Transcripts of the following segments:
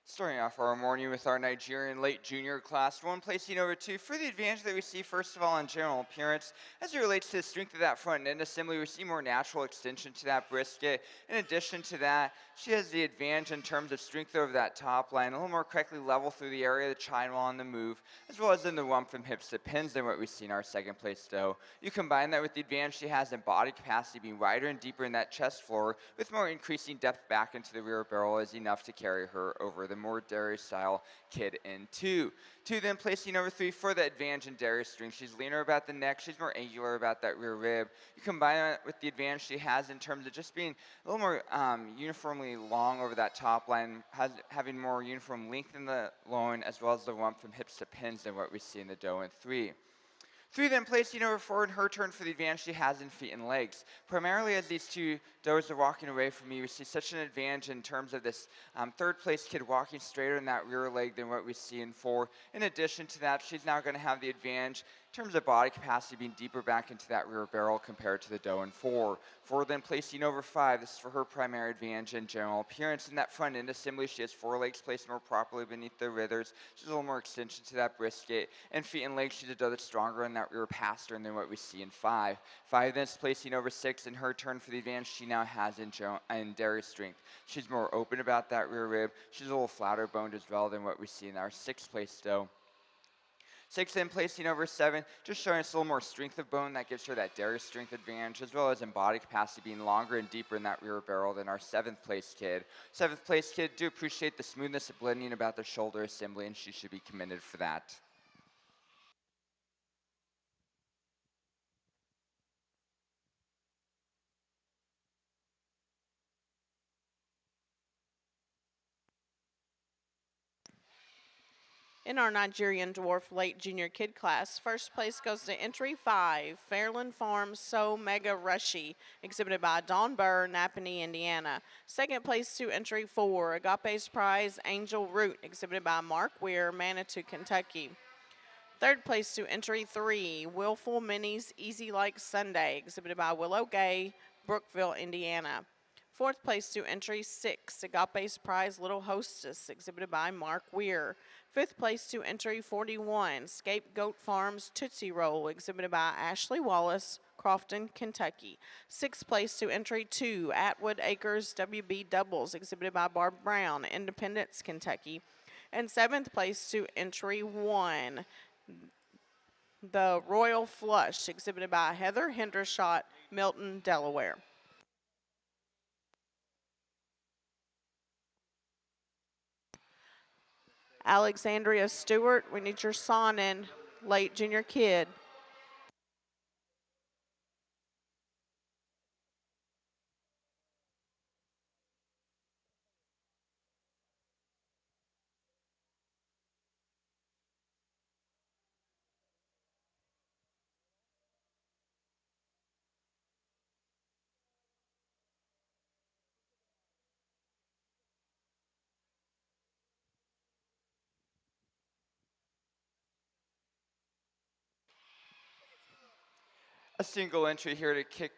Starting off our morning with our Nigerian late junior class, one placing over two for the advantage that we see first of all in general appearance. As it relates to the strength of that front end assembly, we see more natural extension to that brisket. In addition to that, she has the advantage in terms of strength over that top line, a little more correctly level through the area of the chine while on the move, as well as in the rump from hips to pins than what we see in our second place doe. You combine that with the advantage she has in body capacity being wider and deeper in that chest floor, with more increasing depth back into the rear barrel is enough to carry her over the more dairy style kid in two. Two then placing over three for the advantage in dairy strength. She's leaner about the neck, she's more angular about that rear rib. You combine that with the advantage she has in terms of just being a little more uniformly long over that top line, having more uniform length in the loin as well as the rump from hips to pins than what we see in the doe in three. Three then placing over forward in her turn for the advantage she has in feet and legs. Primarily as these two does are walking away from me, we see such an advantage in terms of this third place kid walking straighter in that rear leg than what we see in four. In addition to that, she's now going to have the advantage in terms of body capacity being deeper back into that rear barrel compared to the doe in four. Four then placing over five, this is for her primary advantage in general appearance. In that front end assembly, she has four legs placed more properly beneath the withers. She's a little more extension to that brisket. And feet and legs, she's a doe that's stronger in that rear pastern than what we see in five. Five then is placing over six in her turn for the advantage she now has in dairy strength. She's more open about that rear rib. She's a little flatter boned as well than what we see in our sixth place doe. Six then placing over seven, just showing us a little more strength of bone that gives her that dairy strength advantage, as well as in body capacity being longer and deeper in that rear barrel than our seventh place kid. Seventh place kid, do appreciate the smoothness of blending about the shoulder assembly, and she should be commended for that. In our Nigerian dwarf late junior kid class, first place goes to entry 5, Fairland Farms So Mega Rushy, exhibited by Dawn Burr, Napanee, Indiana. Second place to entry 4, Agape's Prize Angel Root, exhibited by Mark Weir, Manitou, Kentucky. Third place to entry 3, Willful Minnie's Easy Like Sunday, exhibited by Willow Gay, Brookville, Indiana. Fourth place to entry 6, Agape's Prize Little Hostess, exhibited by Mark Weir. Fifth place to entry 41, Scapegoat Farms Tootsie Roll, exhibited by Ashley Wallace, Crofton, Kentucky. Sixth place to entry 2, Atwood Acres WB Doubles, exhibited by Barb Brown, Independence, Kentucky. And seventh place to entry 1, the Royal Flush, exhibited by Heather Hendershot, Milton, Delaware. Alexandria Stewart, we need your sign in, late junior kid. A single entry here to kick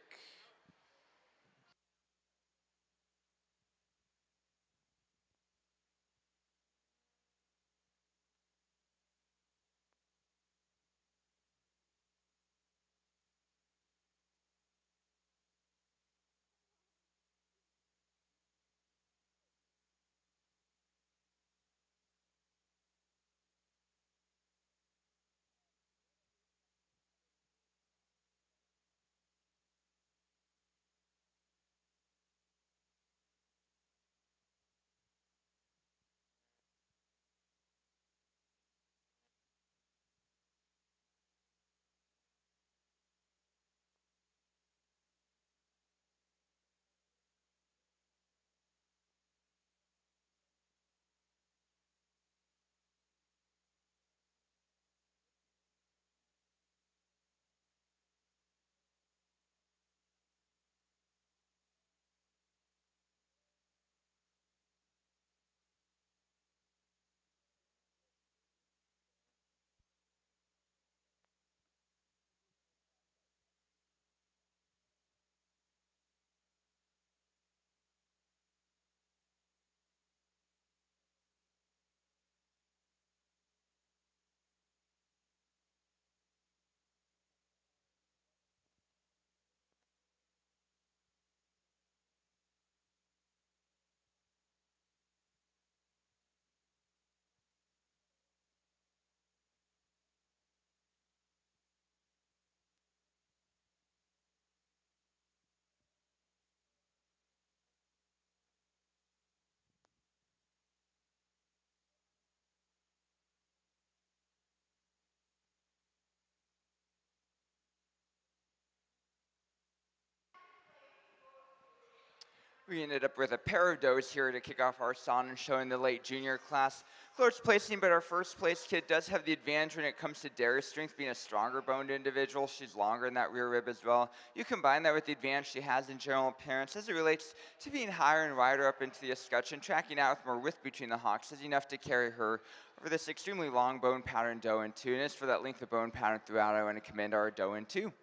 We ended up with a pair of does here to kick off our son and showing the late junior class. Close placing, but our first place kid does have the advantage when it comes to dairy strength, being a stronger boned individual. She's longer in that rear rib as well. You combine that with the advantage she has in general appearance as it relates to being higher and wider up into the escutcheon, tracking out with more width between the hocks is enough to carry her over this extremely long bone pattern doe in two. And as for that length of bone pattern throughout, I want to commend our doe in two.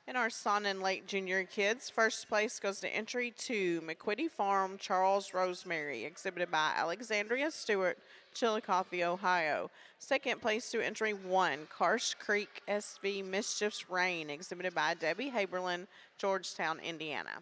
In our son and late junior kids, first place goes to entry 2, McQuitty Farm, Charles Rosemary, exhibited by Alexandria Stewart, Chillicothe, Ohio. Second place to entry 1, Karsh Creek SV Mischief's Reign, exhibited by Debbie Haberlin, Georgetown, Indiana.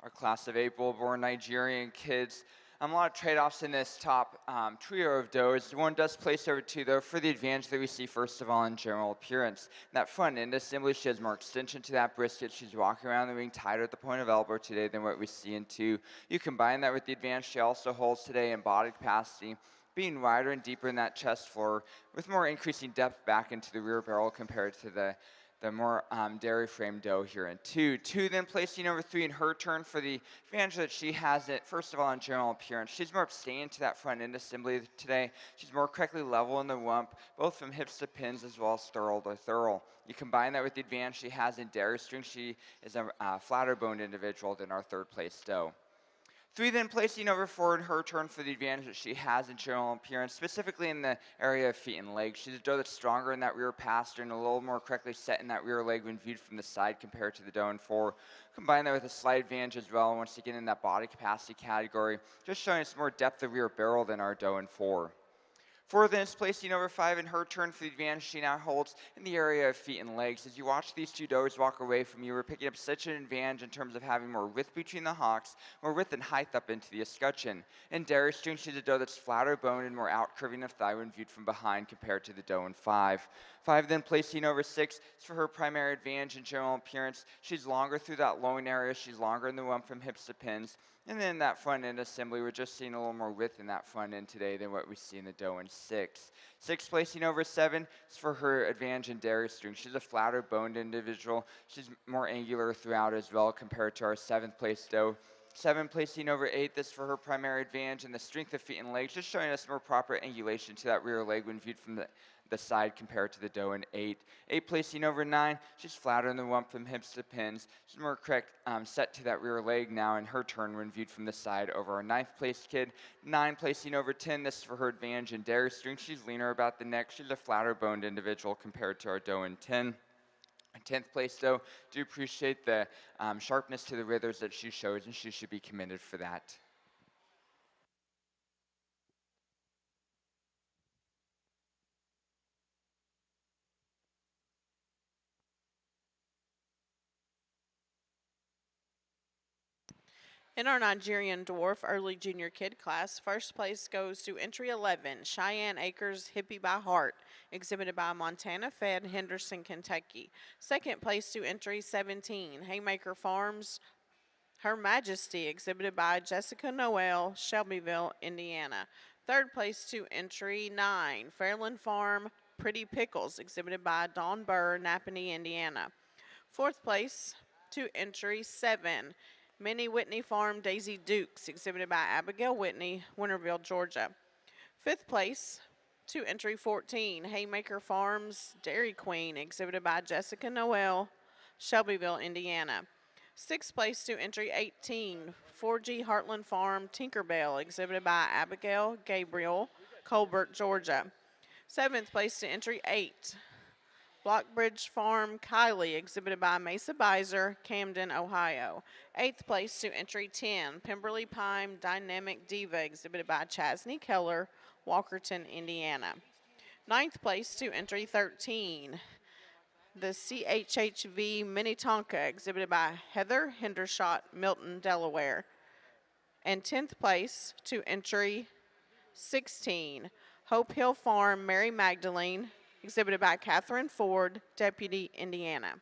Our class of April-born Nigerian kids. A lot of trade-offs in this top trio of does. One does place over two, though, for the advantage that we see, first of all, in general appearance. That front end assembly, she has more extension to that brisket. She's walking around the ring tighter at the point of elbow today than what we see in two. You combine that with the advantage she also holds today in body capacity, being wider and deeper in that chest floor, with more increasing depth back into the rear barrel compared to the more dairy frame dough here in two. Two then placing over three in her turn for the advantage that she has it, first of all, in general appearance. She's more abstained to that front end assembly today. She's more correctly level in the rump, both from hips to pins as well as thorough to thorough. You combine that with the advantage she has in dairy string. She is a flatter boned individual than our third place dough. Three then placing over four in her turn for the advantage that she has in general appearance, specifically in the area of feet and legs. She's a doe that's stronger in that rear pasture and a little more correctly set in that rear leg when viewed from the side compared to the doe in four. Combine that with a slight advantage as well, once again in that body capacity category, just showing us more depth of rear barrel than our doe in four. Four then is placing over five in her turn for the advantage she now holds in the area of feet and legs. As you watch these two does walk away from you, we're picking up such an advantage in terms of having more width between the hocks, more width and height up into the escutcheon. In dairy string, she's a doe that's flatter boned and more out curving of thigh when viewed from behind compared to the doe in five. Five then placing over six is for her primary advantage in general appearance. She's longer through that loin area. She's longer in the rump from hips to pins. And then that front end assembly, we're just seeing a little more width in that front end today than what we see in the doe in six. Six placing over seven is for her advantage in dairy string. She's a flatter boned individual. She's more angular throughout as well compared to our seventh place doe. Seven placing over eight, this for her primary advantage in the strength of feet and legs, just showing us more proper angulation to that rear leg when viewed from the side compared to the doe in eight. Eight placing over nine, she's flatter in the rump from hips to pins. She's more correct set to that rear leg now in her turn when viewed from the side over our ninth placed kid. Nine placing over 10, this is for her advantage in dairy string. She's leaner about the neck. She's a flatter boned individual compared to our doe in 10. 10th place, though, do appreciate the sharpness to the withers that she shows, and she should be commended for that. In our Nigerian dwarf early junior kid class, first place goes to entry 11, Cheyenne Acres Hippie by Heart, exhibited by Montana Fed, Henderson, Kentucky. Second place to entry 17, Haymaker Farms Her Majesty, exhibited by Jessica Noel, Shelbyville, Indiana. Third place to entry 9, Fairland Farm Pretty Pickles, exhibited by Dawn Burr, Napanee, Indiana. Fourth place to entry 7, Minnie Whitney Farm Daisy Dukes, exhibited by Abigail Whitney, Winterville, Georgia. Fifth place to entry 14, Haymaker Farms Dairy Queen, exhibited by Jessica Noel, Shelbyville, Indiana. Sixth place to entry 18, 4G Heartland Farm Tinkerbell, exhibited by Abigail Gabriel, Colbert, Georgia. Seventh place to entry 8, Blockbridge Farm Kylie, exhibited by Mesa Beiser, Camden, Ohio. Eighth place to entry 10, Pemberley Pine Dynamic Diva, exhibited by Chasney Keller, Walkerton, Indiana. Ninth place to entry 13, the CHHV Minnetonka, exhibited by Heather Hendershot, Milton, Delaware. And 10th place to entry 16, Hope Hill Farm Mary Magdalene, exhibited by Catherine Ford, Deputy, Indiana.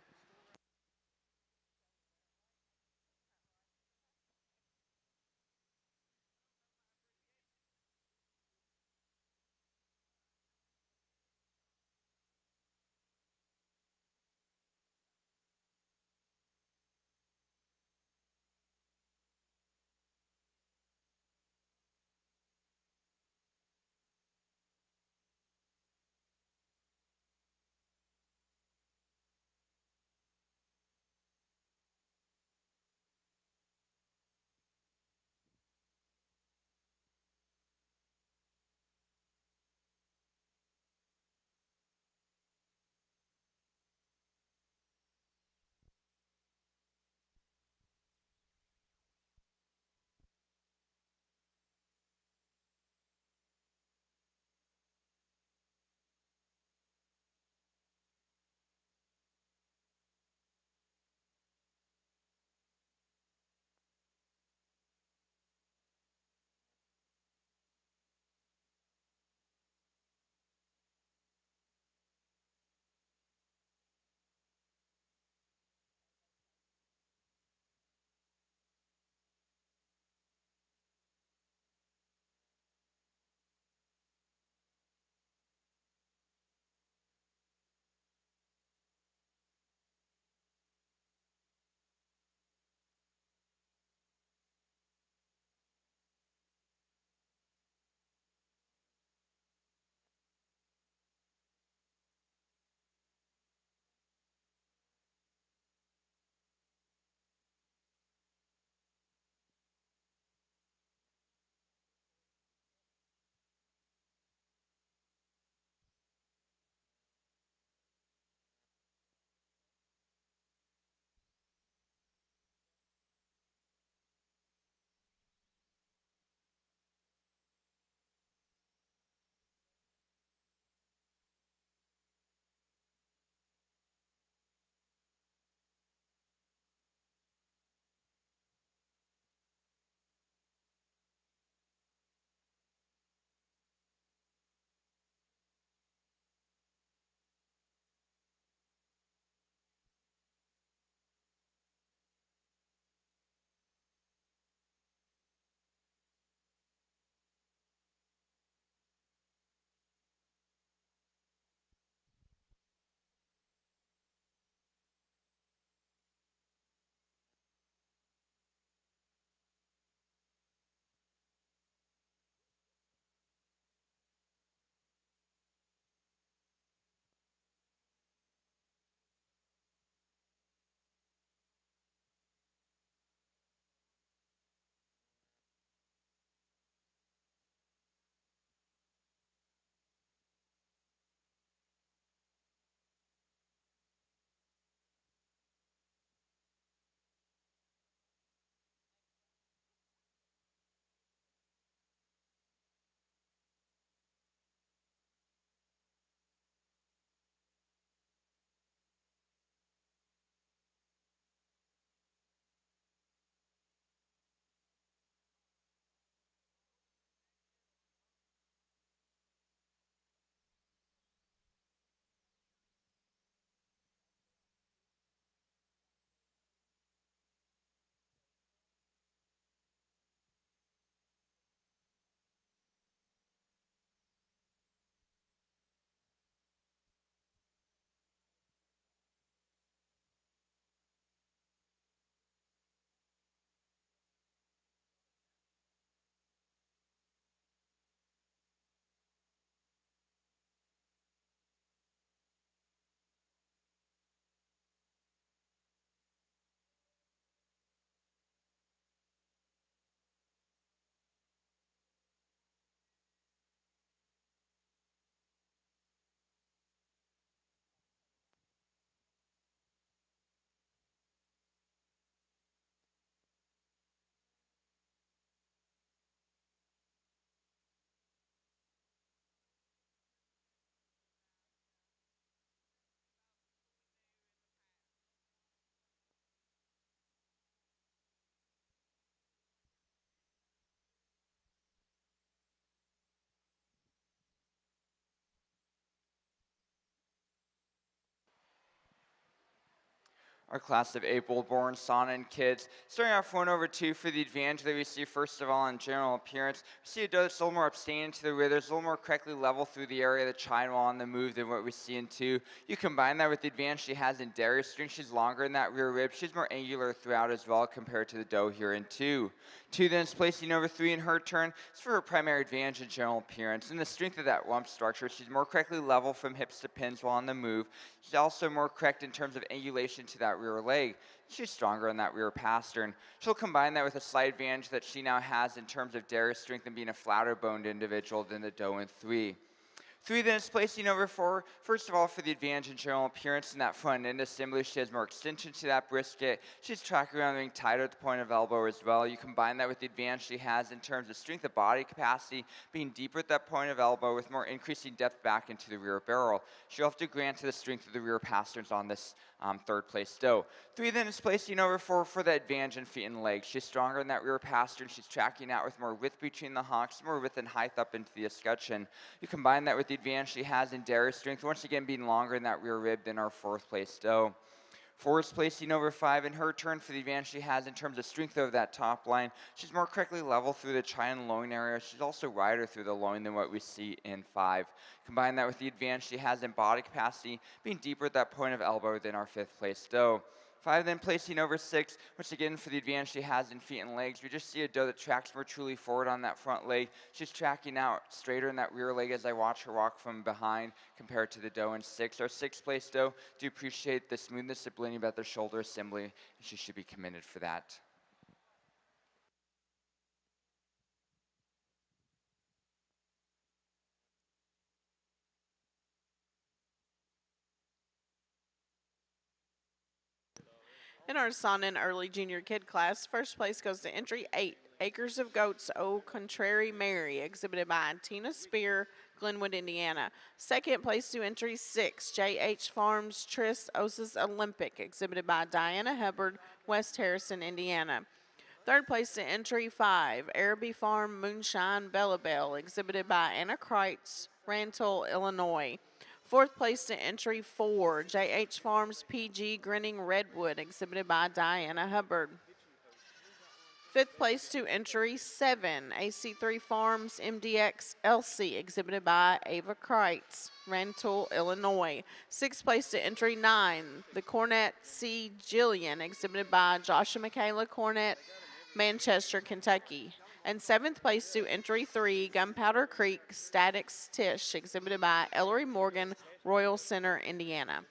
Our class of April-born Sonnen kids. Starting off 1/2 for the advantage that we see first of all in general appearance. We see a doe that's a little more abstaining to the rear. There's a little more correctly level through the area of the chine while on the move than what we see in 2. You combine that with the advantage she has in dairy strength. She's longer in that rear rib. She's more angular throughout as well compared to the doe here in 2. 2 then is placing over 3 in her turn. It's for her primary advantage in general appearance. And the strength of that rump structure, she's more correctly level from hips to pins while on the move. She's also more correct in terms of angulation to that rear leg. She's stronger in that rear pastern. She'll combine that with a slight advantage that she now has in terms of dairy strength and being a flatter boned individual than the doe in 3. 3 then is placing over 4, first of all for the advantage in general appearance in that front end assembly. She has more extension to that brisket. She's tracking around being tighter at the point of elbow as well. You combine that with the advantage she has in terms of strength of body capacity, being deeper at that point of elbow with more increasing depth back into the rear barrel. She'll have to grant to the strength of the rear pasterns on this third place doe. 3 then is placing over 4 for the advantage in feet and legs. She's stronger in that rear pastern. She's tracking out with more width between the hocks, more width and height up into the escutcheon. You combine that with the advantage she has in dairy strength, once again being longer in that rear rib than our 4th place doe. 4 is placing over 5 in her turn for the advantage she has in terms of strength over that top line. She's more correctly level through the chine and loin area. She's also wider through the loin than what we see in 5. Combine that with the advantage she has in body capacity, being deeper at that point of elbow than our 5th place doe. 5 then placing over 6, which again for the advantage she has in feet and legs. We just see a doe that tracks more truly forward on that front leg. She's tracking out straighter in that rear leg as I watch her walk from behind compared to the doe in 6. Our 6th place doe, do appreciate the smoothness of blending about the shoulder assembly, and she should be commended for that. In our Sonnen Early Junior Kid class, first place goes to entry 8, Acres of Goats, Oh Contrary Mary, exhibited by Tina Spear, Glenwood, Indiana. Second place to entry 6, J.H. Farms Tris Osis Olympic, exhibited by Diana Hubbard, West Harrison, Indiana. Third place to entry 5, Araby Farm Moonshine Bella Bell, exhibited by Anna Kreitz, Rantoul, Illinois. Fourth place to entry 4, J.H. Farms PG Grinning Redwood, exhibited by Diana Hubbard. Fifth place to entry 7, AC3 Farms MDX LC, exhibited by Ava Kreitz, Rantoul, Illinois. Sixth place to entry 9, the Cornet C. Jillian, exhibited by Josh and Michaela Cornet, Manchester, Kentucky. And seventh place to entry 3, Gunpowder Creek Statics Tish, exhibited by Ellery Morgan, Royal Center, Indiana.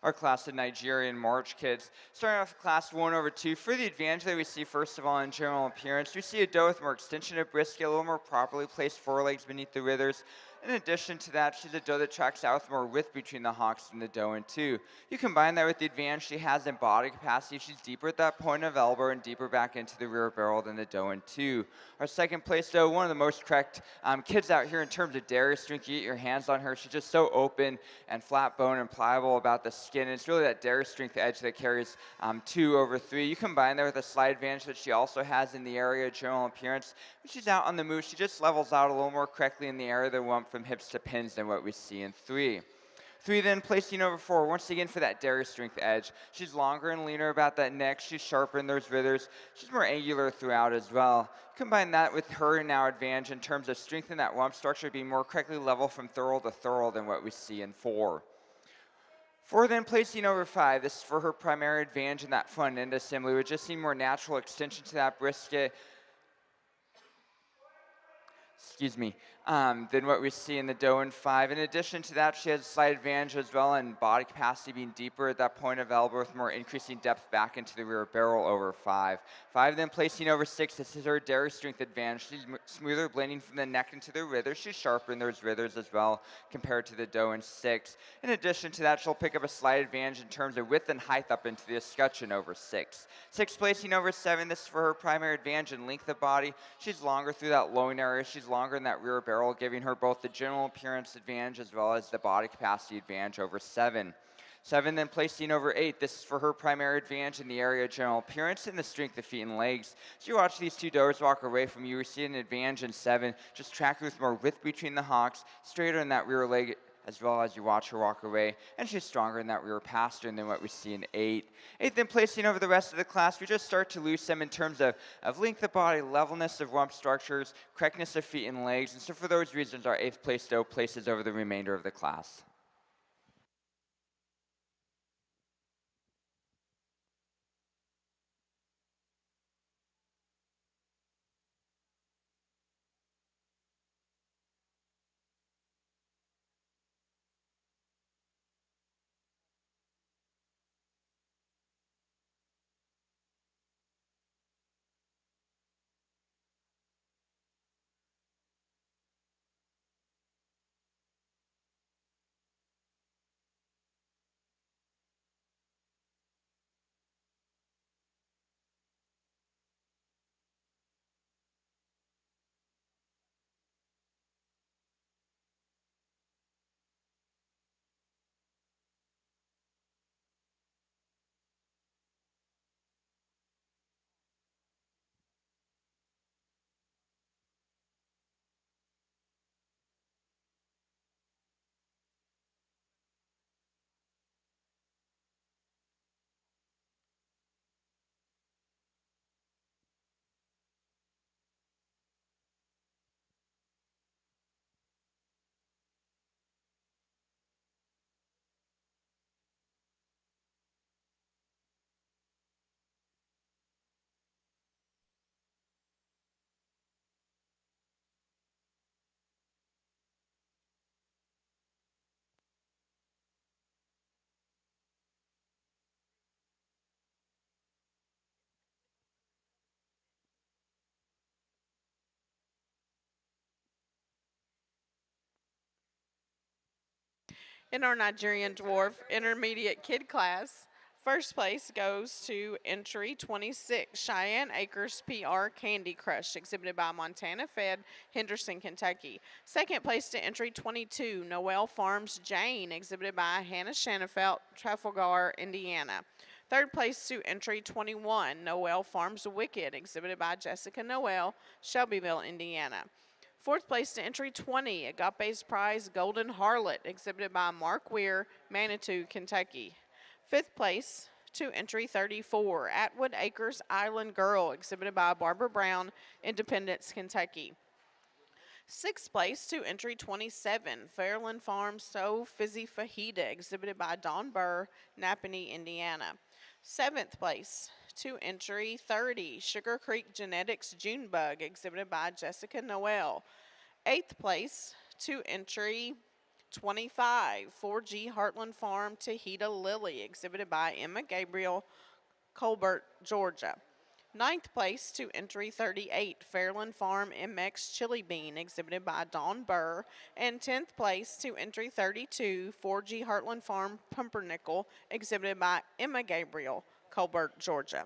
our class of Nigerian March kids. Starting off with class 1/2, for the advantage that we see first of all in general appearance, we see a doe with more extension of brisket, a little more properly placed forelegs beneath the withers. In addition to that, she's a doe that tracks out with more width between the hocks than the doe and two. You combine that with the advantage she has in body capacity. She's deeper at that point of elbow and deeper back into the rear barrel than the doe and two. Our second place doe, one of the most correct kids out here in terms of dairy strength. You get your hands on her. She's just so open and flat bone and pliable about the skin. And it's really that dairy strength edge that carries 2/3. You combine that with a slight advantage that she also has in the area of general appearance. When she's out on the move, she just levels out a little more correctly in the area of the rump from hips to pins than what we see in 3. 3 then placing over 4, once again for that dairy strength edge. She's longer and leaner about that neck. She's sharper in those withers. She's more angular throughout as well. Combine that with her now advantage in terms of strength in that rump structure being more correctly level from thurl to thurl than what we see in 4. 4 then placing over 5. This is for her primary advantage in that front end assembly. We just see more natural extension to that brisket. Excuse me, than what we see in the doe in 5. In addition to that, she has a slight advantage as well in body capacity being deeper at that point of elbow with more increasing depth back into the rear barrel over 5. 5 then placing over 6. This is her dairy strength advantage. She's smoother blending from the neck into the withers. She's sharper in those withers as well compared to the doe in 6. In addition to that, she'll pick up a slight advantage in terms of width and height up into the escutcheon over 6. 6 placing over 7. This is for her primary advantage in length of body. She's longer through that loin area. She's longer in that rear barrel, giving her both the general appearance advantage as well as the body capacity advantage over 7. 7 then placing over 8. This is for her primary advantage in the area of general appearance and the strength of feet and legs. So you watch these two does walk away from you, we see an advantage in 7, just tracking with more width between the hocks, straighter in that rear leg as well as you watch her walk away, and she's stronger in that rear pastern than what we see in 8. 8 then placing over the rest of the class, we just start to lose them in terms of length of body, levelness of rump structures, correctness of feet and legs, and so for those reasons our 8th place doe places over the remainder of the class. In our Nigerian Dwarf Intermediate Kid class, first place goes to entry 26, Cheyenne Acres PR Candy Crush, exhibited by Montana Fed, Henderson, Kentucky. Second place to entry 22, Noel Farms Jane, exhibited by Hannah Shanafelt, Trafalgar, Indiana. Third place to entry 21, Noel Farms Wicked, exhibited by Jessica Noel, Shelbyville, Indiana. Fourth place to entry 20, Agape's Prize Golden Harlot, exhibited by Mark Weir, Manitou, Kentucky. Fifth place to entry 34, Atwood Acres Island Girl, exhibited by Barbara Brown, Independence, Kentucky. Sixth place to entry 27, Fairland Farms So Fizzy Fajita, exhibited by Don Burr, Napanee, Indiana. Seventh place to entry 30, Sugar Creek Genetics Junebug, exhibited by Jessica Noel. Eighth place to entry 25, 4G Heartland Farm Tahita Lily, exhibited by Emma Gabriel, Colbert, Georgia. Ninth place to entry 38, Fairland Farm MX Chili Bean, exhibited by Dawn Burr. And 10th place to entry 32, 4G Heartland Farm Pumpernickel, exhibited by Emma Gabriel, Colbert, Georgia.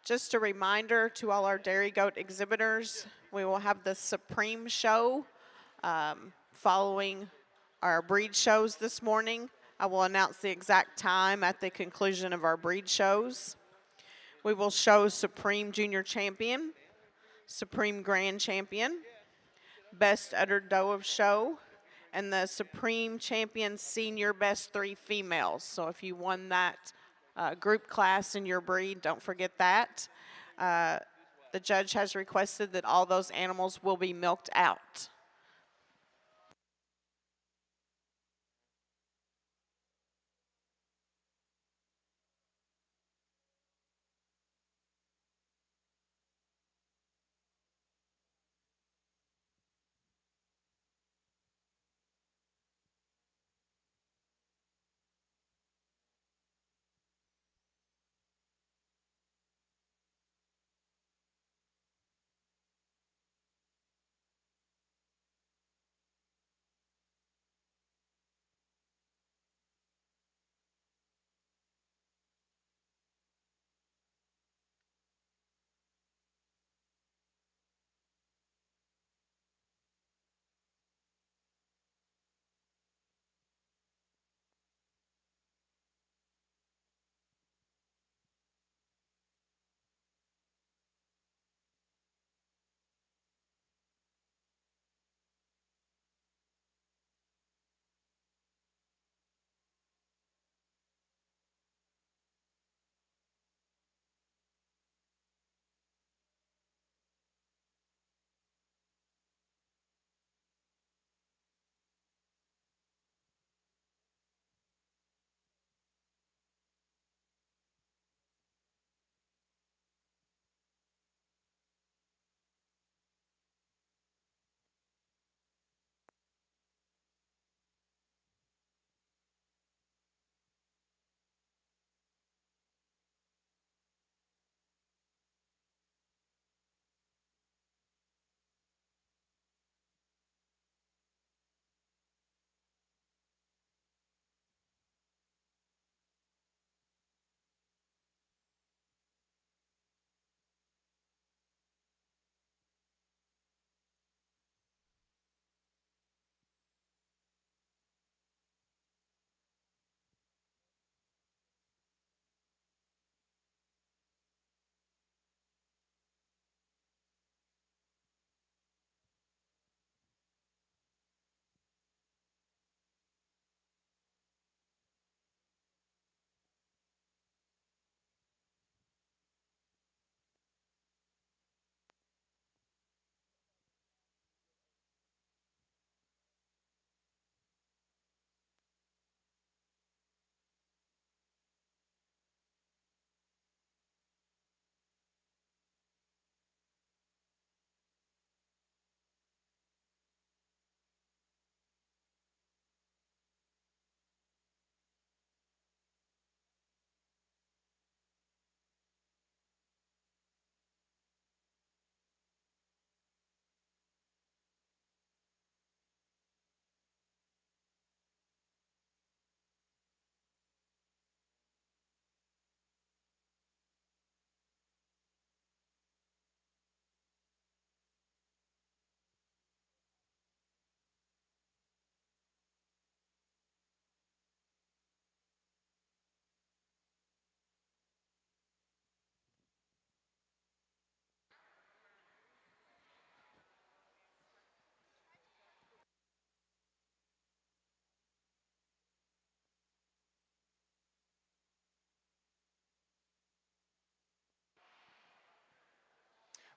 Just a reminder to all our dairy goat exhibitors, we will have the Supreme Show following our breed shows this morning. I will announce the exact time at the conclusion of our breed shows. We will show Supreme Junior Champion, Supreme Grand Champion, Best Uddered Doe of Show, and the Supreme Champion Senior Best 3 Females. So if you won that group class in your breed, don't forget that. Uh, the judge has requested that all those animals will be milked out.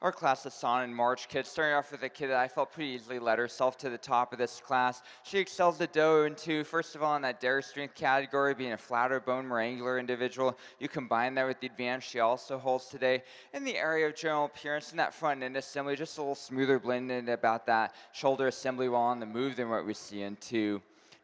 Our class is Son and March kid, starting off with a kid that I felt pretty easily led herself to the top of this class. She excels the doe into, first of all, in that dare strength category, being a flatter bone, more angular individual. You combine that with the advantage she also holds today in the area of general appearance in that front end assembly, just a little smoother blended about that shoulder assembly while on the move than what we see in two.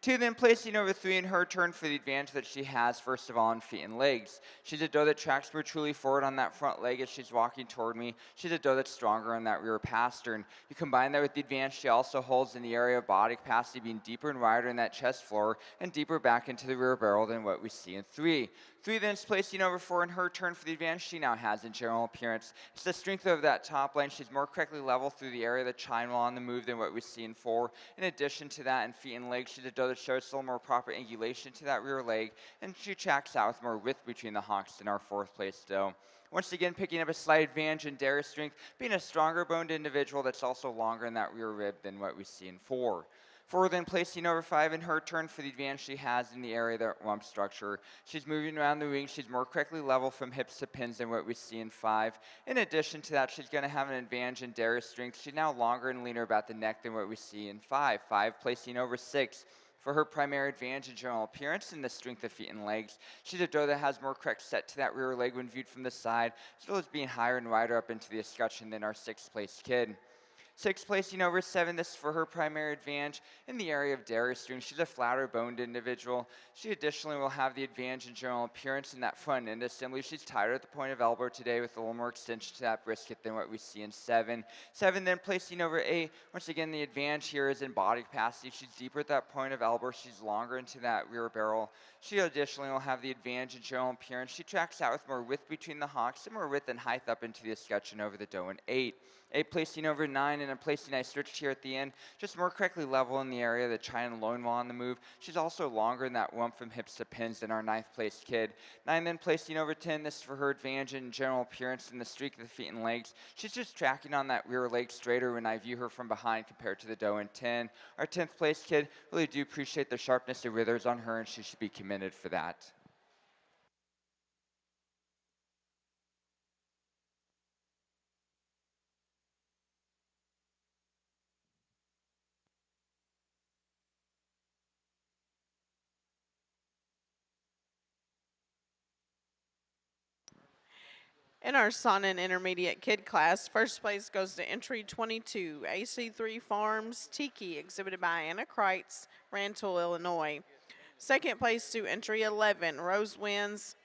Two, then placing over three in her turn for the advantage that she has, first of all, in feet and legs. She's a doe that tracks more truly forward on that front leg as she's walking toward me. She's a doe that's stronger on that rear pastern. You combine that with the advantage she also holds in the area of body capacity, being deeper and wider in that chest floor and deeper back into the rear barrel than what we see in three. Three then is placing over four in her turn for the advantage she now has in general appearance. It's the strength of that top line. She's more correctly level through the area of the chine while on the move than what we see in four. In addition to that, in feet and legs, she's a doe that shows a little more proper angulation to that rear leg, and she tracks out with more width between the hocks than our fourth place doe. Once again, picking up a slight advantage in dare strength, being a stronger boned individual that's also longer in that rear rib than what we see in four. Four then placing over five in her turn for the advantage she has in the area of that rump structure. She's moving around the wing. She's more correctly level from hips to pins than what we see in five. In addition to that, she's going to have an advantage in dare strength. She's now longer and leaner about the neck than what we see in five. Five placing over six for her primary advantage in general appearance and the strength of feet and legs. She's a doe that has more correct set to that rear leg when viewed from the side, as well as being higher and wider up into the escutcheon than our sixth place kid. Sixth placing over seven, this is for her primary advantage in the area of dairy stream. She's a flatter boned individual. She additionally will have the advantage in general appearance in that front end assembly. She's tighter at the point of elbow today with a little more extension to that brisket than what we see in seven. Seven then placing over eight. Once again, the advantage here is in body capacity. She's deeper at that point of elbow. She's longer into that rear barrel. She additionally will have the advantage in general appearance. She tracks out with more width between the hocks and more width and height up into the escutcheon over the doe in eight. Eight placing over nine, and a placing I switched here at the end, just more correctly level in the area of the chine and loin while on the move. She's also longer in that rump from hips to pins than our ninth placed kid. Nine then placing over 10, this is for her advantage in general appearance and the streak of the feet and legs. She's just tracking on that rear leg straighter when I view her from behind compared to the doe in 10. Our 10th placed kid, really do appreciate the sharpness of withers on her, and she should be commended for that. In our Sonnen Intermediate Kid class, first place goes to entry 22, AC3 Farms Tiki, exhibited by Anna Kreitz, Rantoul, Illinois. Second place to entry 11, Rose Winds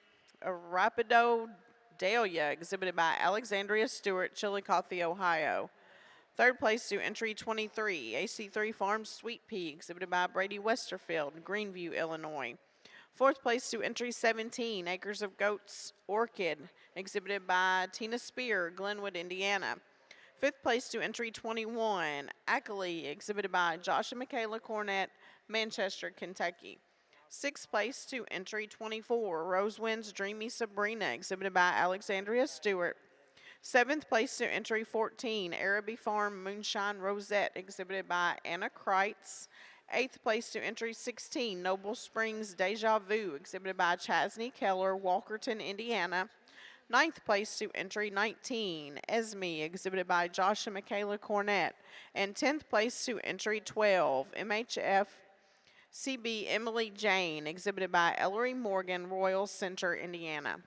Rapido Dahlia, exhibited by Alexandria Stewart, Chillicothe, Ohio. Third place to entry 23, AC3 Farms Sweet Pea, exhibited by Brady Westerfield, Greenview, Illinois. Fourth place to entry 17, Acres of Goats Orchid, exhibited by Tina Spear, Glenwood, Indiana. Fifth place to entry 21, Ackley, exhibited by Josh and Michaela Cornett, Manchester, Kentucky. Sixth place to entry 24, Rosewind's Dreamy Sabrina, exhibited by Alexandria Stewart. Seventh place to entry 14, Araby Farm Moonshine Rosette, exhibited by Anna Kreitz. Eighth place to entry 16, Noble Springs Deja Vu, exhibited by Chasney Keller, Walkerton, Indiana. Ninth place to entry 19, Esme, exhibited by Josh and Michaela Cornett. And 10th place to entry 12, MHF CB Emily Jane, exhibited by Ellery Morgan, Royal Center, Indiana.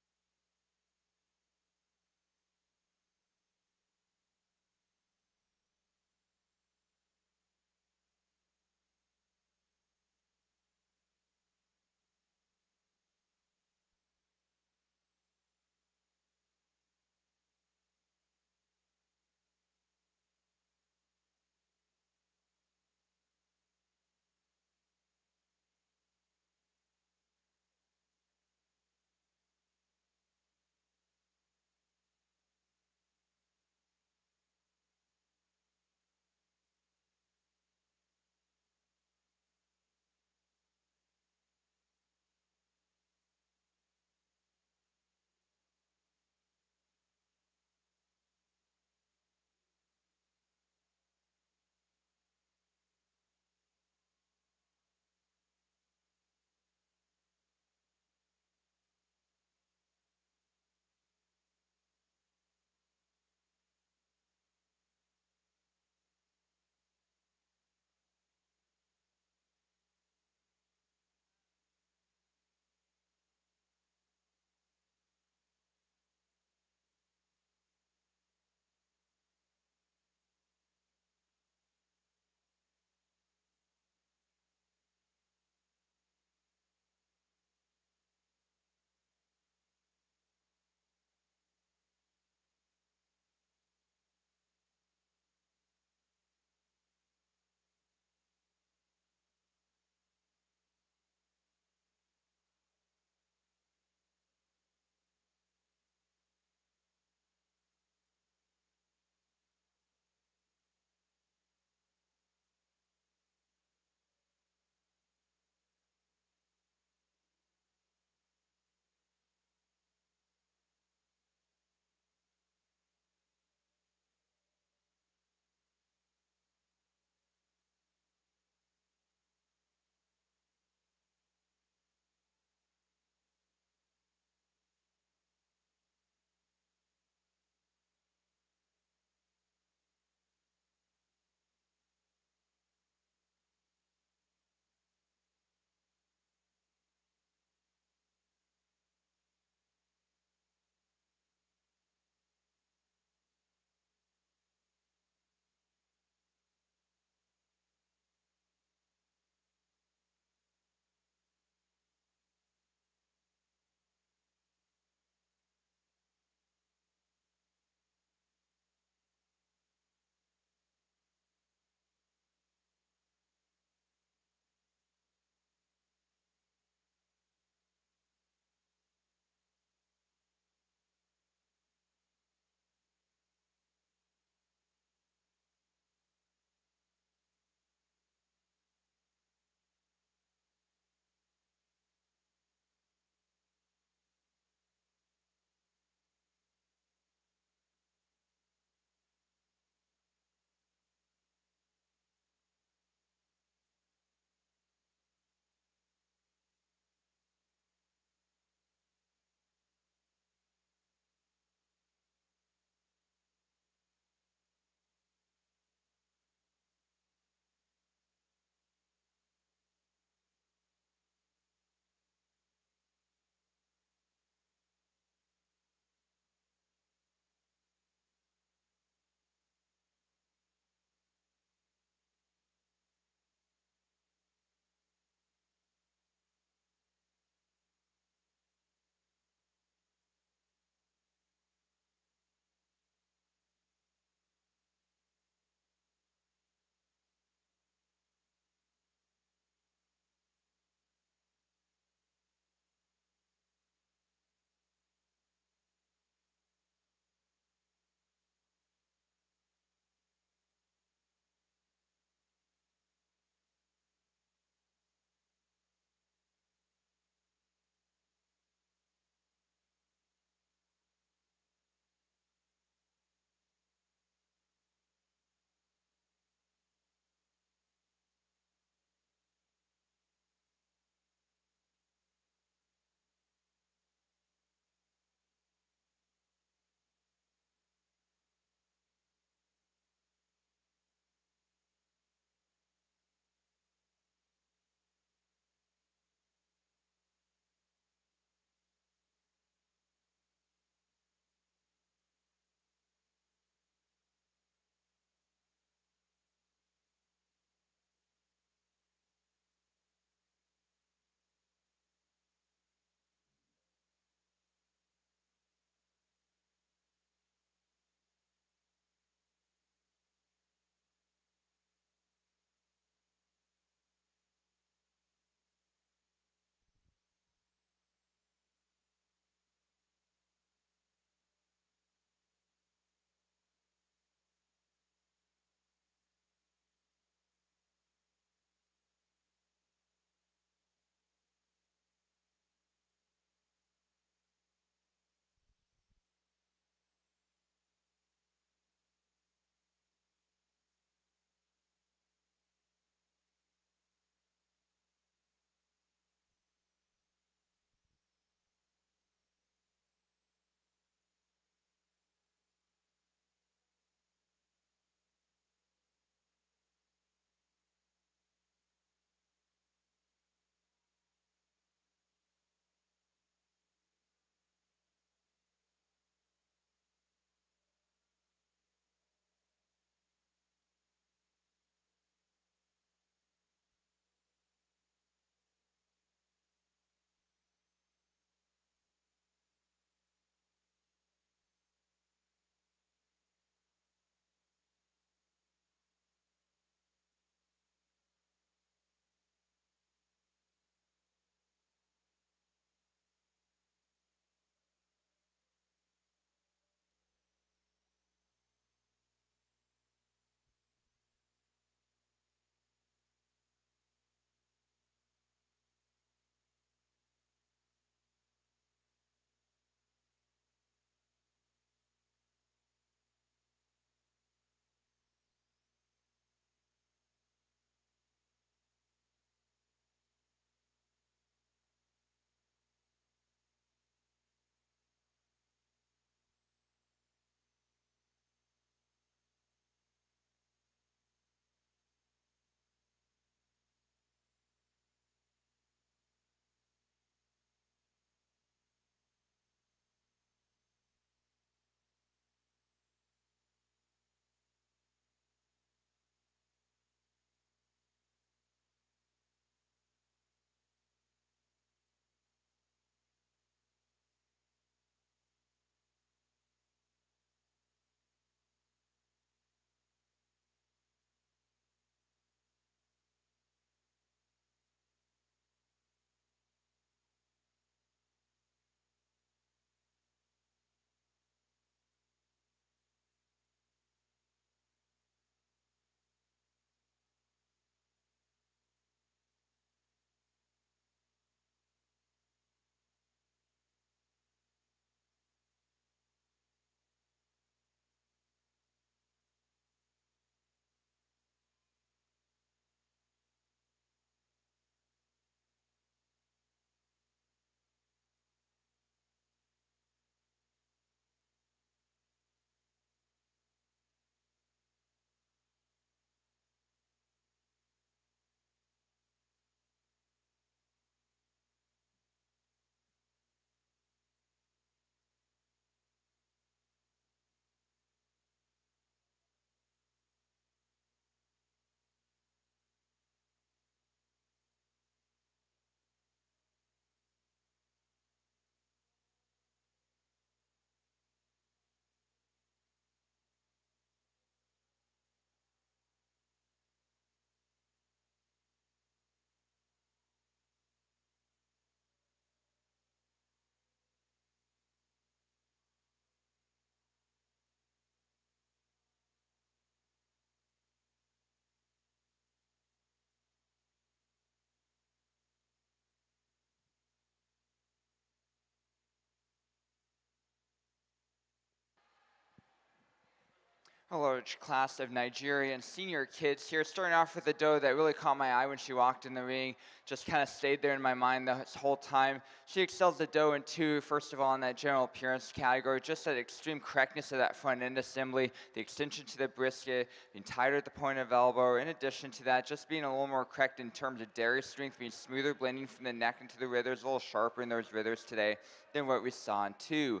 A large class of Nigerian senior kids here, starting off with a doe that really caught my eye when she walked in the ring. Just kind of stayed there in my mind this whole time. She excels the doe in two, first of all, in that general appearance category, just that extreme correctness of that front end assembly, the extension to the brisket, being tighter at the point of elbow. In addition to that, just being a little more correct in terms of dairy strength, being smoother, blending from the neck into the withers, a little sharper in those withers today than what we saw in two.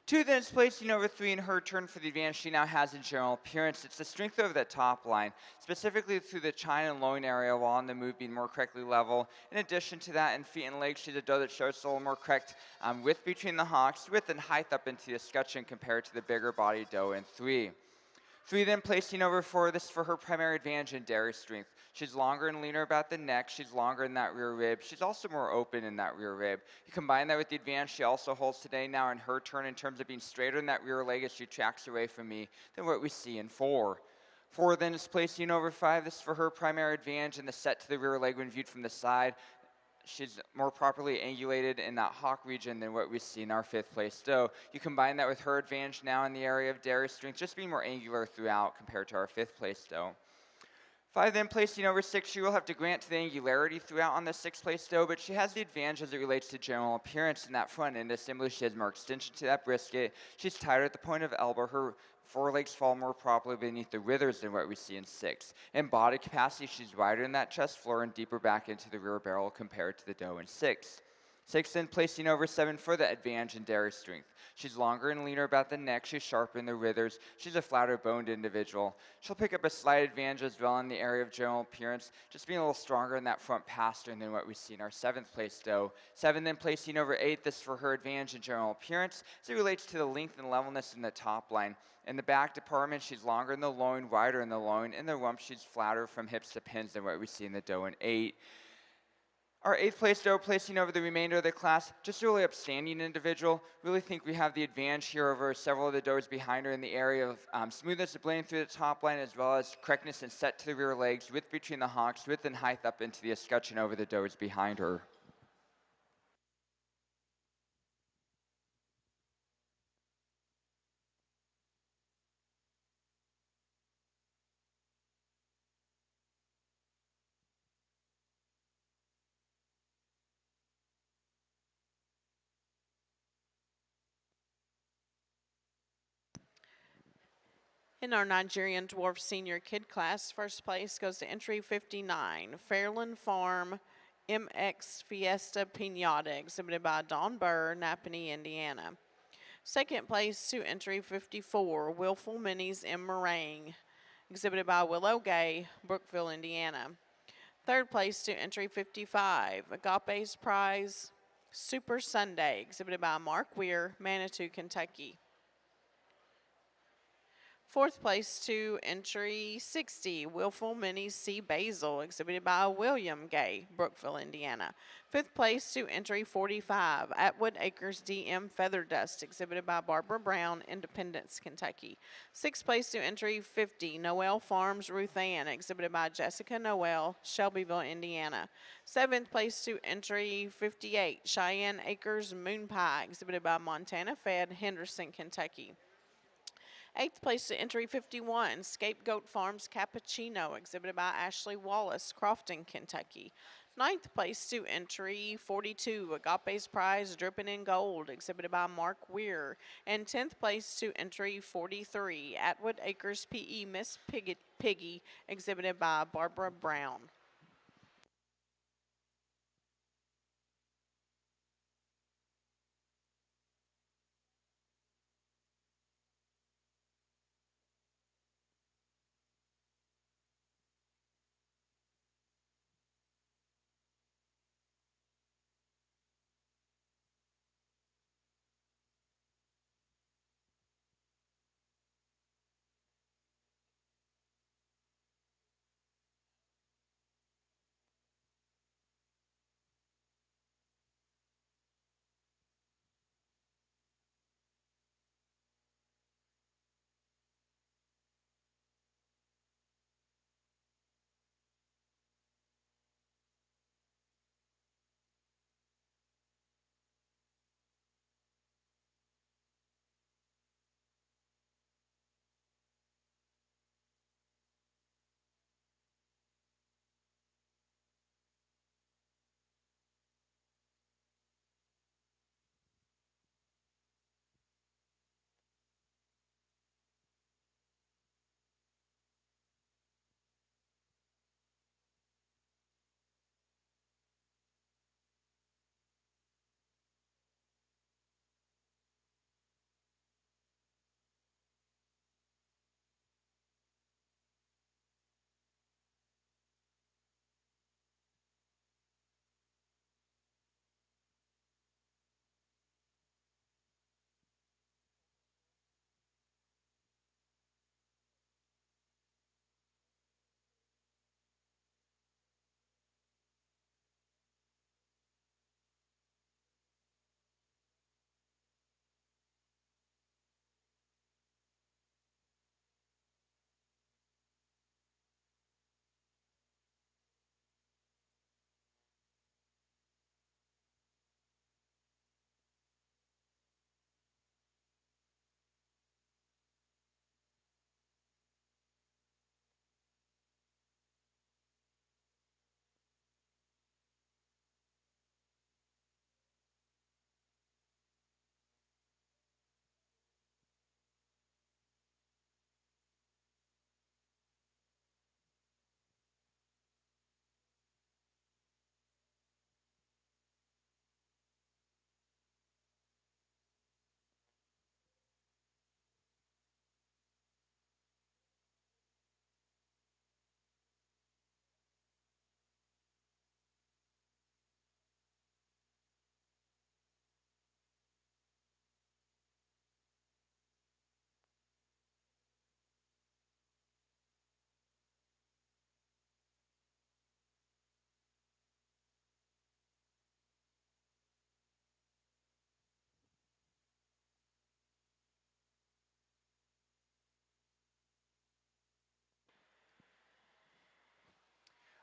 Two then is placing over three in her turn for the advantage she now has in general appearance. It's the strength over the top line, specifically through the chine and loin area while on the move being more correctly level. In addition to that, in feet and legs, she's a doe that shows a little more correct width between the hocks, width and height up into the escutcheon compared to the bigger body doe in three. Three then placing over four, this for her primary advantage in dairy strength. She's longer and leaner about the neck. She's longer in that rear rib. She's also more open in that rear rib. You combine that with the advantage she also holds today now in her turn in terms of being straighter in that rear leg as she tracks away from me than what we see in four. Four then is placing over five. This is for her primary advantage in the set to the rear leg when viewed from the side. She's more properly angulated in that hawk region than what we see in our fifth place doe. You combine that with her advantage now in the area of dairy strength, just being more angular throughout compared to our fifth place doe. Five then placing over six, she will have to grant to the angularity throughout on the sixth place doe, but she has the advantage as it relates to general appearance in that front end assembly. She has more extension to that brisket. She's tighter at the point of elbow. Her forelegs fall more properly beneath the withers than what we see in six. In body capacity, she's wider in that chest floor and deeper back into the rear barrel compared to the doe in six. Six then placing over seven for the advantage in dairy strength. She's longer and leaner about the neck. She's sharper in the withers. She's a flatter boned individual. She'll pick up a slight advantage as well in the area of general appearance, just being a little stronger in that front pastern than what we see in our seventh place doe. Seven then placing over eight, this for her advantage in general appearance as it relates to the length and levelness in the top line. In the back department, she's longer in the loin, wider in the loin. In the rump, she's flatter from hips to pins than what we see in the doe in eight. Our eighth place doe placing over the remainder of the class, just a really upstanding individual. Really think we have the advantage here over several of the does behind her in the area of smoothness of blending through the top line as well as correctness and set to the rear legs, width between the hocks, width and height up into the escutcheon over the does behind her. In our Nigerian Dwarf Senior Kid class, first place goes to entry 59, Fairland Farm MX Fiesta Pinata, exhibited by Don Burr, Napanee, Indiana. Second place to entry 54, Willful Minis in Meringue, exhibited by Willow Gay, Brookville, Indiana. Third place to entry 55, Agape's Prize Super Sunday, exhibited by Mark Weir, Manitou, Kentucky. Fourth place to entry 60, Willful Minis Sea Basil, exhibited by William Gay, Brookville, Indiana. Fifth place to entry 45, Atwood Acres DM Feather Dust, exhibited by Barbara Brown, Independence, Kentucky. Sixth place to entry 50, Noel Farms Ruth Ann, exhibited by Jessica Noel, Shelbyville, Indiana. Seventh place to entry 58, Cheyenne Acres Moon Pie, exhibited by Montana Fed, Henderson, Kentucky. Eighth place to entry 51, Scapegoat Farms Cappuccino, exhibited by Ashley Wallace, Crofton, Kentucky. Ninth place to entry 42, Agape's Prize Dripping in Gold, exhibited by Mark Weir. And 10th place to entry 43, Atwood Acres PE Miss Piggy, exhibited by Barbara Brown.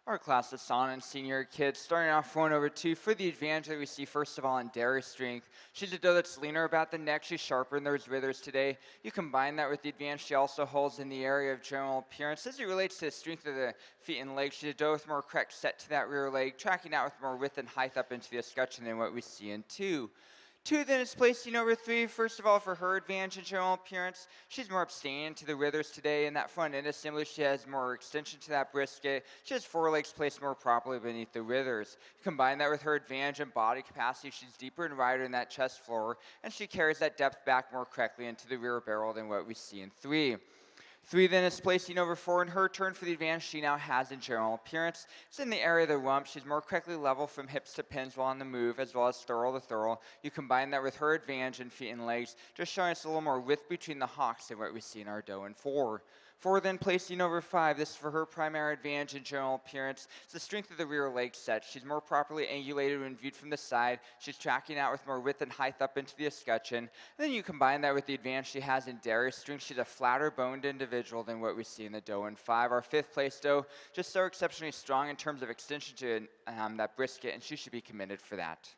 Our class of Son and senior kids, starting off 1/2 for the advantage that we see first of all in dairy strength. She's a doe that's leaner about the neck. She's sharper in those withers today. You combine that with the advantage she also holds in the area of general appearance. As it relates to the strength of the feet and legs, she's a doe with more correct set to that rear leg, tracking out with more width and height up into the escutcheon than what we see in 2. 2 then is placing over 3. First of all, for her advantage in general appearance, she's more abstaining to the withers today. In that front end assembly, she has more extension to that brisket. She has forelegs placed more properly beneath the withers. Combine that with her advantage in body capacity, she's deeper and wider in that chest floor, and she carries that depth back more correctly into the rear barrel than what we see in 3. 3 then is placing over 4 in her turn for the advantage she now has in general appearance. It's in the area of the rump. She's more correctly level from hips to pins while on the move, as well as thorough to thorough. You combine that with her advantage in feet and legs, just showing us a little more width between the hocks than what we see in our doe in 4. 4 then placing over 5. This is for her primary advantage in general appearance. It's the strength of the rear leg set. She's more properly angulated when viewed from the side. She's tracking out with more width and height up into the escutcheon. And then you combine that with the advantage she has in dairy strength. She's a flatter boned individual than what we see in the doe in 5. Our 5th place doe, just so exceptionally strong in terms of extension to that brisket, and she should be commended for that.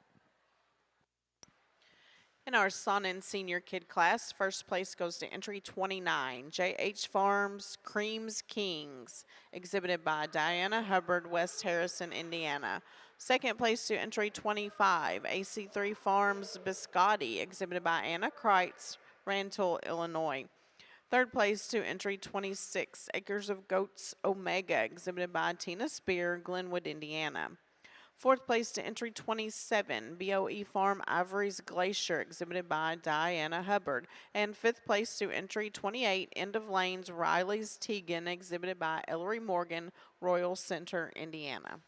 In our Son and Senior Kid class, first place goes to entry 29, J.H. Farms Creams Kings, exhibited by Diana Hubbard, West Harrison, Indiana. Second place to entry 25, AC3 Farms Biscotti, exhibited by Anna Kreitz, Rantoul, Illinois. Third place to entry 26, Acres of Goats Omega, exhibited by Tina Spear, Glenwood, Indiana. Fourth place to entry 27, BOE Farm Ivory's Glacier, exhibited by Diana Hubbard. And fifth place to entry 28, End of Lanes Riley's Tegan, exhibited by Ellery Morgan, Royal Center, Indiana.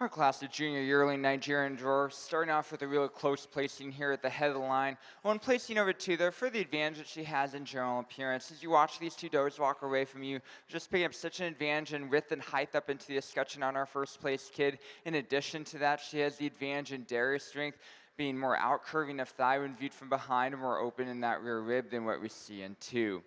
Our class of junior yearling Nigerian dwarfs starting off with a real close placing here at the head of the line. One placing over two there for the advantage that she has in general appearance. As you watch these two does walk away from you, just picking up such an advantage in width and height up into the escutcheon on our first place kid. In addition to that, she has the advantage in dairy strength, being more out curving of thigh when viewed from behind and more open in that rear rib than what we see in two.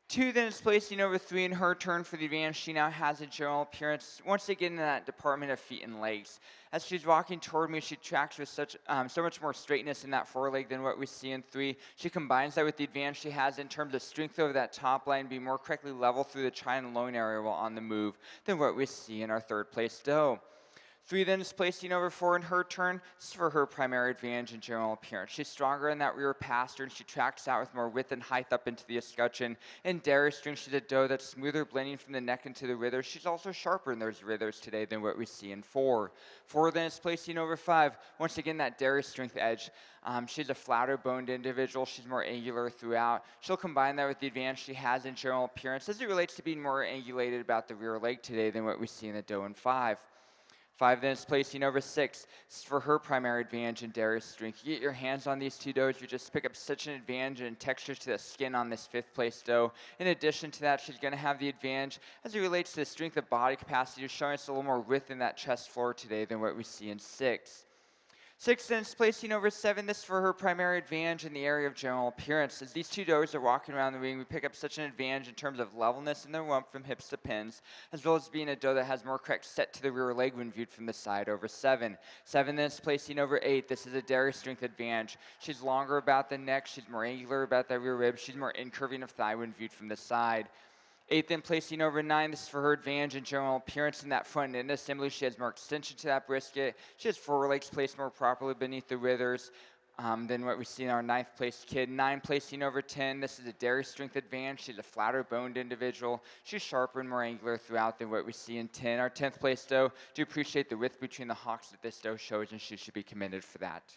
Two then is placing over three in her turn for the advantage she now has in general appearance. Once again in that department of feet and legs. As she's walking toward me, she tracks with so much more straightness in that foreleg than what we see in three. She combines that with the advantage she has in terms of strength over that top line, being more correctly level through the tri and loin area while on the move than what we see in our third place doe. Three then is placing over four in her turn. This is for her primary advantage in general appearance. She's stronger in that rear pastern. She tracks out with more width and height up into the escutcheon. In dairy string, she's a doe that's smoother blending from the neck into the withers. She's also sharper in those withers today than what we see in four. Four then is placing over five. Once again, that dairy strength edge. She's a flatter boned individual. She's more angular throughout. She'll combine that with the advantage she has in general appearance as it relates to being more angulated about the rear leg today than what we see in the doe in five. Five then is placing over six. This is for her primary advantage in dairy strength. You get your hands on these two does, you just pick up such an advantage in texture to the skin on this fifth place doe. In addition to that, she's going to have the advantage as it relates to the strength of body capacity, just showing us a little more width in that chest floor today than what we see in six. Six then is placing over seven. This for her primary advantage in the area of general appearance. As these two does are walking around the ring, we pick up such an advantage in terms of levelness in their rump from hips to pins, as well as being a doe that has more correct set to the rear leg when viewed from the side over seven. Seven then is placing over eight. This is a dairy strength advantage. She's longer about the neck. She's more angular about the rear rib. She's more incurving of thigh when viewed from the side. Eighth then placing over nine. This is for her advantage in general appearance in that front end assembly. She has more extension to that brisket. She has forelegs placed more properly beneath the withers than what we see in our ninth place kid. Nine placing over 10. This is a dairy strength advantage. She's a flatter boned individual. She's sharper and more angular throughout than what we see in 10. Our 10th place doe, do appreciate the width between the hocks that this doe shows, and she should be commended for that.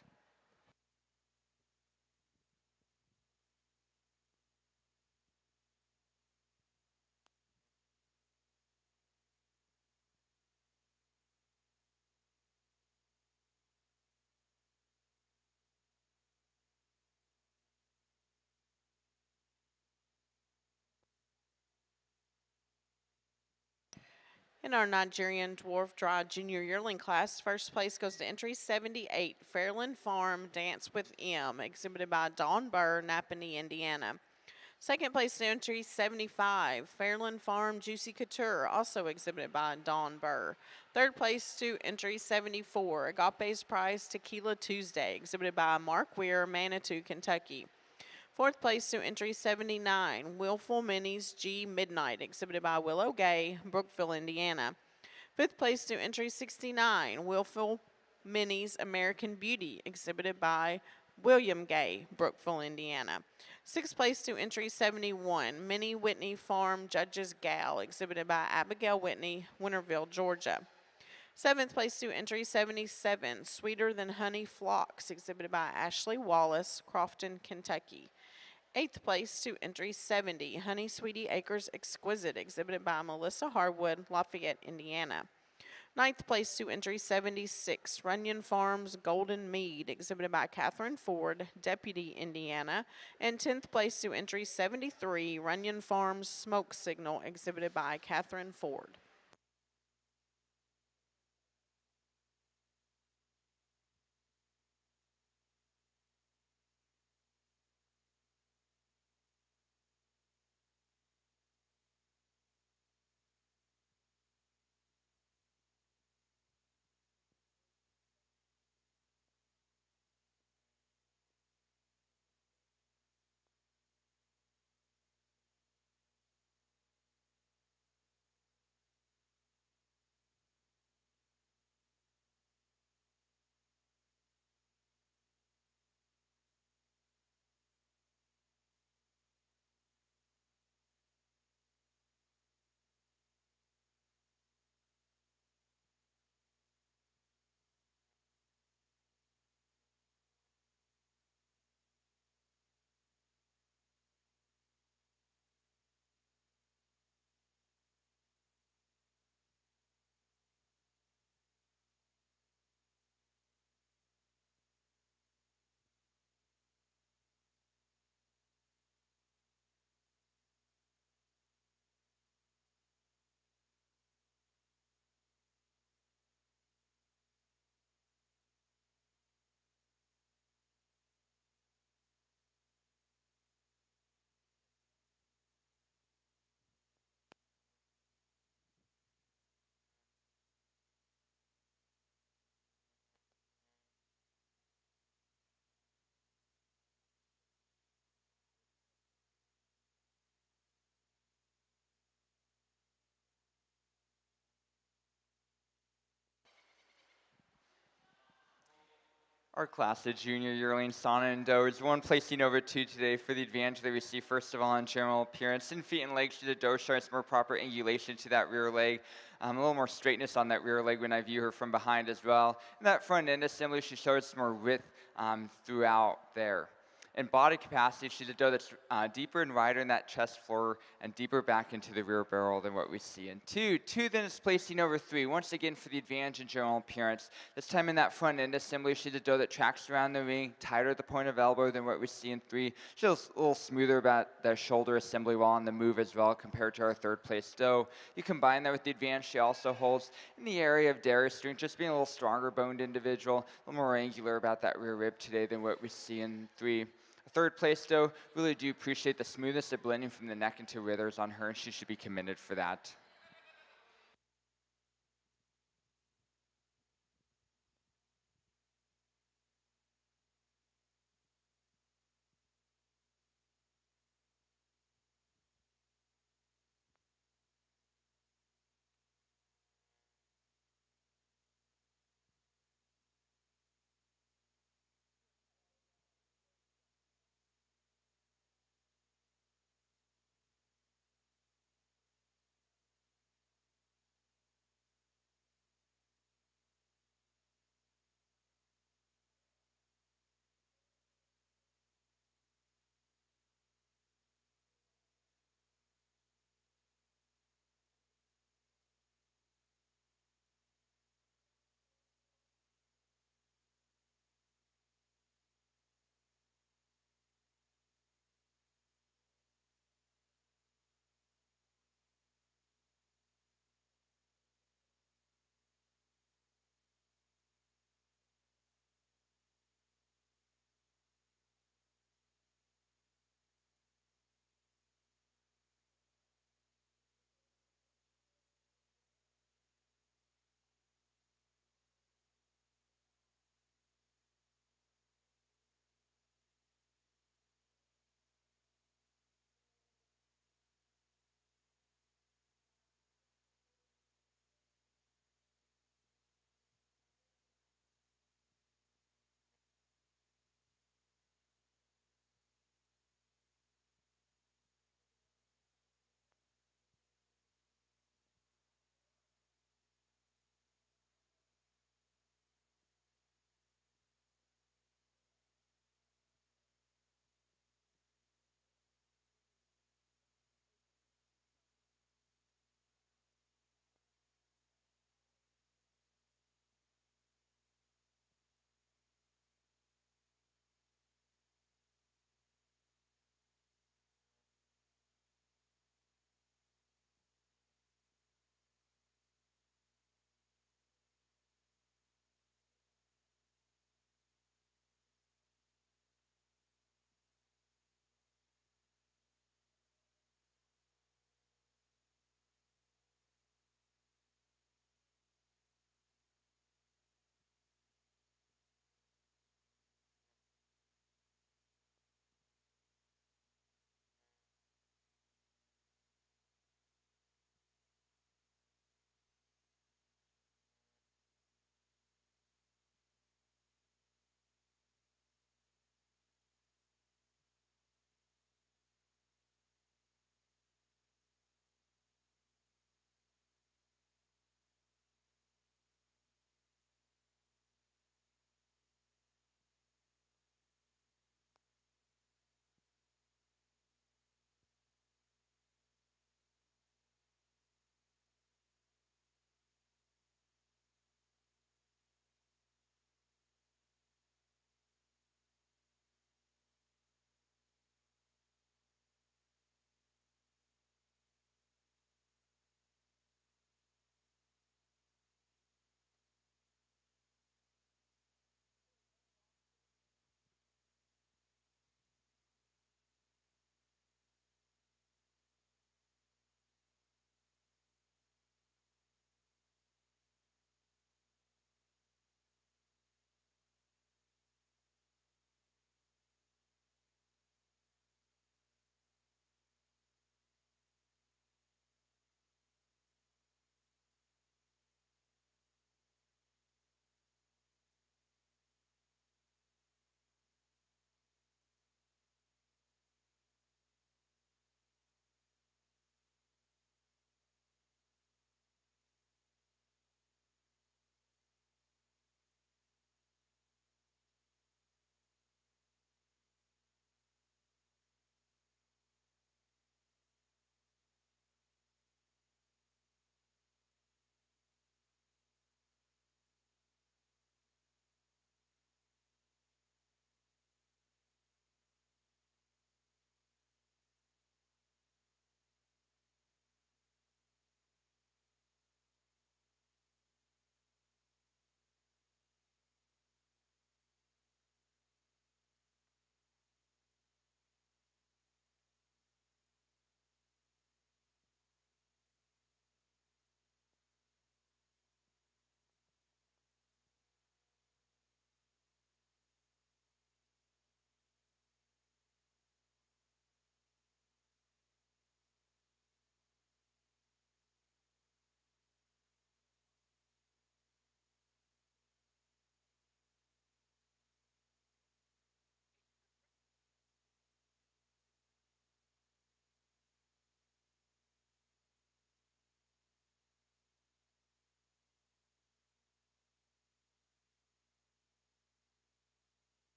In our Nigerian Dwarf Draw Junior Yearling class, first place goes to entry 78, Fairland Farm Dance with M, exhibited by Dawn Burr, Napanee, Indiana. Second place to entry 75, Fairland Farm Juicy Couture, also exhibited by Dawn Burr. Third place to entry 74, Agape's Prize Tequila Tuesday, exhibited by Mark Weir, Manitou, Kentucky. Fourth place to entry 79, Willful Minis G Midnight, exhibited by Willow Gay, Brookville, Indiana. Fifth place to entry 69, Willful Minis American Beauty, exhibited by William Gay, Brookville, Indiana. Sixth place to entry 71, Minnie Whitney Farm Judge's Gal, exhibited by Abigail Whitney, Winterville, Georgia. Seventh place to entry 77, Sweeter Than Honey Flocks, exhibited by Ashley Wallace, Crofton, Kentucky. Eighth place to entry 70, Honey Sweetie Acres Exquisite, exhibited by Melissa Harwood, Lafayette, Indiana. Ninth place to entry 76, Runyon Farms Golden Mead, exhibited by Catherine Ford, Deputy, Indiana. And 10th place to entry 73, Runyon Farms Smoke Signal, exhibited by Catherine Ford. Our class of junior yearling Sana and Doe is one placing over two today for the advantage they receive first of all in general appearance. In feet and legs, she's a Doe starts more proper angulation to that rear leg. A little more straightness on that rear leg when I view her from behind as well. And that front end assembly, she shows more width throughout there. In body capacity, she's a doe that's deeper and wider in that chest floor and deeper back into the rear barrel than what we see in two. Two then is placing over three, once again for the advantage in general appearance. This time in that front end assembly, she's a doe that tracks around the ring, tighter at the point of elbow than what we see in three. She's a little smoother about the shoulder assembly while on the move as well compared to our third place doe. You combine that with the advantage she also holds in the area of dairy strength, just being a little stronger boned individual, a little more angular about that rear rib today than what we see in three. Third place, though, really do appreciate the smoothness of blending from the neck into withers on her, and she should be commended for that.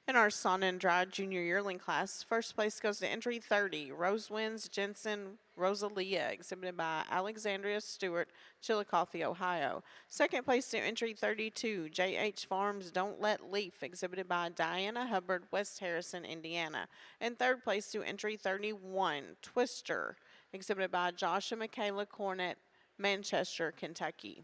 In our Sauna and Dry Junior Yearling class, first place goes to entry 30, Rosewinds Jensen Rosalia, exhibited by Alexandria Stewart, Chillicothe, Ohio. Second place to entry 32, J.H. Farms Don't Let Leaf, exhibited by Diana Hubbard, West Harrison, Indiana. And third place to entry 31, Twister, exhibited by Josh and Michaela Cornett, Manchester, Kentucky.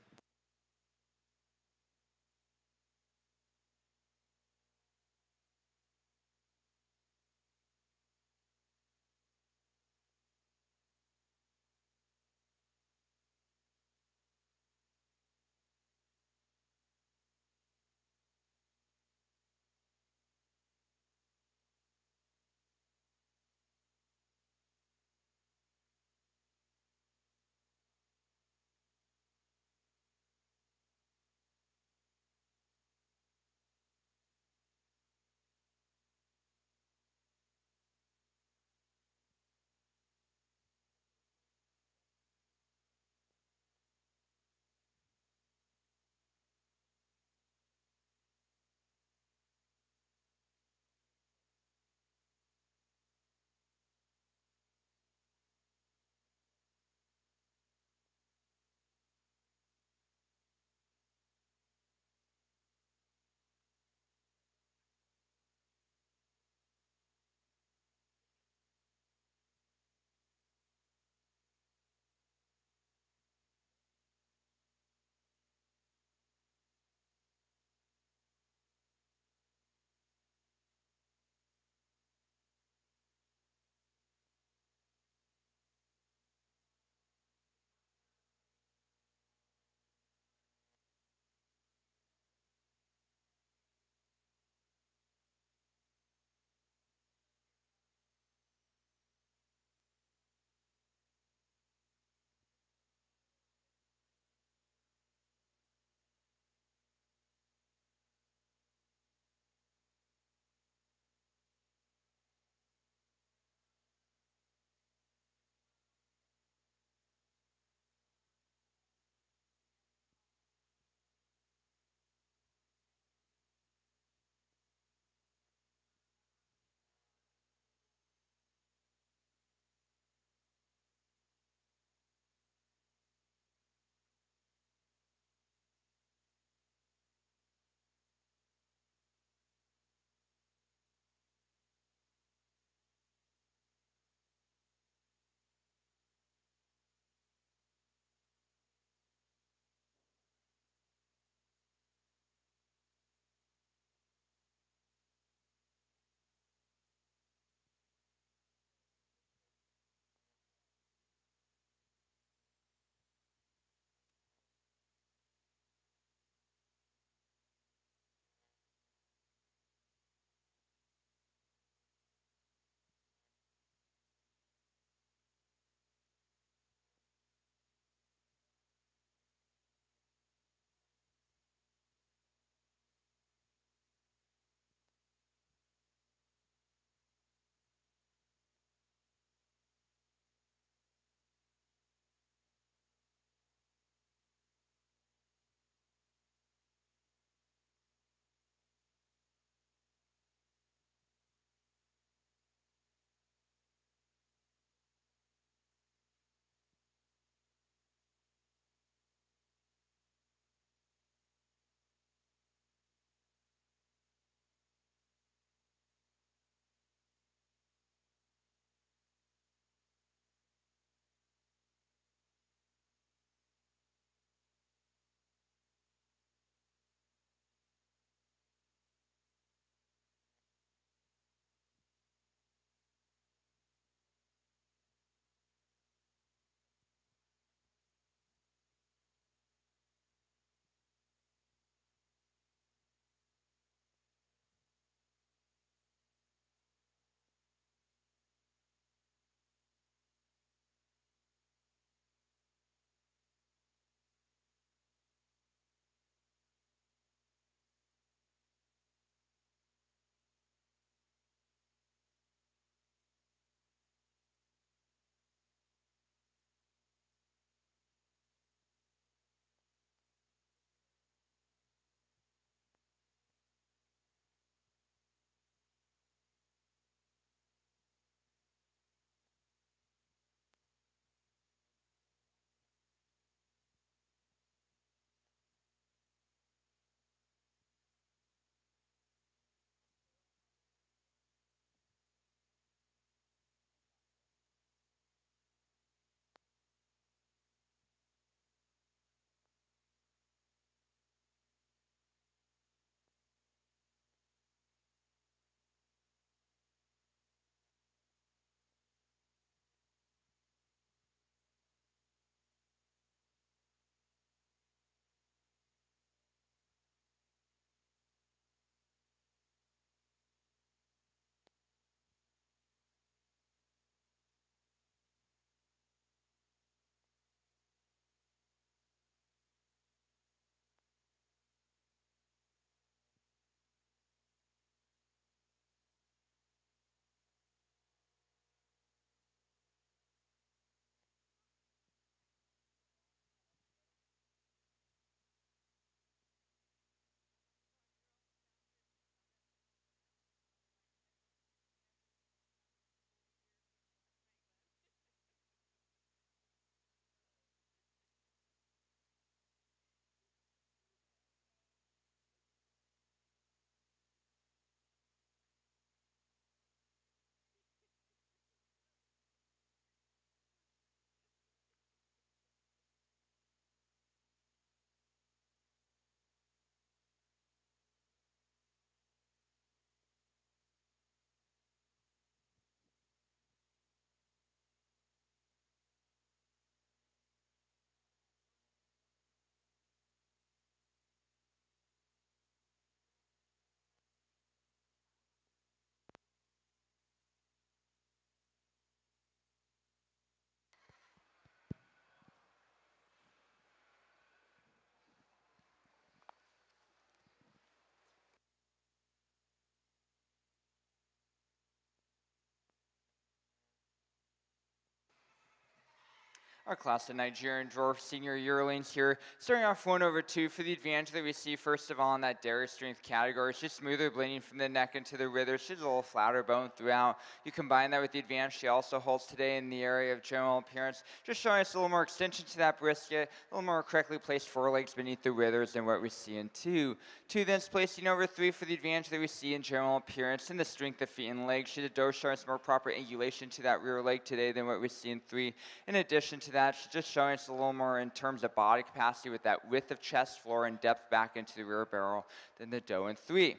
Our class of Nigerian dwarf senior yearlings here, starting off 1/2 for the advantage that we see first of all in that dairy strength category. She's smoother bleeding from the neck into the withers. She's a little flatter bone throughout. You combine that with the advantage she also holds today in the area of general appearance, just showing us a little more extension to that brisket, a little more correctly placed forelegs beneath the withers than what we see in 2. 2 then is placing over 3 for the advantage that we see in general appearance and the strength of feet and legs. She's a doe showing some more proper angulation to that rear leg today than what we see in 3. In addition to that, she's just showing us a little more in terms of body capacity with that width of chest floor and depth back into the rear barrel than the doe in 3.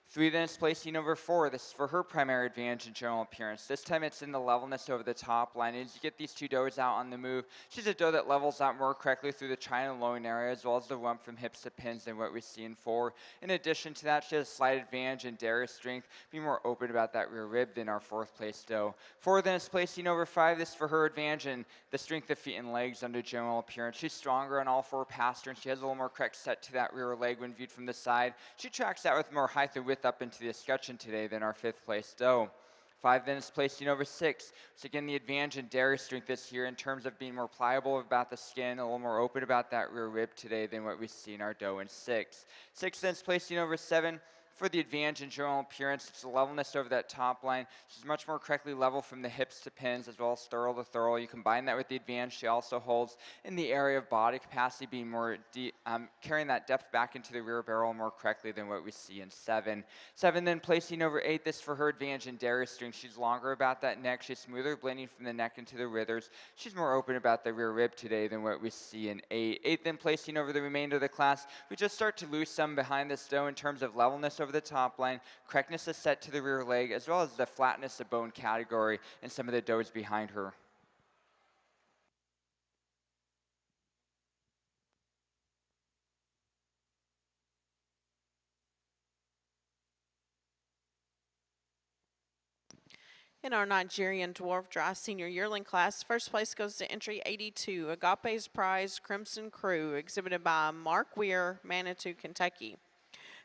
3 then is placing over 4. This is for her primary advantage in general appearance. This time it's in the levelness over the top line. As you get these two does out on the move, she's a doe that levels out more correctly through the china loin area as well as the rump from hips to pins than what we see in 4. In addition to that, she has a slight advantage in dairy strength, being more open about that rear rib than our 4th place doe. 4 then is placing over 5. This is for her advantage in the strength of feet and legs under general appearance. She's stronger on all 4 pasterns. She has a little more correct set to that rear leg when viewed from the side. She tracks that with more height and width up into the escutcheon today than our 5th place doe. 5 then is placing over 6. So again, the advantage in dairy strength this year in terms of being more pliable about the skin, a little more open about that rear rib today than what we see in our doe in 6. 6 then is placing over 7. For the advantage in general appearance, it's the levelness over that top line. She's much more correctly level from the hips to pins as well as thorough to thorough. You combine that with the advantage she also holds in the area of body capacity, being more carrying that depth back into the rear barrel more correctly than what we see in 7. 7 then placing over 8. This for her advantage in dairy strength. She's longer about that neck. She's smoother blending from the neck into the withers. She's more open about the rear rib today than what we see in 8. 8 then placing over the remainder of the class. We just start to lose some behind this doe in terms of levelness over the top line, correctness is set to the rear leg, as well as the flatness of bone category in some of the does behind her. In our Nigerian dwarf dry senior yearling class, first place goes to entry 82, Agape's Prize Crimson Crew, exhibited by Mark Weir, Manitou, Kentucky.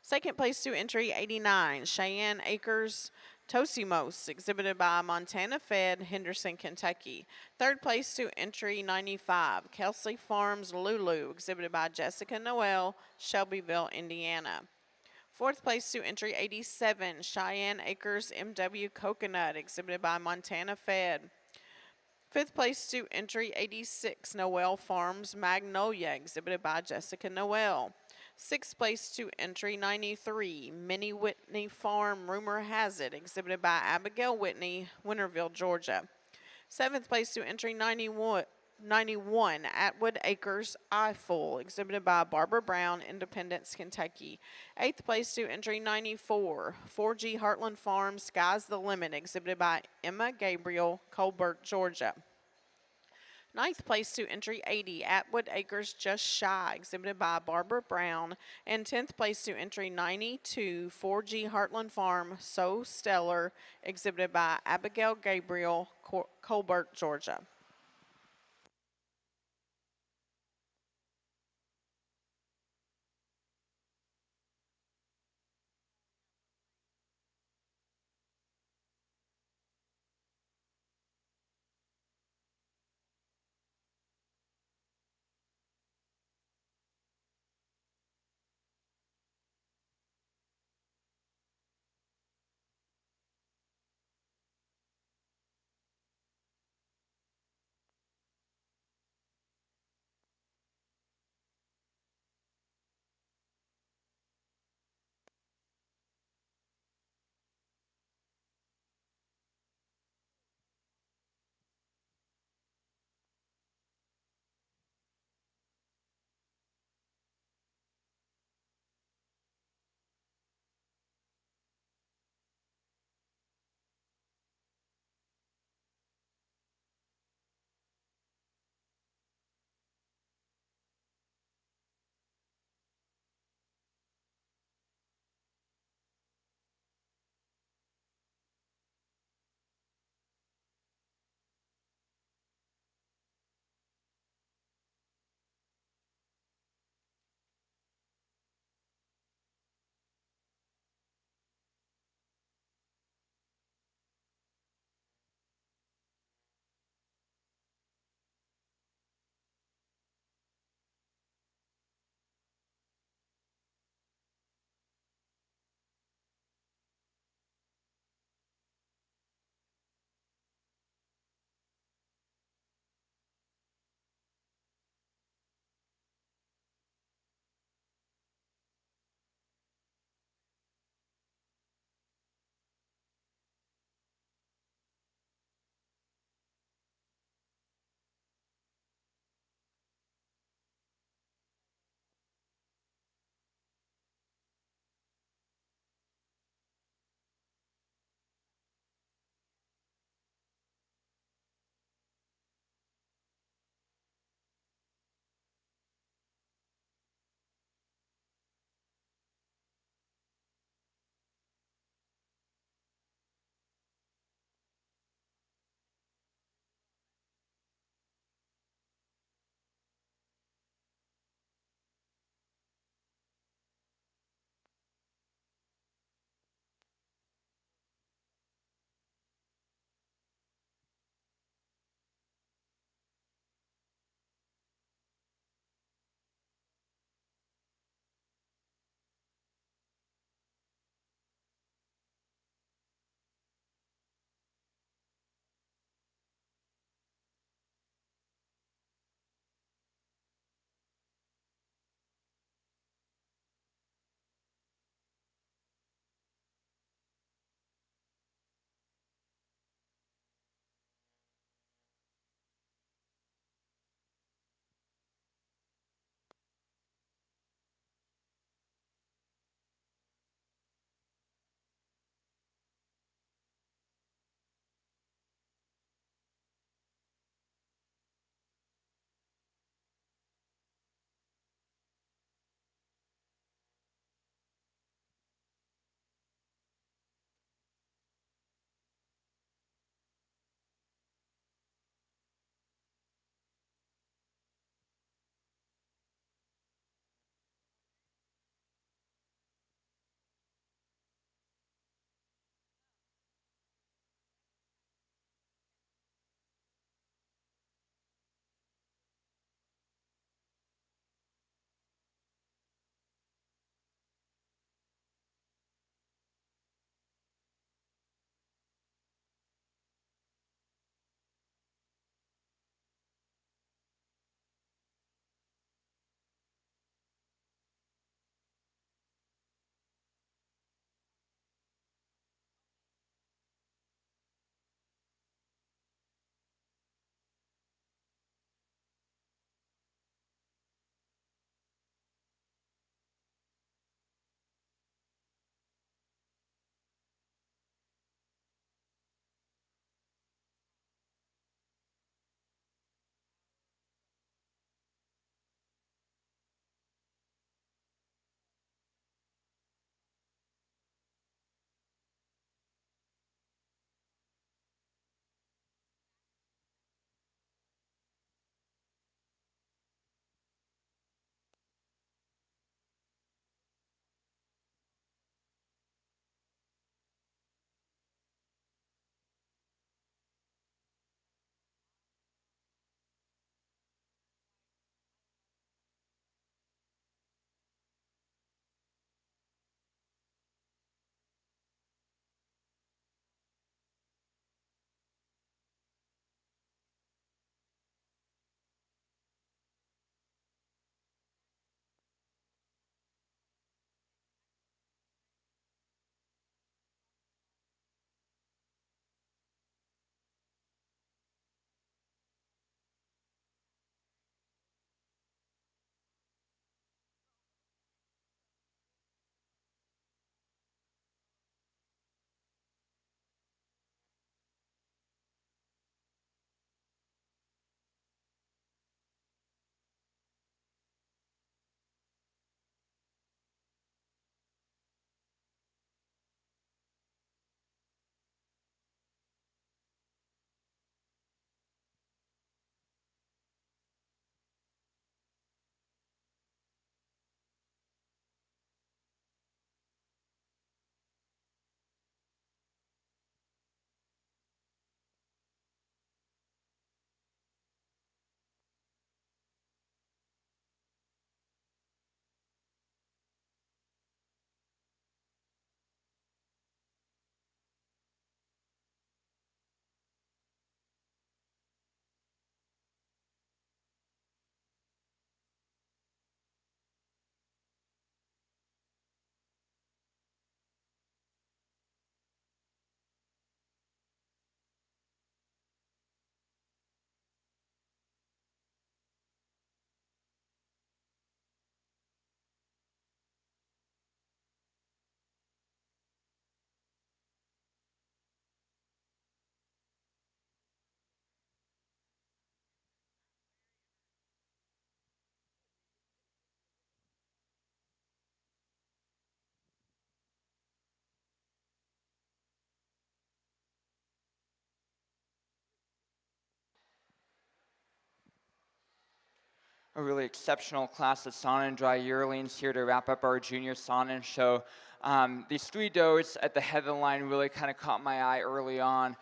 Second place to entry 89, Cheyenne Acres Tosimos, exhibited by Montana Fed, Henderson, Kentucky. Third place to entry 95, Kelsey Farms Lulu, exhibited by Jessica Noel, Shelbyville, Indiana. Fourth place to entry 87, Cheyenne Acres MW Coconut, exhibited by Montana Fed. Fifth place to entry 86, Noel Farms Magnolia, exhibited by Jessica Noel. Sixth place to entry 93, Minnie Whitney Farm Rumor Has It, exhibited by Abigail Whitney, Winterville, Georgia. Seventh place to entry 91, Atwood Acres Eyeful, exhibited by Barbara Brown, Independence, Kentucky. Eighth place to entry 94, 4G Heartland Farm Sky's the Limit, exhibited by Emma Gabriel, Colbert, Georgia. Ninth place to entry 80, Atwood Acres Just Shy, exhibited by Barbara Brown. And 10th place to entry 92, 4G Heartland Farm So Stellar, exhibited by Abigail Gabriel, Colbert, Georgia. a really exceptional class of sauna and dry yearlings here to wrap up our junior sauna and show. These three does at the head of the line really kind of caught my eye early on.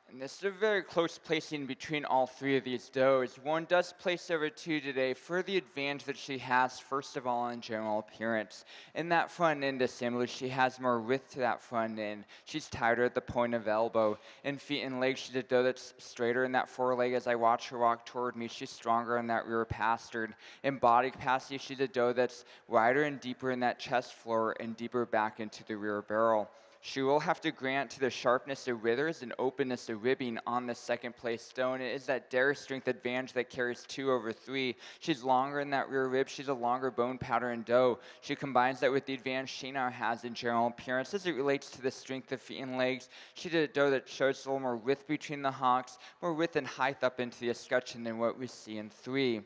And this is a very close placing between all three of these does. One does place over two today for the advantage that she has, first of all, in general appearance. In that front end assembly, she has more width to that front end. She's tighter at the point of elbow. In feet and legs, she's a doe that's straighter in that foreleg. As I watch her walk toward me, she's stronger in that rear pastern. In body capacity, she's a doe that's wider and deeper in that chest floor and deeper back into the rear barrel. She will have to grant to the sharpness of withers and openness of ribbing on the second place stone. It is that dairy strength advantage that carries 2 over 3. She's longer in that rear rib. She's a longer bone pattern doe. She combines that with the advantage she now has in general appearance as it relates to the strength of feet and legs. She's a doe that shows a little more width between the hocks, more width and height up into the escutcheon than what we see in 3.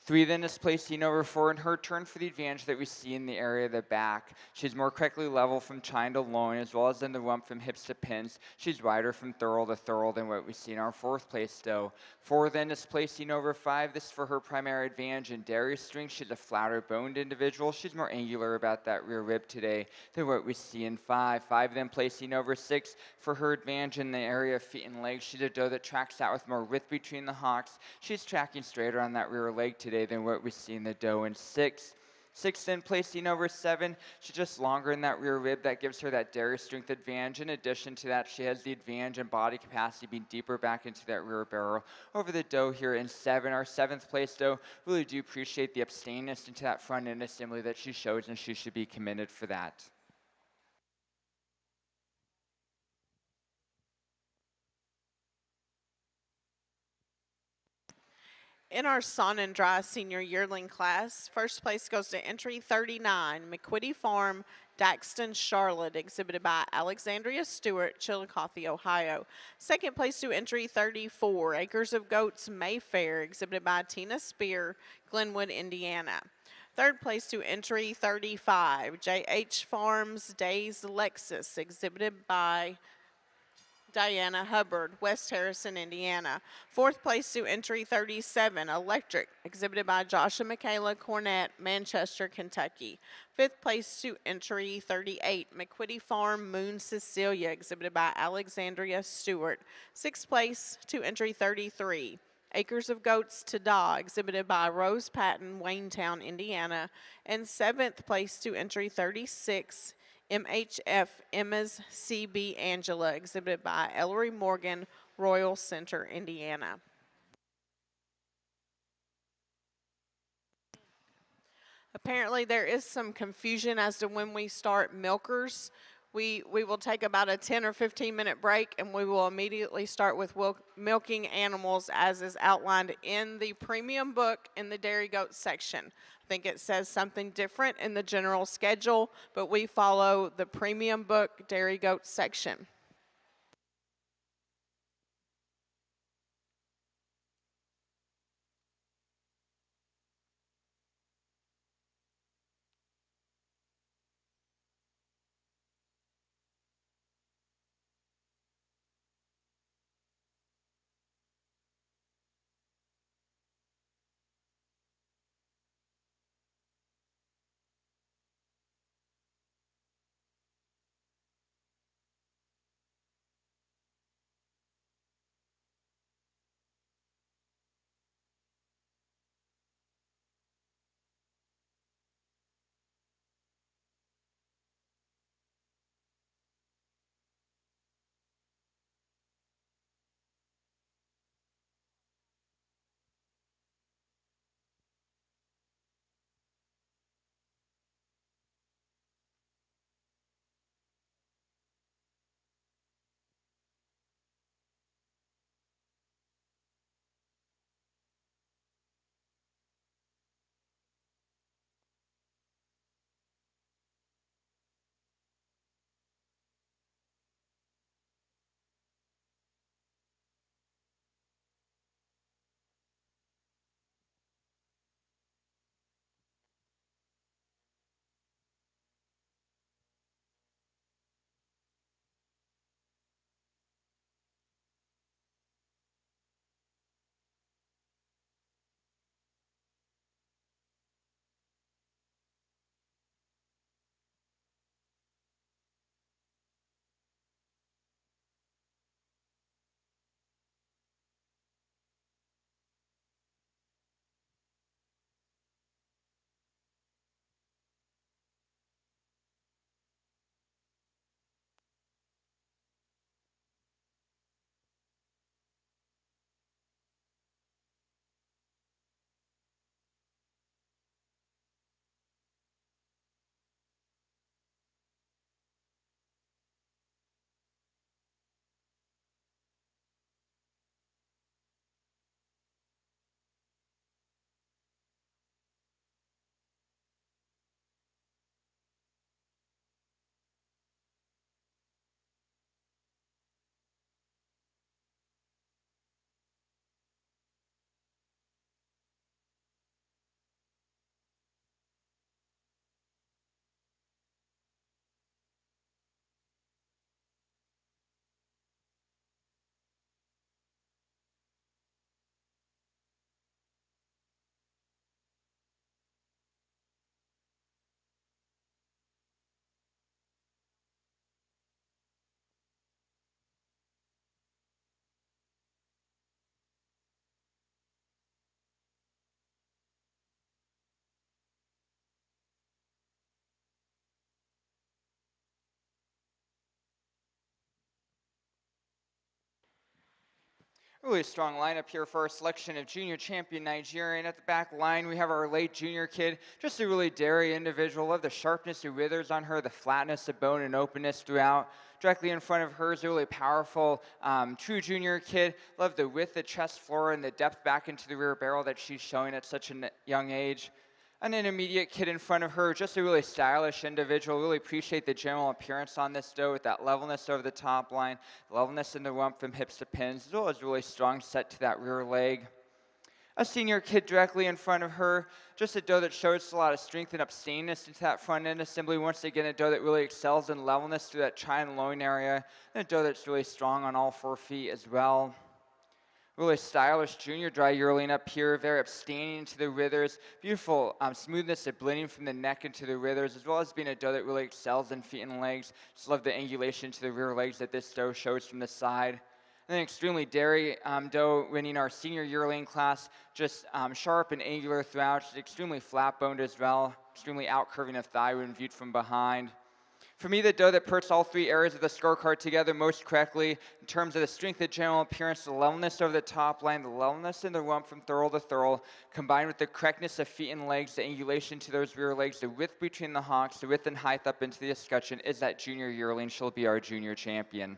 3 then is placing over 4 in her turn for the advantage that we see in the area of the back. She's more correctly level from chine to loin, as well as in the rump from hips to pins. She's wider from thurl to thurl than what we see in our 4th place doe. 4 then is placing over 5. This is for her primary advantage in dairy strength. She's a flatter boned individual. She's more angular about that rear rib today than what we see in 5. 5 then placing over 6 for her advantage in the area of feet and legs. She's a doe that tracks out with more width between the hocks. She's tracking straighter on that rear leg today than what we see in the doe in 6. 6 then placing over 7. She's just longer in that rear rib. That gives her that dairy strength advantage. In addition to that, she has the advantage in body capacity being deeper back into that rear barrel over the doe here in 7. Our 7th place doe, really do appreciate the abstainness into that front end assembly that she shows, and she should be commended for that. In our Sauna and Dry senior yearling class, first place goes to entry 39, McQuitty Farm, Daxton, Charlotte, exhibited by Alexandria Stewart, Chillicothe, Ohio. Second place to entry 34, Acres of Goats, Mayfair, exhibited by Tina Spear, Glenwood, Indiana. Third place to entry 35, JH Farms, Days, Lexus, exhibited by Diana Hubbard, West Harrison, Indiana. Fourth place to entry 37, Electric, exhibited by Josh and Michaela Cornett, Manchester, Kentucky. Fifth place to entry 38, McQuitty Farm, Moon Cecilia, exhibited by Alexandria Stewart. Sixth place to entry 33, Acres of Goats to Da, exhibited by Rose Patton, Waynetown, Indiana. And seventh place to entry 36, MHF Emma's CB Angela, exhibited by Ellery Morgan, Royal Center, Indiana. Apparently there is some confusion as to when we start milkers. We will take about a 10 or 15 minute break and we will immediately start with milking animals as is outlined in the premium book in the dairy goat section. I think it says something different in the general schedule, but we follow the premium book dairy goat section. Really strong lineup here for our selection of junior champion Nigerian. At the back line, we have our late junior kid, just a really daring individual. Love the sharpness of withers on her, the flatness of bone and openness throughout. Directly in front of her is a really powerful true junior kid. Love the width of chest floor and the depth back into the rear barrel that she's showing at such a young age. An intermediate kid in front of her, just a really stylish individual. Really appreciate the general appearance on this doe with that levelness over the top line, levelness in the rump from hips to pins, as well as really strong set to that rear leg. A senior kid directly in front of her, just a doe that shows a lot of strength and upstandiness into that front end assembly. Once again, a doe that really excels in levelness through that chine and loin area, and a doe that's really strong on all 4 feet as well. Really stylish junior dry yearling up here, very upstanding into the withers. Beautiful smoothness of blending from the neck into the withers, as well as being a doe that really excels in feet and legs. Just love the angulation to the rear legs that this doe shows from the side. And then extremely dairy doe winning our senior yearling class, just sharp and angular throughout. She's extremely flat boned as well, extremely out curving of thigh when viewed from behind. For me, the doe that puts all 3 areas of the scorecard together most correctly in terms of the strength of general appearance, the levelness over the top line, the levelness in the rump from thurl to thurl, combined with the correctness of feet and legs, the angulation to those rear legs, the width between the hocks, the width and height up into the escutcheon, is that junior yearling. She'll be our junior champion.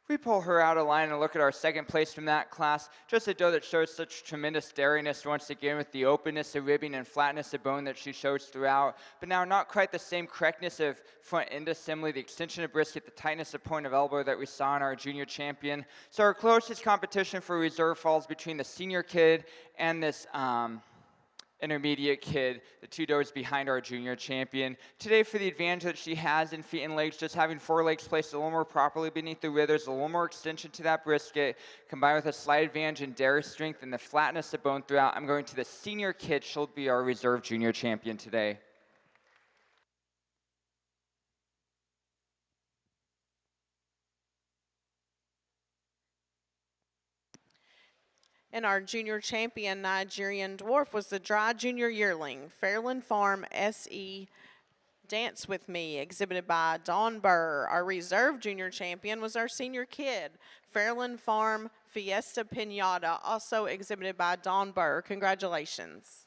We pull her out of line and look at our second place from that class. Just a doe that shows such tremendous daringness once again with the openness of ribbing and flatness of bone that she shows throughout. But now not quite the same correctness of front end assembly, the extension of brisket, the tightness of point of elbow that we saw in our junior champion. So our closest competition for reserve falls between the senior kid and this intermediate kid, the 2 does behind our junior champion. Today, for the advantage that she has in feet and legs, just having 4 legs placed a little more properly beneath the withers, a little more extension to that brisket, combined with a slight advantage in dairy strength and the flatness of bone throughout, I'm going to the senior kid. She'll be our reserve junior champion today. And our junior champion Nigerian dwarf was the dry junior yearling, Fairland Farm SE Dance With Me, exhibited by Dawn Burr. Our reserve junior champion was our senior kid, Fairland Farm Fiesta Pinata, also exhibited by Dawn Burr. Congratulations.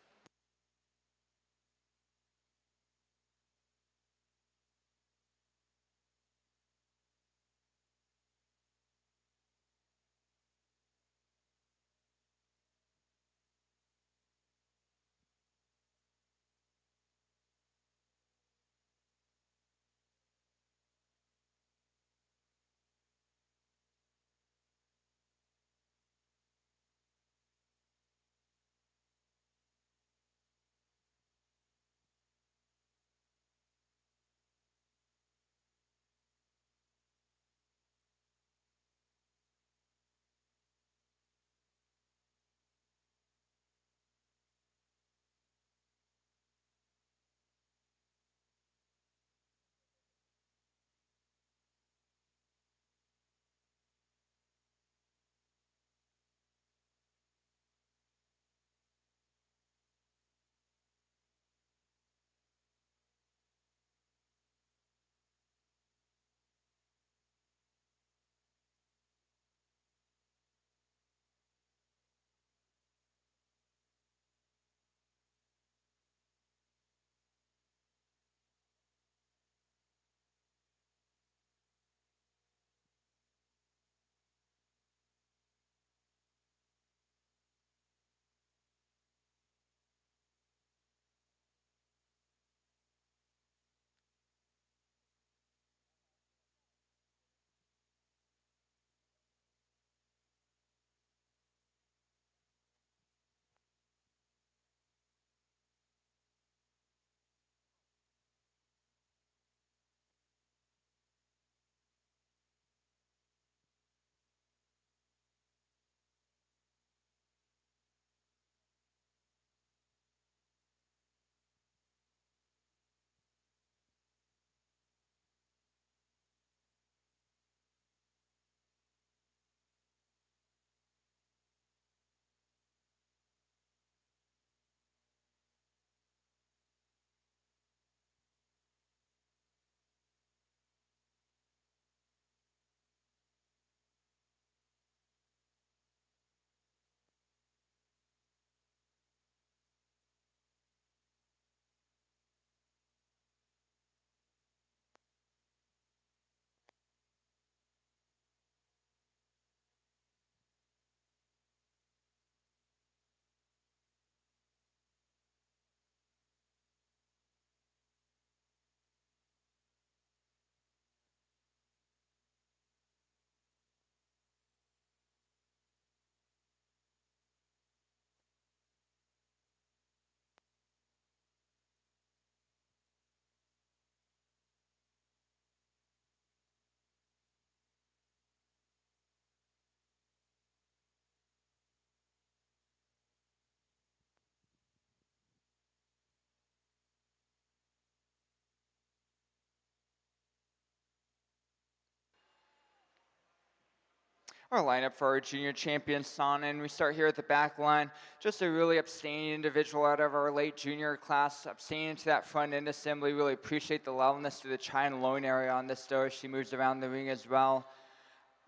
Our lineup for our junior champion, Sana, and we start here at the back line. Just a really upstanding individual out of our late junior class, upstanding to that front end assembly. Really appreciate the levelness to the chine and loin area on this doe. She moves around the ring as well.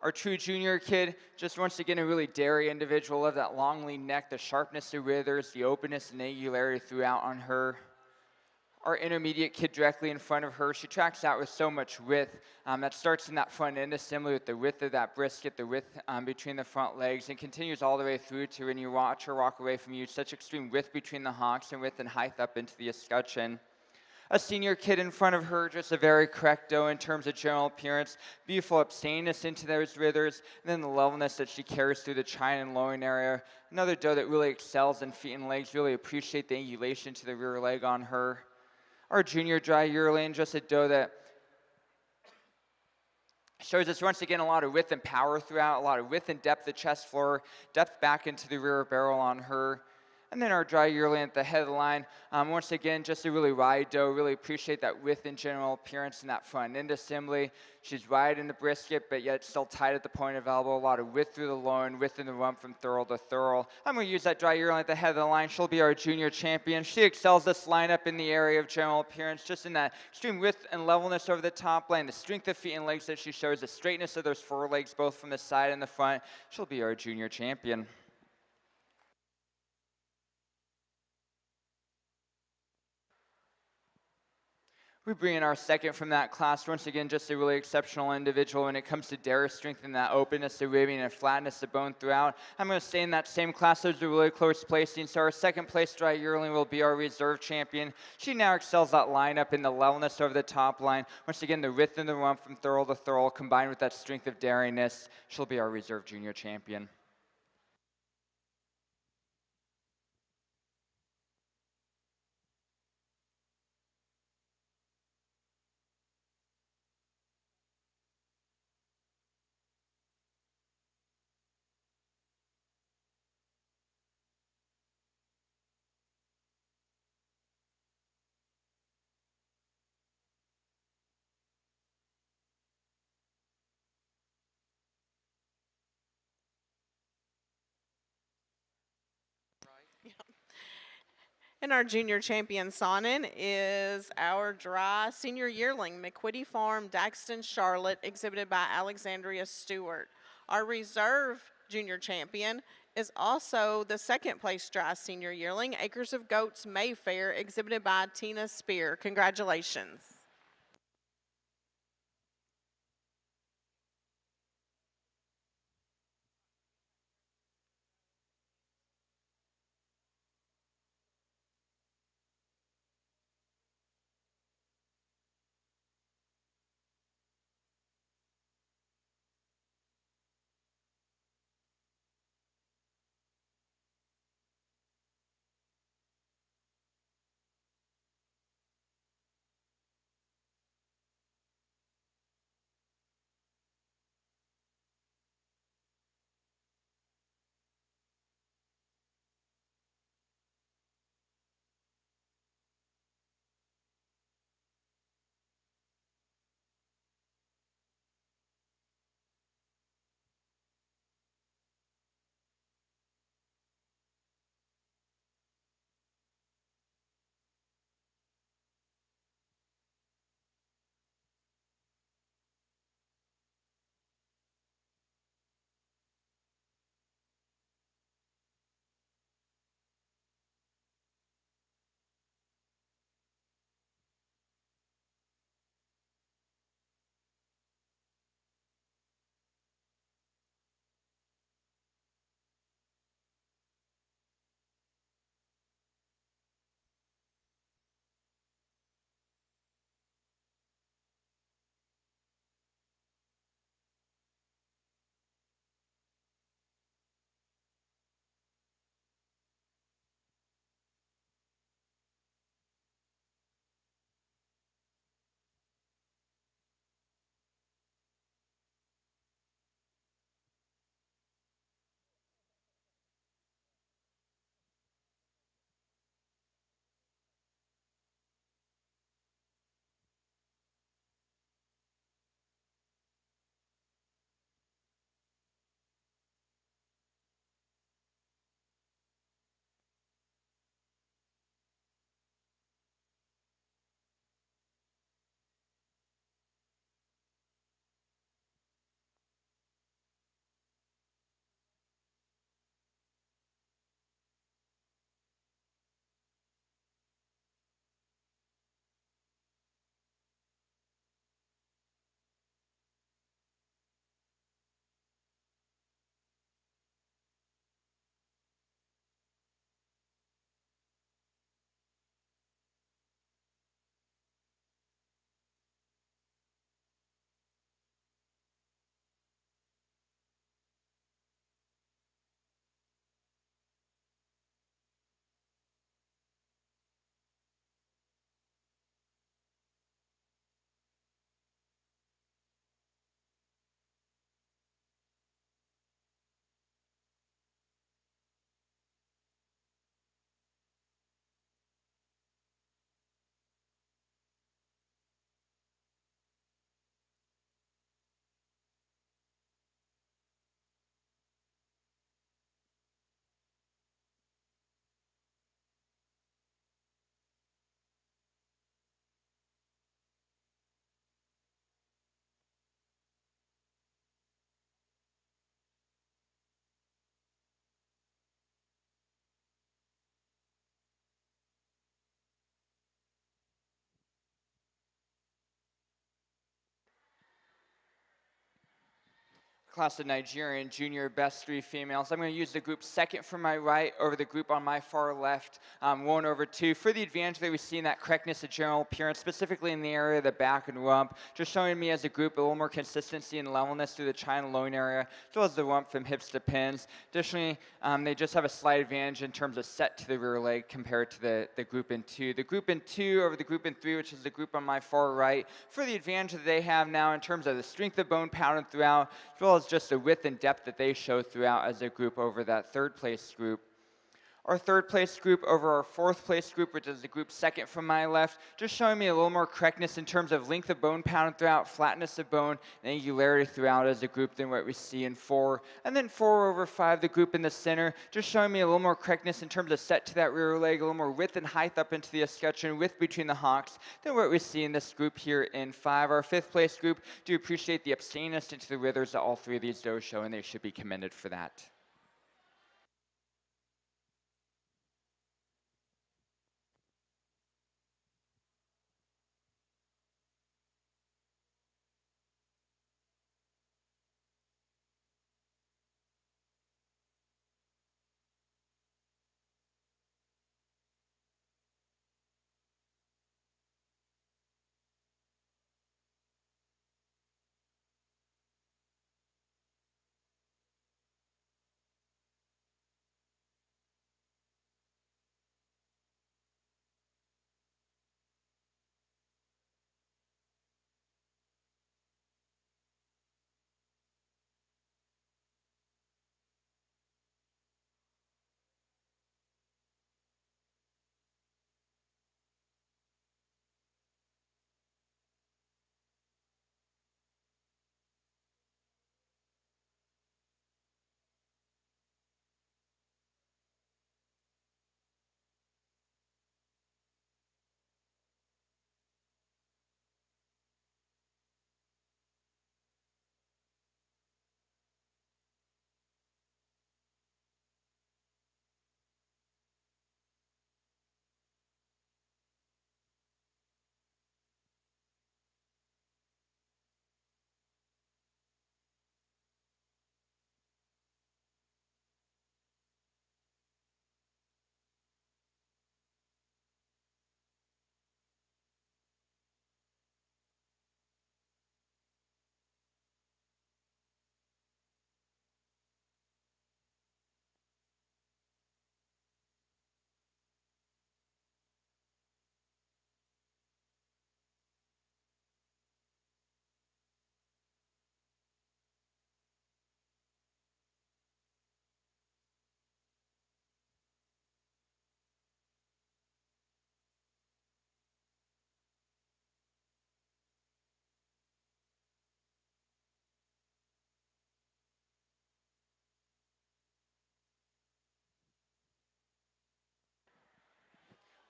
Our true junior kid, just once again a really dairy individual of that long lean neck, the sharpness to withers, the openness and angularity throughout on her. Our intermediate kid directly in front of her, she tracks out with so much width. That starts in that front end assembly with the width of that brisket, the width between the front legs, and continues all the way through to when you watch her walk away from you, such extreme width between the hocks and width and height up into the escutcheon. A senior kid in front of her, just a very correct doe in terms of general appearance, beautiful upstandiness into those withers, and then the levelness that she carries through the chine and loin area. Another doe that really excels in feet and legs, really appreciate the angulation to the rear leg on her. Our junior dry yearling, just a doe that shows us once again a lot of width and power throughout, a lot of width and depth of chest floor, depth back into the rear barrel on her. And then our dry yearling at the head of the line, once again, just a really wide doe. Really appreciate that width and general appearance in that front end assembly. She's wide in the brisket, but yet still tight at the point of elbow. A lot of width through the loin, width in the rump from thurl to thurl. I'm going to use that dry yearling at the head of the line. She'll be our junior champion. She excels this lineup in the area of general appearance, just in that extreme width and levelness over the top line, the strength of feet and legs that she shows, the straightness of those forelegs, both from the side and the front. She'll be our junior champion. We bring in our second from that class. Once again, just a really exceptional individual when it comes to dairy strength and that openness to ribbing and flatness of bone throughout. I'm going to stay in that same class. Those are really close placing. So our second place dry yearling will be our reserve champion. She now excels that lineup in the levelness over the top line. Once again, the width in the rump from thurl to thurl combined with that strength of dairiness. She'll be our reserve junior champion. And our junior champion Sonnen is our dry senior yearling, McQuitty Farm, Daxton, Charlotte, exhibited by Alexandria Stewart. Our reserve junior champion is also the second place dry senior yearling, Acres of Goats, Mayfair, exhibited by Tina Spear. Congratulations. class of Nigerian junior best 3 females. I'm going to use the group second from my right over the group on my far left, 1 over 2. For the advantage that we see in that correctness of general appearance, specifically in the area of the back and rump, just showing me as a group a little more consistency and levelness through the chine loin area, as well as the rump from hips to pins. Additionally, they just have a slight advantage in terms of set to the rear leg compared to the group in 2. The group in 2 over the group in 3, which is the group on my far right, for the advantage that they have now in terms of the strength of bone pattern throughout, as well as just the width and depth that they show throughout as a group over that third place group. Our third place group over our fourth place group, which is the group second from my left, just showing me a little more correctness in terms of length of bone pattern throughout, flatness of bone, and angularity throughout as a group than what we see in 4. And then 4 over 5, the group in the center, just showing me a little more correctness in terms of set to that rear leg, a little more width and height up into the escutcheon, width between the hocks than what we see in this group here in 5. Our fifth place group, do appreciate the abstainness into the withers that all 3 of these does show, and they should be commended for that.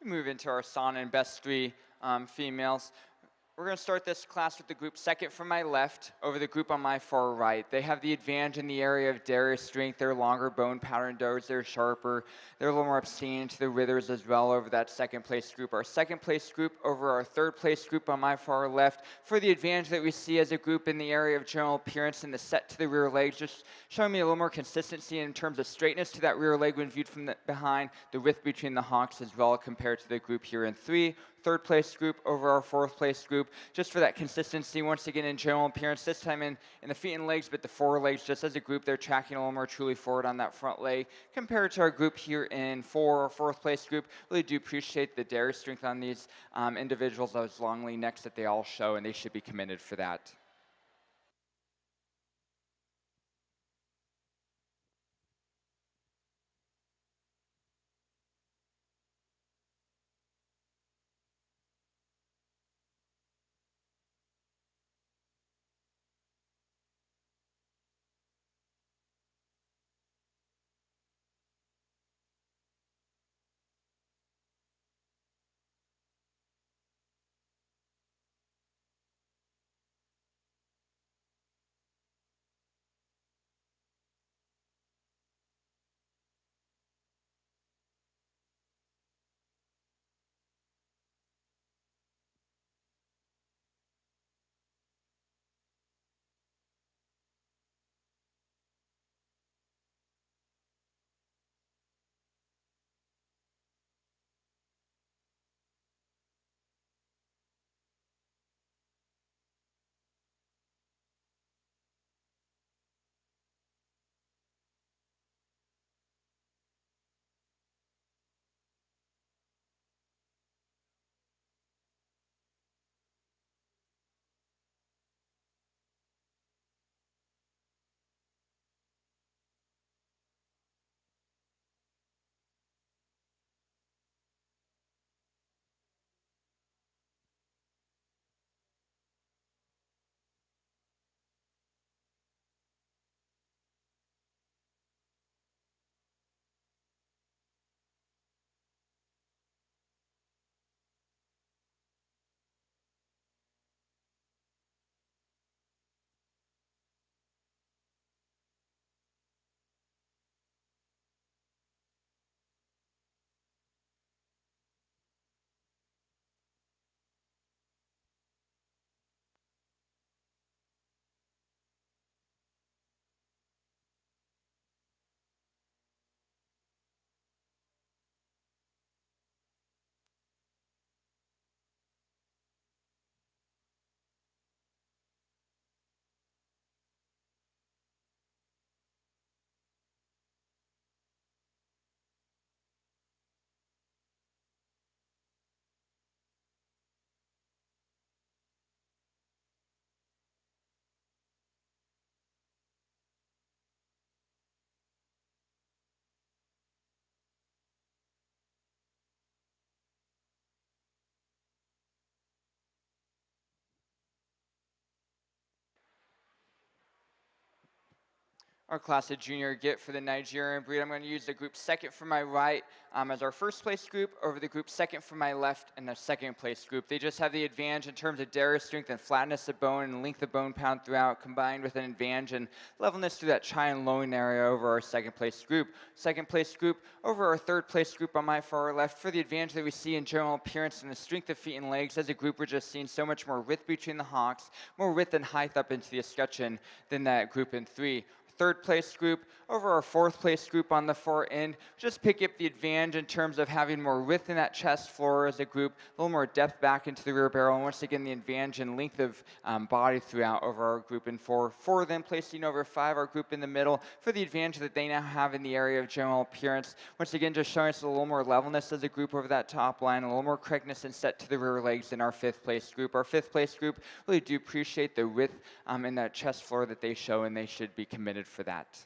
We move into our sauna and best 3 females. We're going to start this class with the group second from my left over the group on my far right. They have the advantage in the area of dairy strength. They're longer bone pattern does. They're sharper. They're a little more abstaining to the withers as well over that second place group. Our second place group over our third place group on my far left for the advantage that we see as a group in the area of general appearance and the set to the rear legs, just showing me a little more consistency in terms of straightness to that rear leg when viewed from behind, the width between the hocks as well compared to the group here in 3. Third place group over our fourth place group, just for that consistency once again in general appearance, this time in the feet and legs, but the forelegs just as a group, they're tracking a little more truly forward on that front leg compared to our group here in 4 or fourth place group. Really do appreciate the dairy strength on these individuals, those long lean necks that they all show, and they should be commended for that. Our class of junior get for the Nigerian breed. I'm going to use the group second from my right as our first place group over the group second from my left and the second place group. They just have the advantage in terms of dairy strength and flatness of bone and length of bone pound throughout, combined with an advantage in levelness through that chine and loin area over our second place group. Second place group over our third place group on my far left for the advantage that we see in general appearance and the strength of feet and legs. As a group, we're just seeing so much more width between the hocks, more width and height up into the escutcheon than that group in 3. Third place group over our fourth place group on the far end. Just pick up the advantage in terms of having more width in that chest floor as a group, a little more depth back into the rear barrel, and once again the advantage in length of body throughout over our group in 4. 4 then placing over 5, our group in the middle, for the advantage that they now have in the area of general appearance. Once again, just showing us a little more levelness as a group over that top line, a little more correctness and set to the rear legs than our fifth place group. Our fifth place group really do appreciate the width in that chest floor that they show, and they should be committed for that.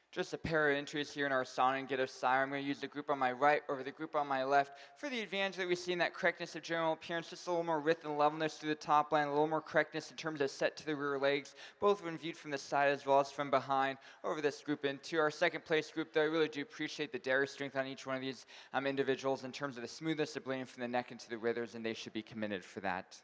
Just a pair of entries here in our Son and get a sire. I'm going to use the group on my right over the group on my left for the advantage that we see in that correctness of general appearance, just a little more width and levelness through the top line, a little more correctness in terms of set to the rear legs, both when viewed from the side as well as from behind over this group. And to our second place group, though, I really do appreciate the dairy strength on each one of these individuals in terms of the smoothness of bleeding from the neck into the withers, and they should be committed for that.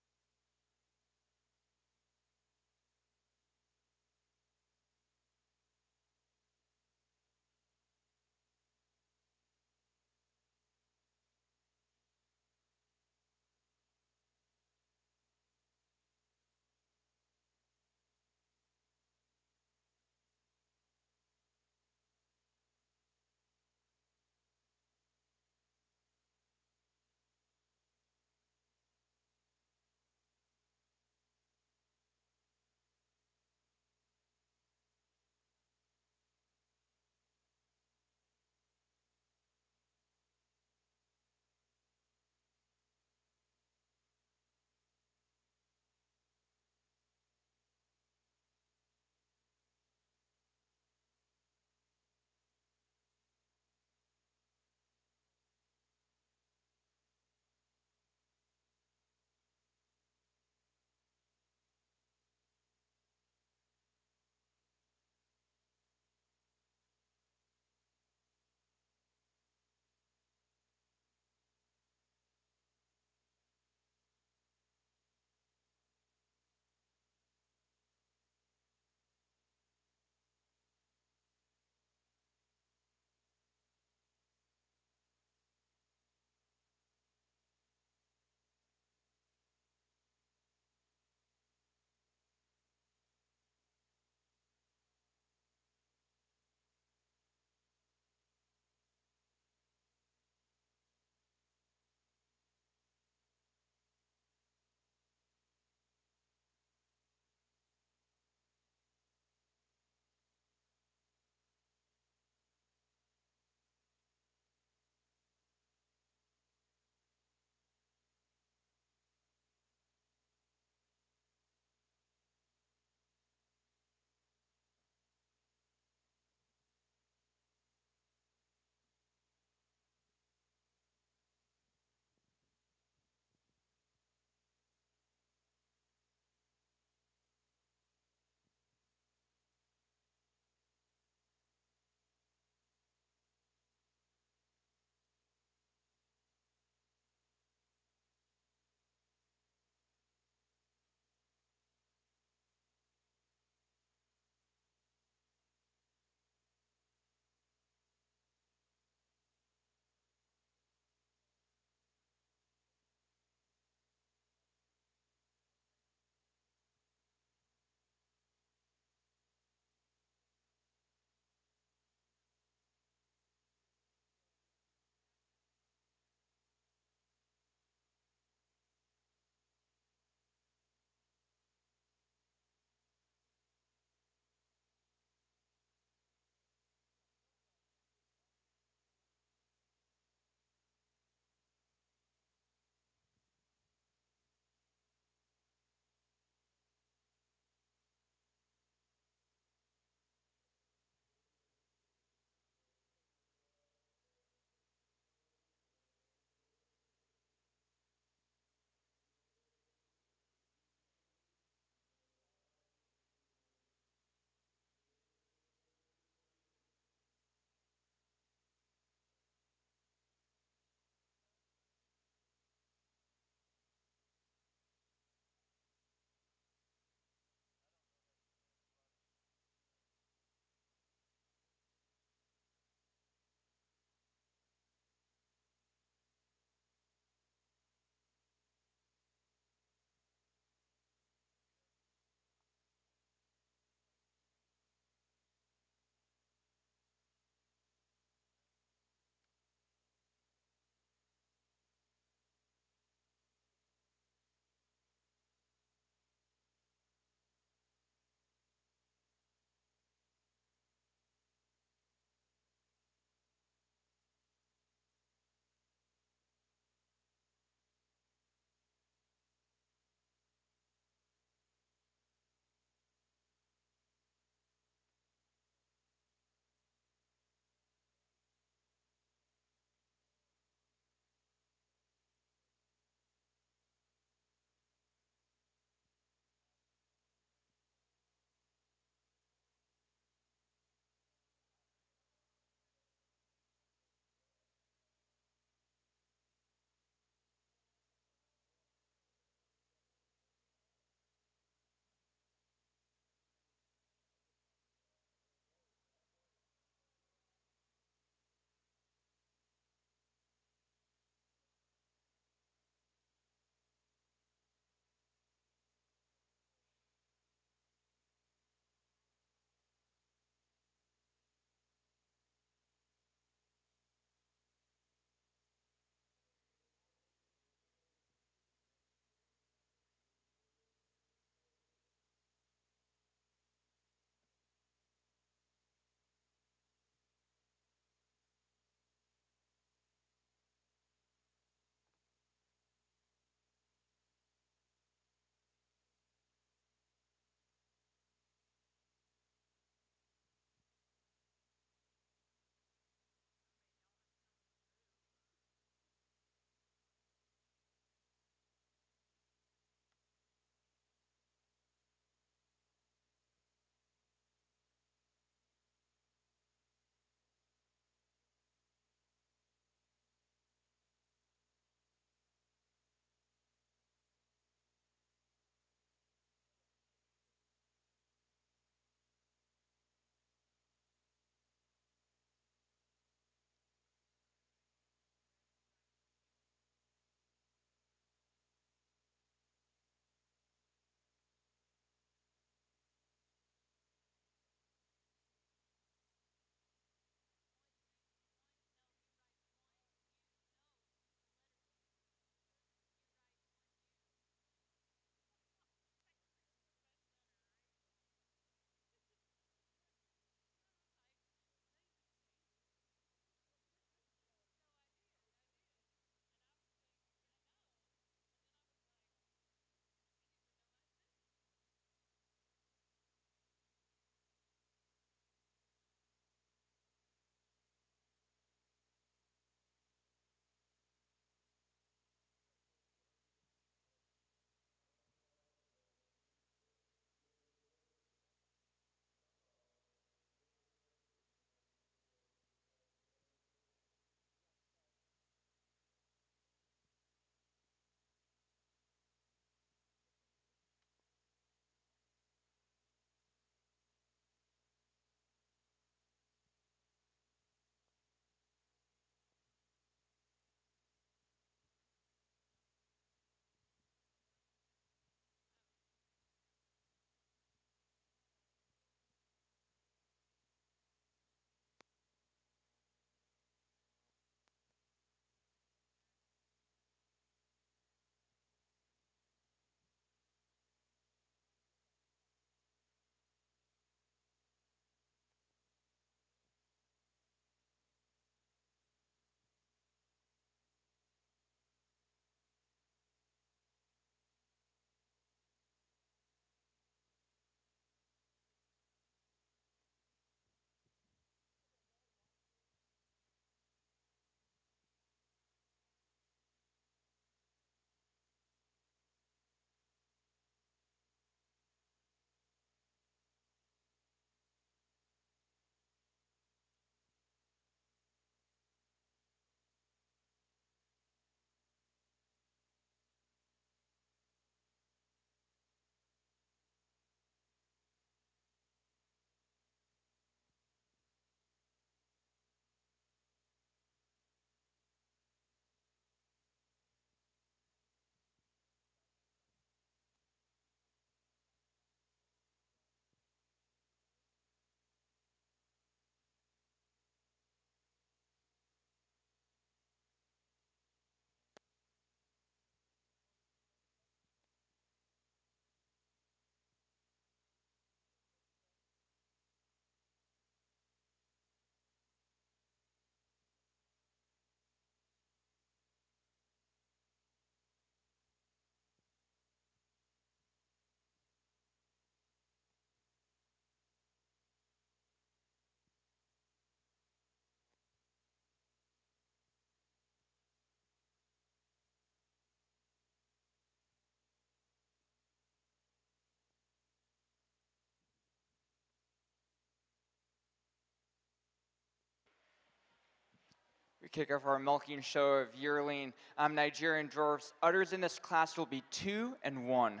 kick off our milking show of yearling Nigerian dwarfs. Udders in this class will be 2 and 1.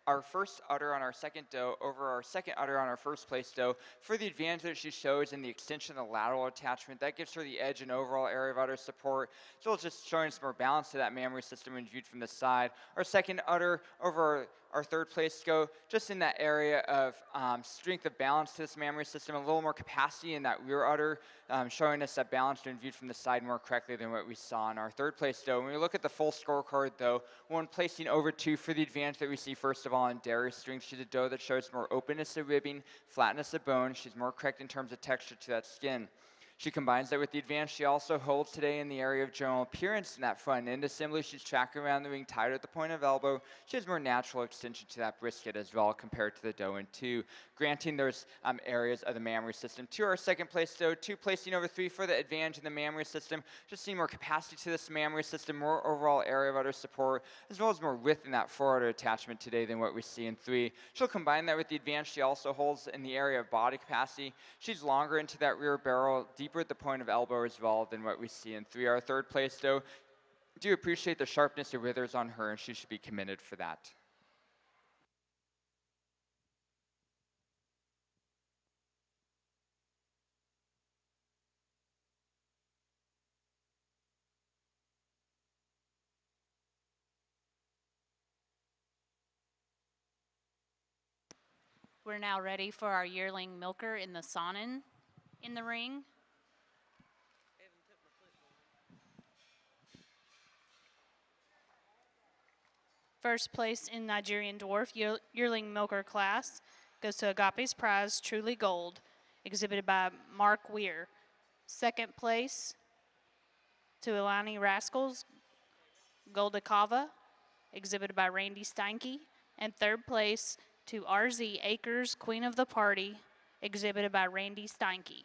Our first udder on our second doe over our second udder on our first place doe. For the advantage that she shows in the extension of the lateral attachment, that gives her the edge and overall area of udder support. So it's just showing some more balance to that mammary system when viewed from the side. Our second udder over our third place doe, just in that area of strength of balance to this mammary system, a little more capacity in that rear udder, showing us that balance when viewed from the side more correctly than what we saw in our third place doe. When we look at the full scorecard though, one placing over 2 for the advantage that we see first of all in dairy strength. She's a doe that shows more openness of ribbing, flatness of bone. She's more correct in terms of texture to that skin. She combines that with the advantage she also holds today in the area of general appearance in that front end assembly. She's tracking around the ring tighter at the point of elbow. She has more natural extension to that brisket as well compared to the doe in 2, granting those areas of the mammary system to our second place doe. 2 placing over 3 for the advantage in the mammary system. Just seeing more capacity to this mammary system, more overall area of udder support, as well as more width in that forudder attachment today than what we see in 3. She'll combine that with the advantage she also holds in the area of body capacity. She's longer into that rear barrel, deeper at the point of elbow as well than what we see in 3. Our third place doe, do appreciate the sharpness of withers on her, and she should be commended for that. We're now ready for our yearling milker in the Sonnen in the ring. First place in Nigerian dwarf yearling milker class goes to Agape's Prize Truly Gold, exhibited by Mark Weir. Second place to Ilani Rascals Goldakava, exhibited by Randy Steinke. And third place to RZ Acres Queen of the Party, exhibited by Randy Steinke.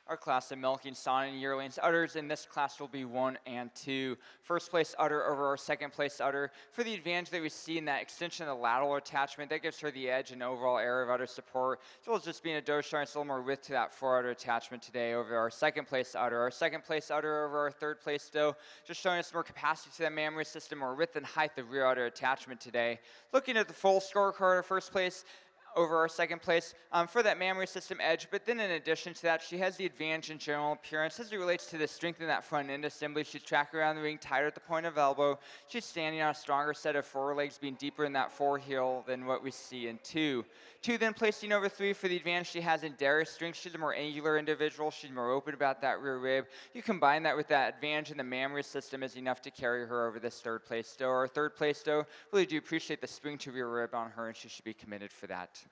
Our class of milking Sonnen yearlings. Udders in this class will be 1 and 2. First place udder over our second place udder. For the advantage that we see in that extension of the lateral attachment, that gives her the edge and overall area of udder support, as well as just being a doe showing us a little more width to that forudder attachment today over our second place udder. Our second place udder over our third place doe, just showing us more capacity to that mammary system, more width and height of rear udder attachment today. Looking at the full scorecard, our first place over our second place for that mammary system edge. But then in addition to that, she has the advantage in general appearance as it relates to the strength in that front end assembly. She's tracking around the ring tighter at the point of elbow. She's standing on a stronger set of forelegs, being deeper in that foreheel than what we see in 2. 2 then placing over 3 for the advantage she has in dairy strength. She's a more angular individual. She's more open about that rear rib. You combine that with that advantage in the mammary system is enough to carry her over this third place stow. Our third place stow, really do appreciate the spring to rear rib on her, and she should be committed for that.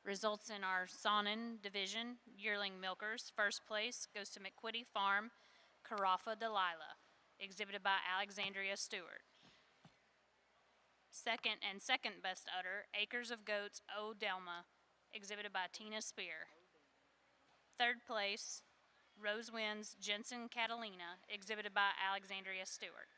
Results in our Sonnen division, yearling milkers. First place goes to McQuitty Farm, Carafa Delilah, exhibited by Alexandria Stewart. Second best udder, Acres of Goats, O Delma, exhibited by Tina Spear. Third place, Rose Winds, Jensen Catalina, exhibited by Alexandria Stewart.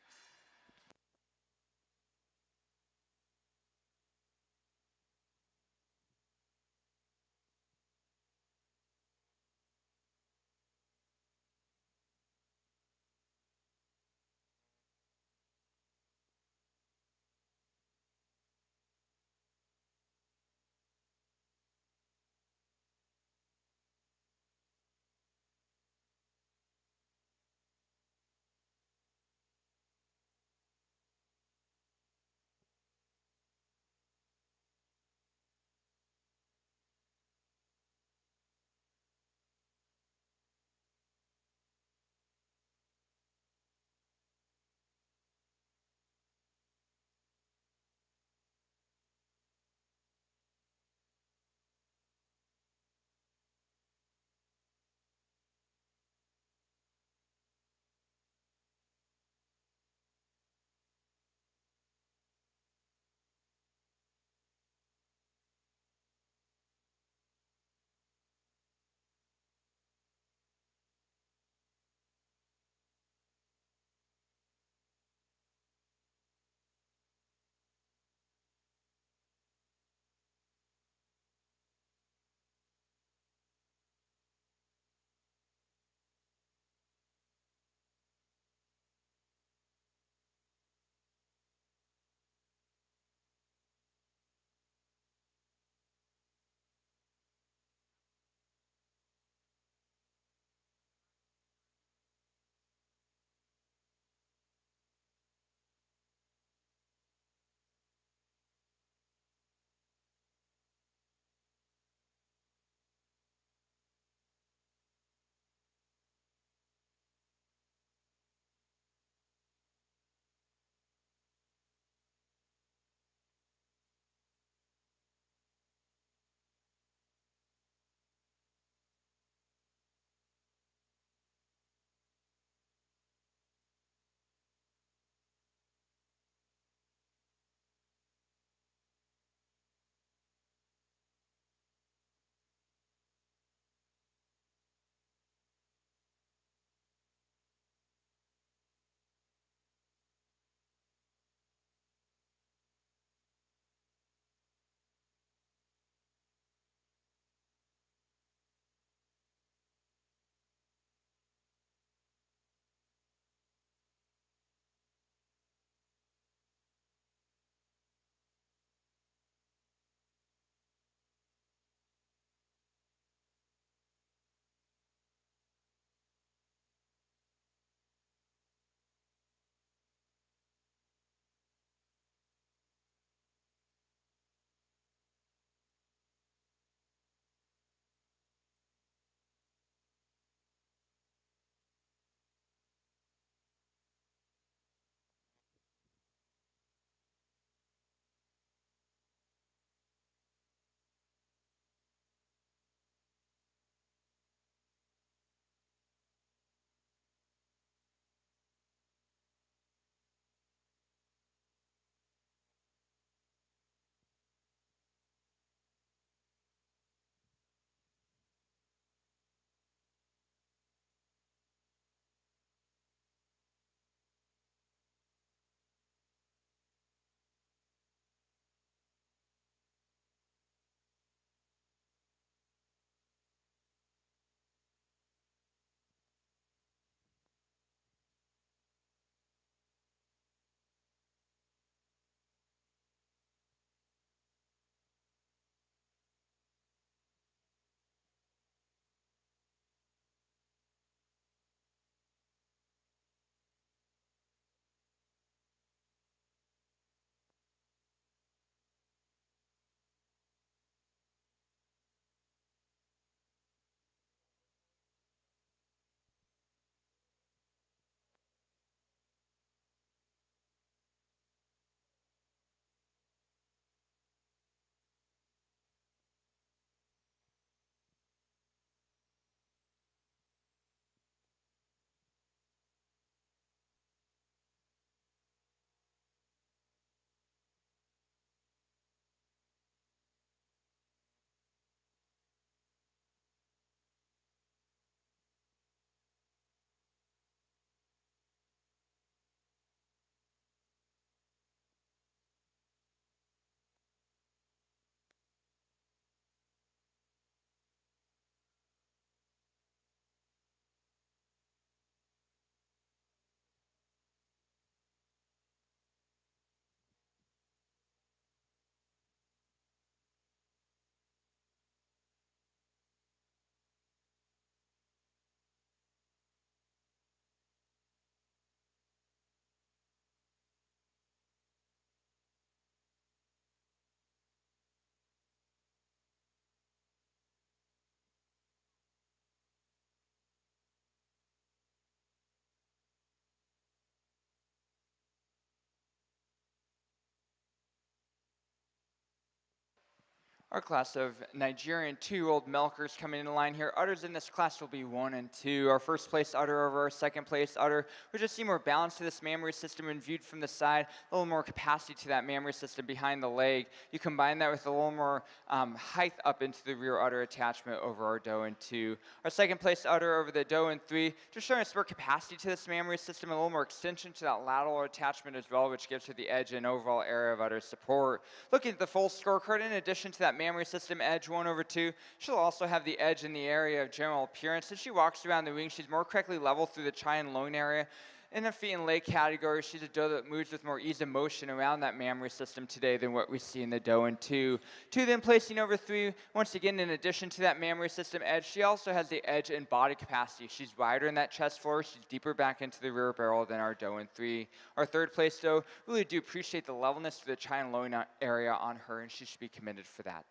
Our class of Nigerian 2-year-old milkers coming in line here. Udders in this class will be 1 and 2. Our first place udder over our second place udder. We just see more balance to this mammary system when viewed from the side, a little more capacity to that mammary system behind the leg. You combine that with a little more height up into the rear udder attachment over our doe in 2. Our second place udder over the doe in 3, just showing us more capacity to this mammary system, a little more extension to that lateral attachment as well, which gives her the edge and overall area of udder support. Looking at the full scorecard, in addition to that mammary system edge 1 over 2, she'll also have the edge in the area of general appearance. As she walks around the wing, she's more correctly level through the chine and loin area. In the feet and leg category, she's a doe that moves with more ease and motion around that mammary system today than what we see in the doe in 2. 2 then placing over 3, once again, in addition to that mammary system edge, she also has the edge in body capacity. She's wider in that chest floor, she's deeper back into the rear barrel than our doe in 3. Our third place doe, really do appreciate the levelness to the chine and loin area on her, and she should be commended for that.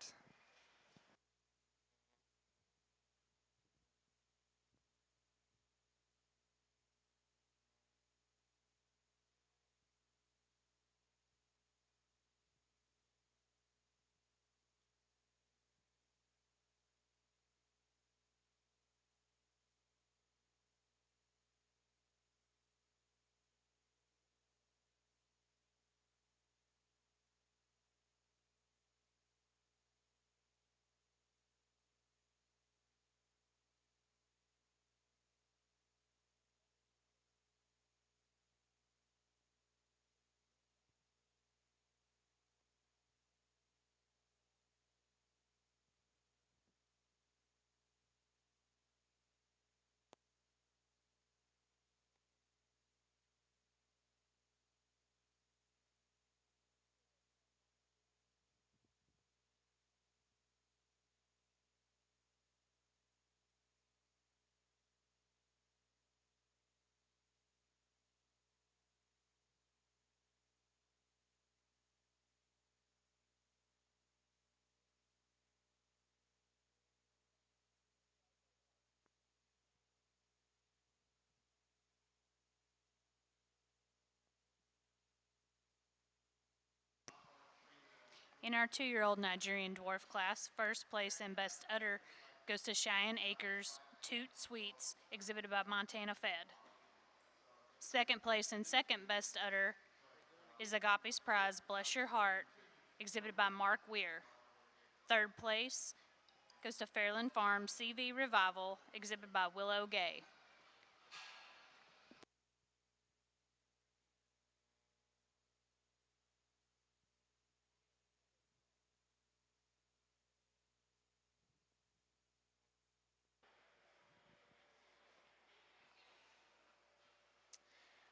In our 2-year-old Nigerian dwarf class, first place and best udder goes to Cheyenne Acres Toot Sweets, exhibited by Montana Fed. Second place and second best udder is Agape's Prize Bless Your Heart, exhibited by Mark Weir. Third place goes to Fairland Farm CV Revival, exhibited by Willow Gay.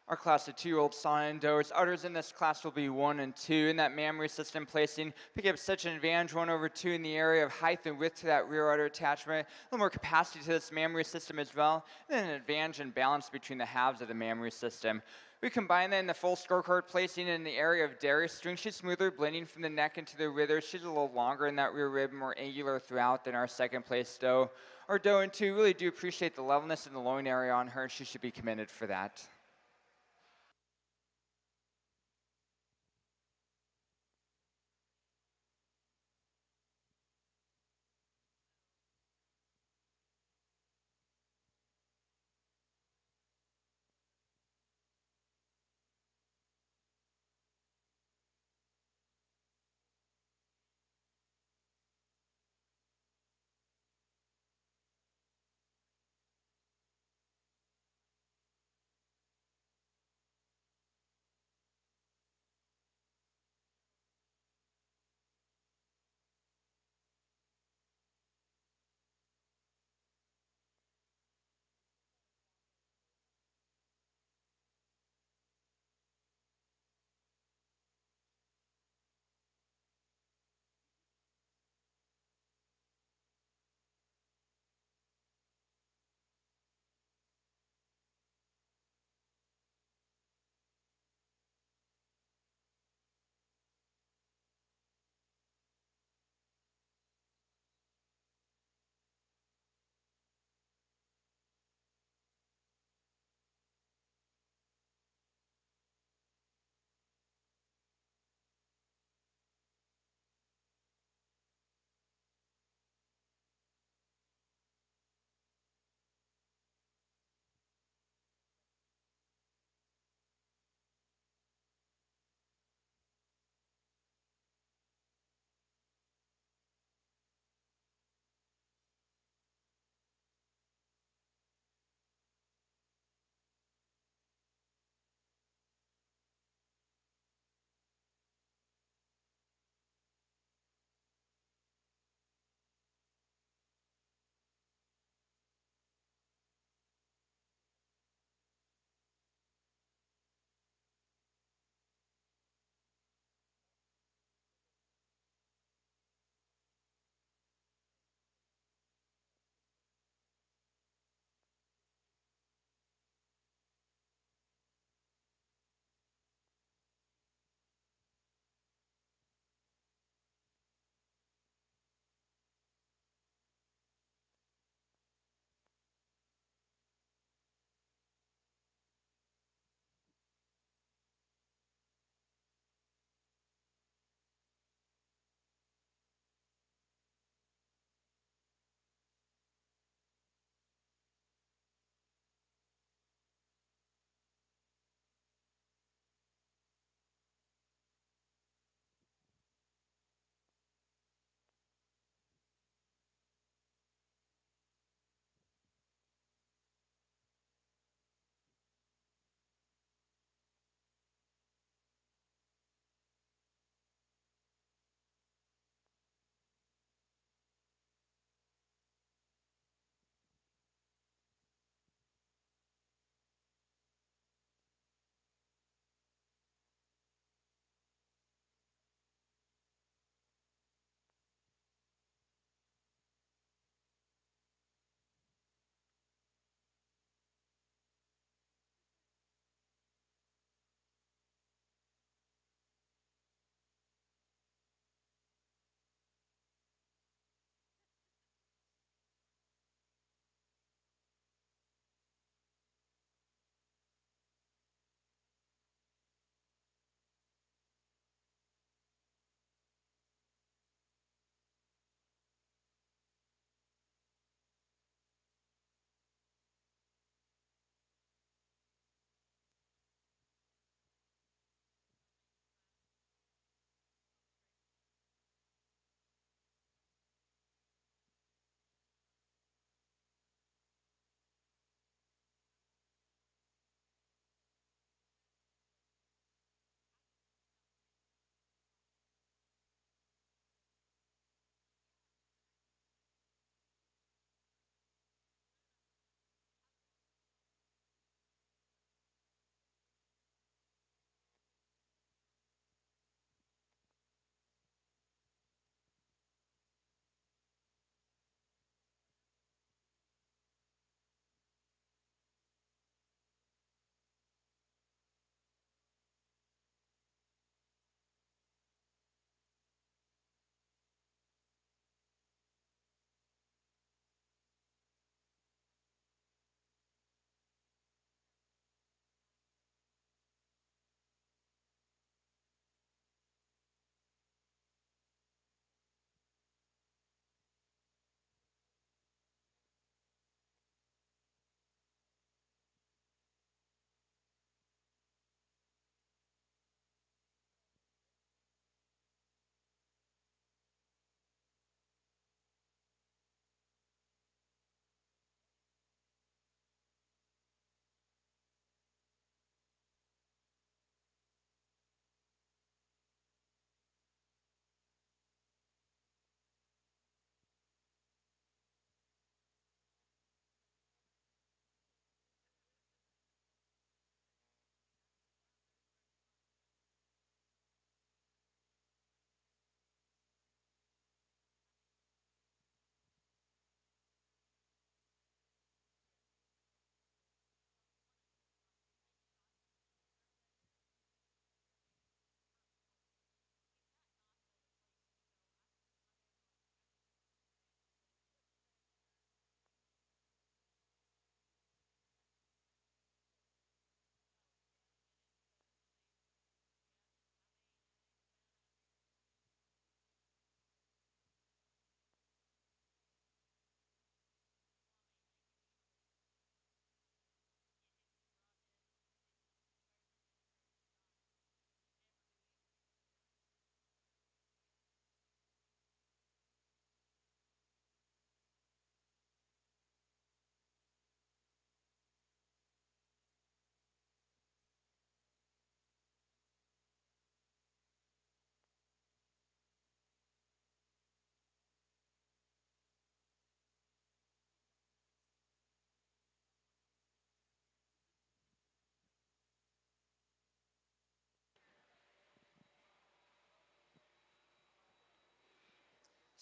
Our class of 2-year-old Sana and Doers. Udders in this class will be 1 and 2. In that mammary system placing, pick up such an advantage 1 over 2 in the area of height and width to that rear udder attachment. A little more capacity to this mammary system as well. And then an advantage and balance between the halves of the mammary system. We combine that in the full scorecard placing in the area of dairy string. She's smoother, blending from the neck into the withers. She's a little longer in that rear rib, more angular throughout than our second place doe. Our doe in 2 really do appreciate the levelness in the loin area on her, and she should be commended for that.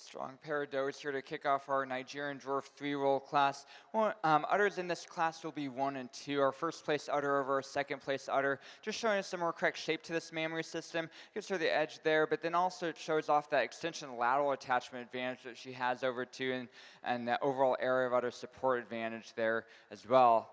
Strong pair of does here to kick off our Nigerian dwarf three-roll class. Udders in this class will be 1 and 2. Our first place udder over our second place udder, just showing us a more correct shape to this mammary system. Gives her the edge there, but then also it shows off that extension lateral attachment advantage that she has over 2 and that overall area of udder support advantage there as well.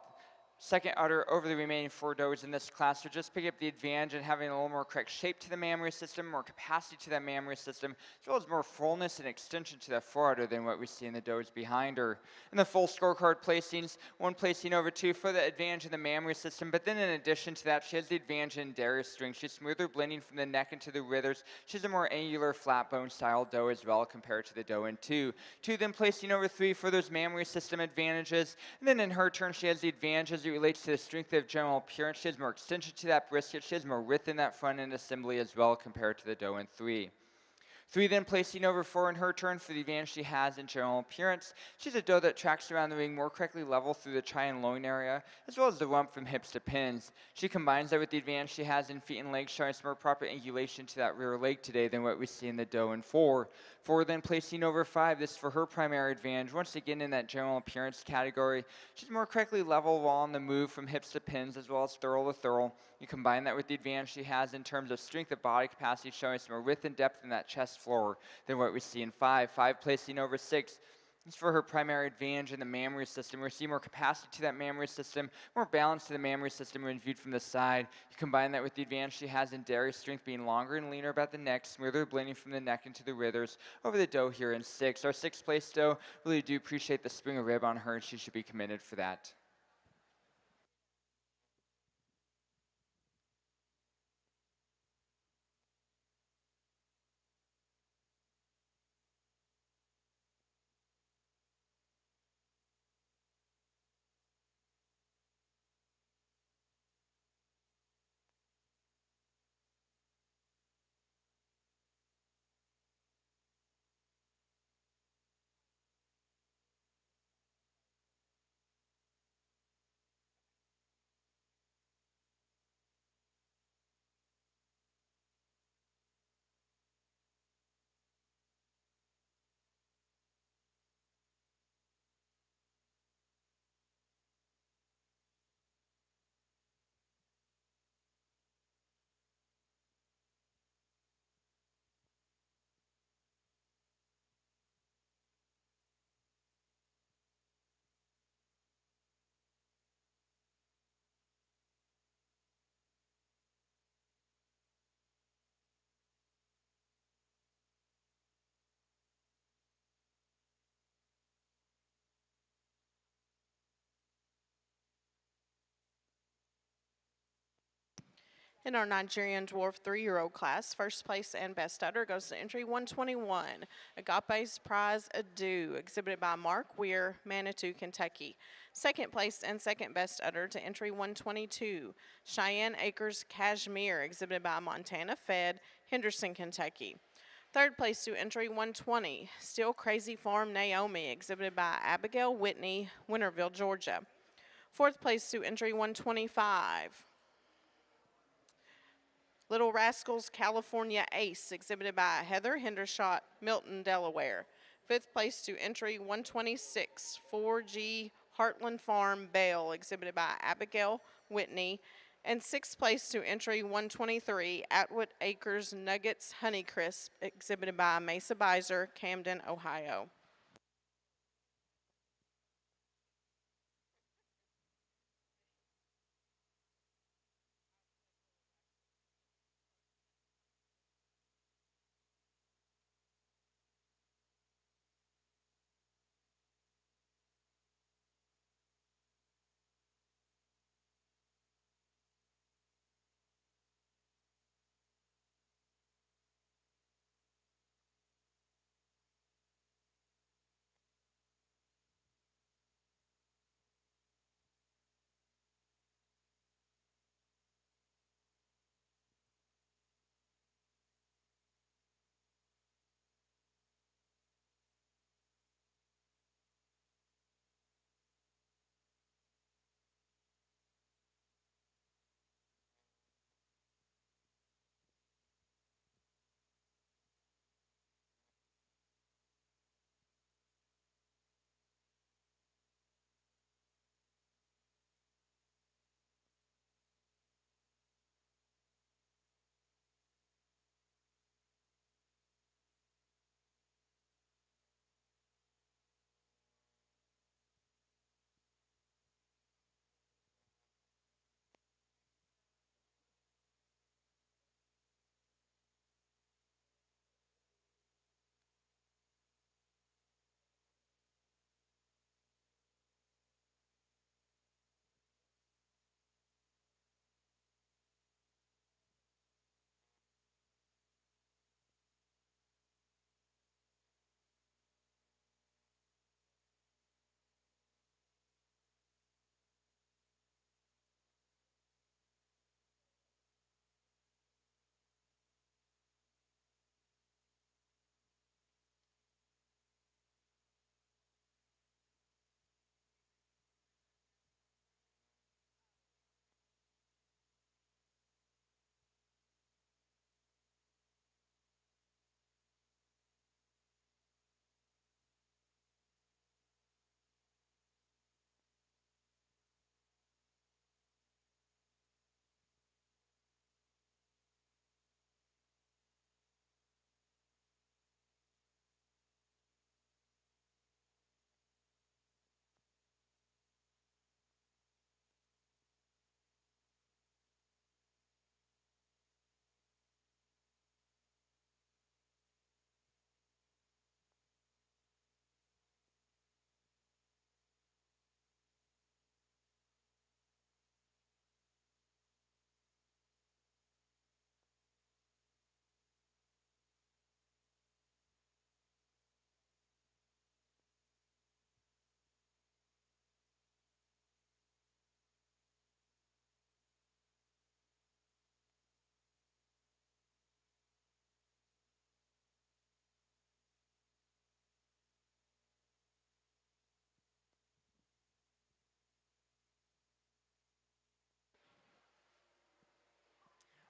Second udder over the remaining 4 does in this class are just picking up the advantage and having a little more correct shape to the mammary system, more capacity to that mammary system, as well as more fullness and extension to that forudder than what we see in the does behind her. In the full scorecard placings, 1 placing over 2 for the advantage in the mammary system, but then in addition to that, she has the advantage in darius strength. She's smoother blending from the neck into the withers. She's a more angular, flat bone style doe as well compared to the doe in 2. 2 then placing over 3 for those mammary system advantages, and then in her turn, she has the advantage as it relates to the strength of general appearance. She has more extension to that brisket. She has more width in that front end assembly as well compared to the doe in 3. 3 then placing over 4 in her turn for the advantage she has in general appearance. She's a doe that tracks around the ring more correctly level through the tri and loin area, as well as the rump from hips to pins. She combines that with the advantage she has in feet and legs, showing some more proper angulation to that rear leg today than what we see in the doe in 4. 4 then placing over 5, this is for her primary advantage. Once again in that general appearance category, she's more correctly level while on the move from hips to pins, as well as thurl to thurl. You combine that with the advantage she has in terms of strength of body capacity, showing some more width and depth in that chest floor than what we see in 5. 5 placing over 6. It's for her primary advantage in the mammary system. We see more capacity to that mammary system, more balance to the mammary system when viewed from the side. You combine that with the advantage she has in darius strength, being longer and leaner about the neck, smoother blending from the neck into the withers over the doe here in 6. Our 6th place doe, really do appreciate the spring of rib on her, and she should be commended for that. In our Nigerian dwarf 3-year-old class, first place and best udder goes to entry 121, Agape's Prize Adieu, exhibited by Mark Weir, Manitou, Kentucky. Second place and second best udder to entry 122, Cheyenne Acres Cashmere, exhibited by Montana Fed, Henderson, Kentucky. Third place to entry 120, Still Crazy Farm Naomi, exhibited by Abigail Whitney, Winterville, Georgia. Fourth place to entry 125, Little Rascals California Ace, exhibited by Heather Hendershot, Milton, Delaware. Fifth place to entry 126, 4G Heartland Farm Bale, exhibited by Abigail Whitney. And sixth place to entry 123, Atwood Acres Nuggets Honeycrisp, exhibited by Mesa Beiser, Camden, Ohio.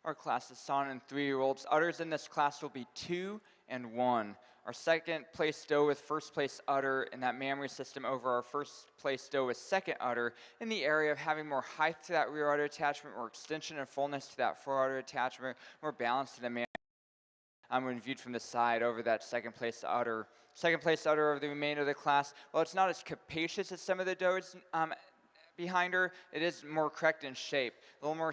Our class is Son and 3-year-olds. Udders in this class will be 2 and 1. Our second place doe with first place udder in that mammary system over our first place doe with second udder in the area of having more height to that rear udder attachment, more extension and fullness to that fore udder attachment, more balance to the mammary when viewed from the side over that second place udder. Second place udder over the remainder of the class, well, it's not as capacious as some of the does behind her. It is more correct in shape, a little more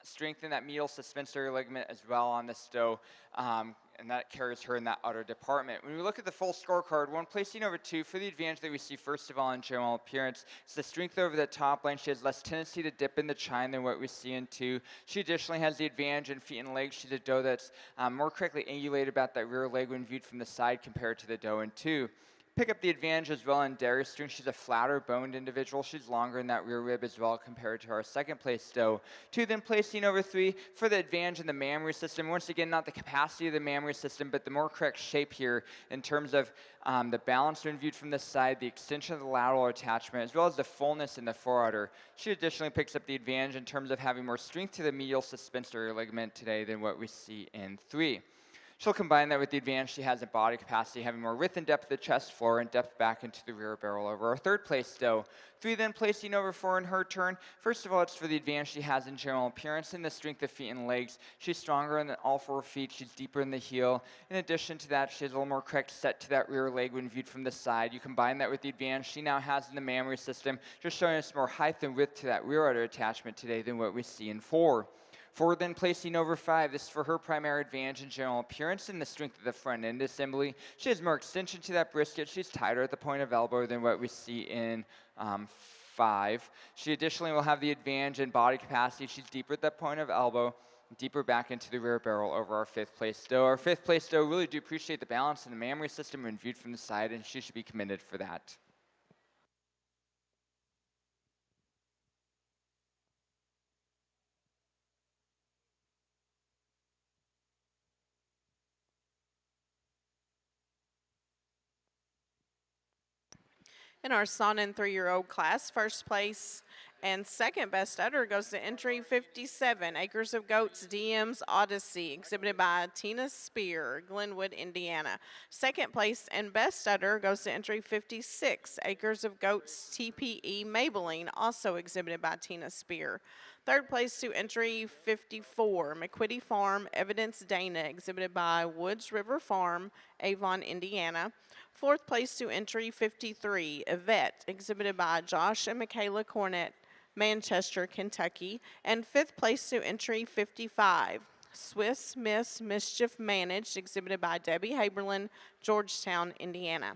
strength in that medial suspensory ligament as well on this doe, and that carries her in that udder department. When we look at the full scorecard, one placing over 2 for the advantage that we see first of all in general appearance. It's the strength over the top line. She has less tendency to dip in the chine than what we see in 2. She additionally has the advantage in feet and legs. She's a doe that's more correctly angulated about that rear leg when viewed from the side compared to the doe in 2. Pick up the advantage as well in dairy strength. She's a flatter boned individual. She's longer in that rear rib as well compared to our second place doe. 2 then placing over 3 for the advantage in the mammary system. Once again, not the capacity of the mammary system, but the more correct shape here in terms of the balance when viewed from the side, the extension of the lateral attachment, as well as the fullness in the fore udder. She additionally picks up the advantage in terms of having more strength to the medial suspensory ligament today than what we see in 3. She'll combine that with the advantage she has in body capacity, having more width and depth of the chest floor and depth back into the rear barrel over our third place doe. 3 then placing over 4 in her turn. First of all, it's for the advantage she has in general appearance and the strength of feet and legs. She's stronger in all 4 feet. She's deeper in the heel. In addition to that, she has a little more correct set to that rear leg when viewed from the side. You combine that with the advantage she now has in the mammary system, just showing us more height and width to that rear udder attachment today than what we see in 4. 4 then placing over 5. This is for her primary advantage in general appearance and the strength of the front end assembly. She has more extension to that brisket. She's tighter at the point of elbow than what we see in 5. She additionally will have the advantage in body capacity. She's deeper at that point of elbow, deeper back into the rear barrel over our 5th place doe. Our 5th place doe really do appreciate the balance in the mammary system when viewed from the side, and she should be commended for that. In our Son and 3-year-old class, first place and second best udder goes to entry 57, Acres of Goats DM's Odyssey, exhibited by Tina Spear, Glenwood, Indiana. Second place and best udder goes to entry 56, Acres of Goats TPE Maybelline, also exhibited by Tina Spear. Third place to entry 54, McQuitty Farm Evidence Dana, exhibited by Woods River Farm, Avon, Indiana. Fourth place to entry 53, Yvette, exhibited by Josh and Michaela Cornett, Manchester, Kentucky. And fifth place to entry 55, Swiss Miss Mischief Managed, exhibited by Debbie Haberlin, Georgetown, Indiana.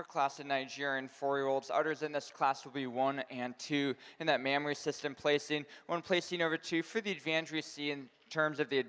Our class of Nigerian 4-year-olds. Udders in this class will be 1 and 2 in that mammary system placing. 1 placing over 2 for the advantage we see in terms of the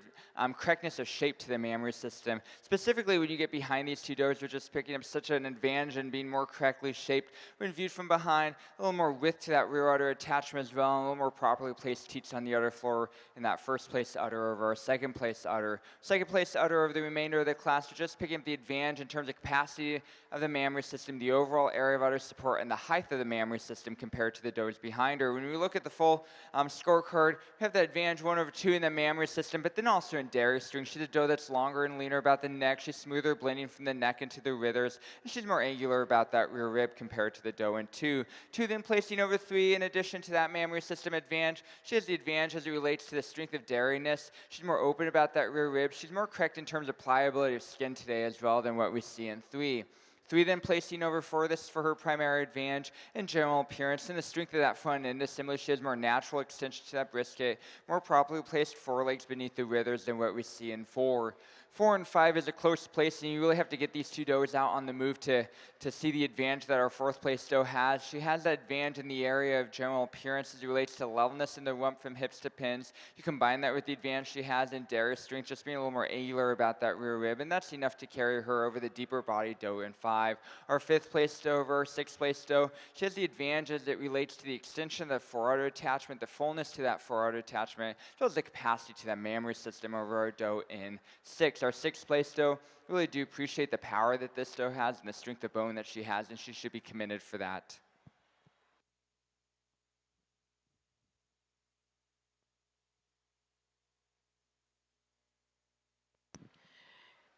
correctness of shape to the mammary system. Specifically, when you get behind these two does, we're just picking up such an advantage and being more correctly shaped. When viewed from behind, a little more width to that rear udder attachment as well, and a little more properly placed teats on the udder floor in that first place udder over our second place udder. Second place udder over the remainder of the class, we're just picking up the advantage in terms of capacity of the mammary system, the overall area of udder support, and the height of the mammary system compared to the does behind her. When we look at the full scorecard, we have that advantage 1 over 2 in the mammary system, but then also in dairy string. She's a doe that's longer and leaner about the neck. She's smoother blending from the neck into the withers, and she's more angular about that rear rib compared to the doe in 2. 2 then placing over 3 in addition to that mammary system advantage. She has the advantage as it relates to the strength of dairiness. She's more open about that rear rib. She's more correct in terms of pliability of skin today as well than what we see in 3. 3 then placing over 4, this for her primary advantage in general appearance and the strength of that front end assembly. She has more natural extension to that brisket, more properly placed forelegs beneath the withers than what we see in 4. 4 and 5 is a close place, and you really have to get these two does out on the move to see the advantage that our 4th place doe has. She has that advantage in the area of general appearance as it relates to levelness in the rump from hips to pins. You combine that with the advantage she has in dairy strength, just being a little more angular about that rear rib, and that's enough to carry her over the deeper body doe in 5. Our 5th place doe over our 6th place doe, she has the advantage as it relates to the extension of the foreudder attachment, the fullness to that foreudder attachment, as well as the capacity to that mammary system over our doe in 6. Our 6th place doe, really do appreciate the power that this doe has and the strength of bone that she has, and she should be commended for that.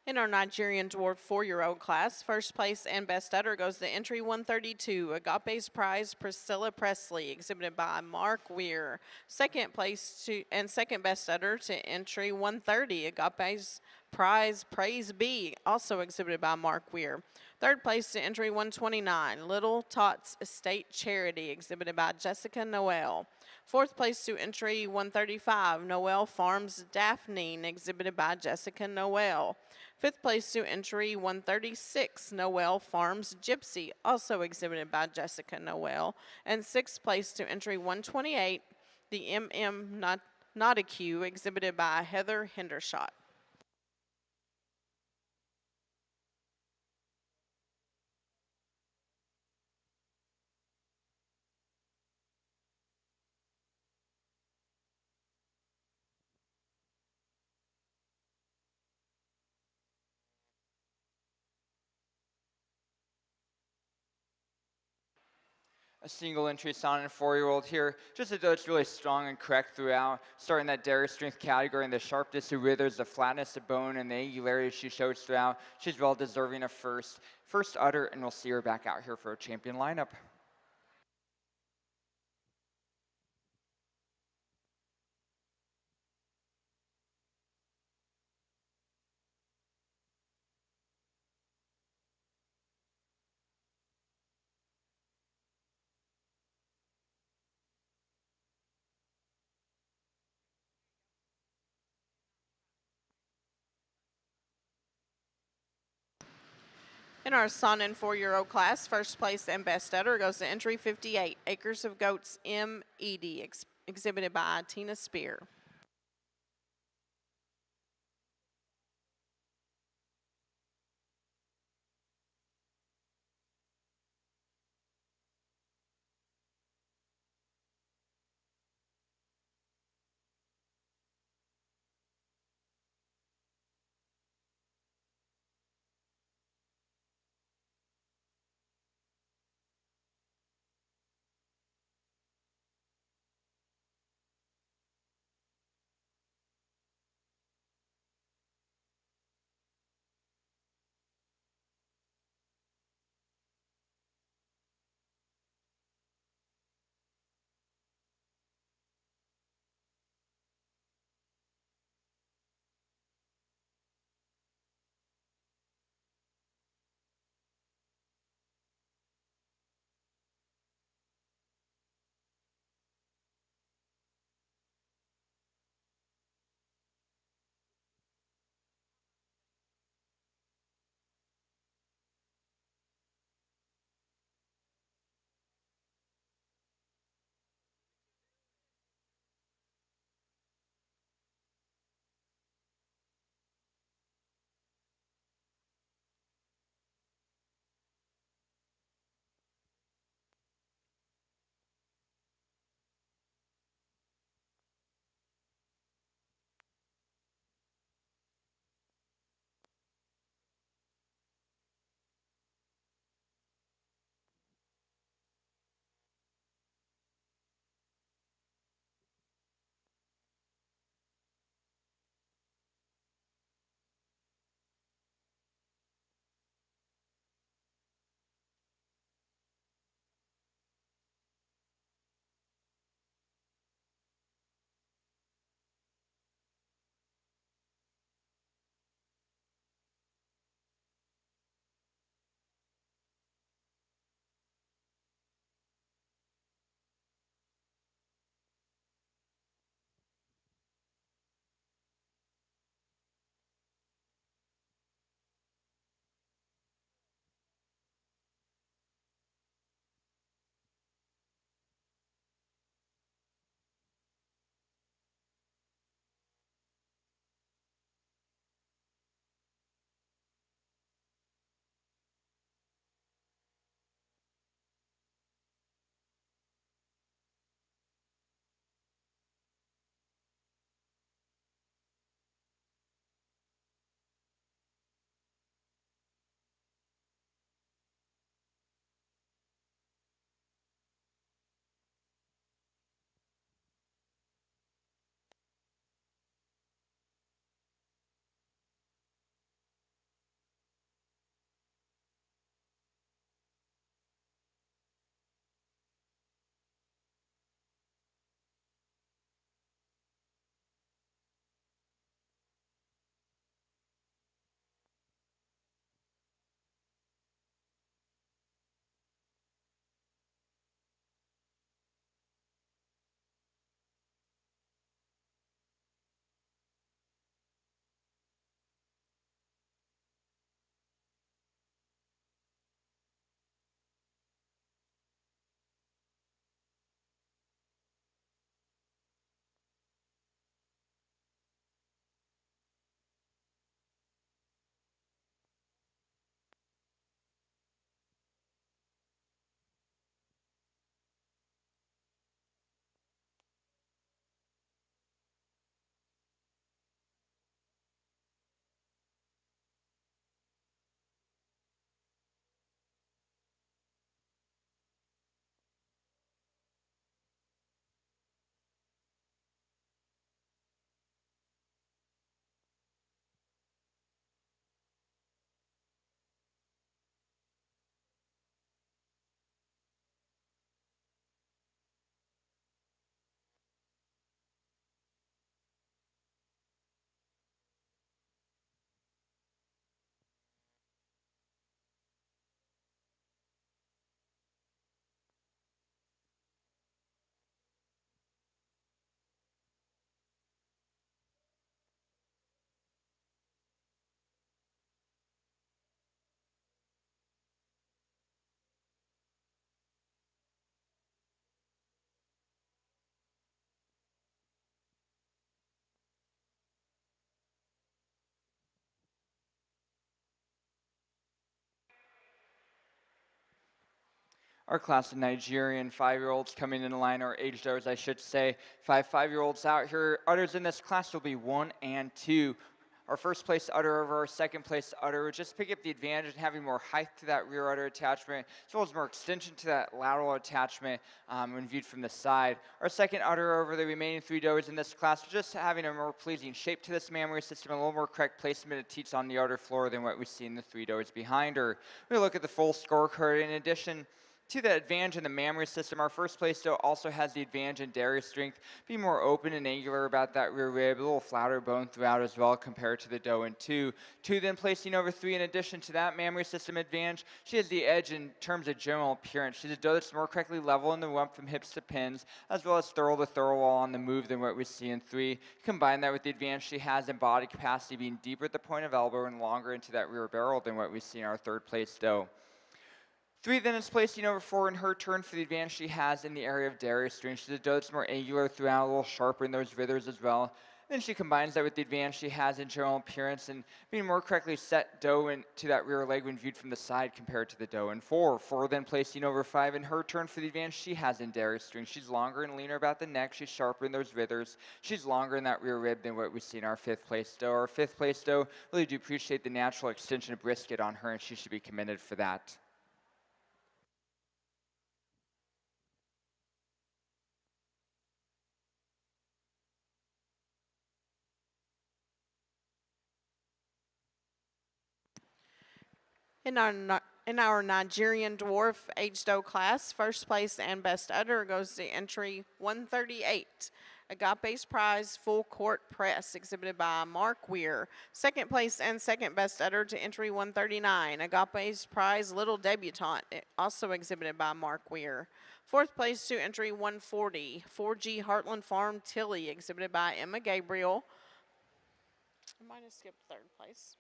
In our Nigerian dwarf 4-year-old class, first place and best udder goes to entry 132, Agape's Prize Priscilla Presley, exhibited by Mark Weir. Second place and second best udder to entry 130, Agape's Prize Praise Be, also exhibited by Mark Weir. Third place to entry 129, Little Tots Estate Charity, exhibited by Jessica Noel. Fourth place to entry 135, Noel Farms Daphne, exhibited by Jessica Noel. Fifth place to entry 136, Noel Farms Gypsy, also exhibited by Jessica Noel. And sixth place to entry 128, the MM Nauticue, exhibited by Heather Hendershot. A single entry Sonnet 4-year-old here. Just a doe that's really strong and correct throughout, starting that dairy strength category and the sharpness of withers, the flatness of bone, and the angularity she shows throughout. She's well deserving of first udder, and we'll see her back out here for a champion lineup. In our son and 4-year-old class, first place and best udder goes to entry 58, Acres of Goats M. Edie, exhibited by Tina Spear. our class of Nigerian 5-year-olds coming in line, or aged others, I should say. 5-year-olds out here. Udders in this class will be 1 and 2. Our first place udder over our second place udder would just pick up the advantage of having more height to that rear udder attachment, as well as more extension to that lateral attachment when viewed from the side. Our second udder over the remaining 3 doors in this class, just having a more pleasing shape to this mammary system, a little more correct placement of teats on the udder floor than what we see in the 3 doors behind her. We look at the full scorecard. In addition to the advantage in the mammary system, our first place doe also has the advantage in dairy strength, being more open and angular about that rear rib, a little flatter bone throughout as well compared to the doe in 2. 2 then placing over 3. In addition to that mammary system advantage, she has the edge in terms of general appearance. She's a doe that's more correctly level in the rump from hips to pins, as well as thorough to thorough wall on the move than what we see in 3. Combine that with the advantage she has in body capacity, being deeper at the point of elbow and longer into that rear barrel than what we see in our third place doe. 3 then is placing over 4 in her turn for the advantage she has in the area of dairy strength. She's a doe that's more angular throughout, a little sharper in those withers as well. Then she combines that with the advantage she has in general appearance and being more correctly set doe into that rear leg when viewed from the side compared to the doe in 4. 4 then placing over 5 in her turn for the advantage she has in dairy strength. She's longer and leaner about the neck. She's sharper in those withers. She's longer in that rear rib than what we see in our 5th place doe. Our 5th place doe, really do appreciate the natural extension of brisket on her, and she should be commended for that. In our Nigerian dwarf aged doe class, first place and best udder goes to entry 138. Agape's Prize Full Court Press, exhibited by Mark Weir. Second place and second best udder to entry 139. Agape's Prize Little Debutante, also exhibited by Mark Weir. Fourth place to entry 140. 4G Heartland Farm Tilly, exhibited by Emma Gabriel. I might have skipped third place.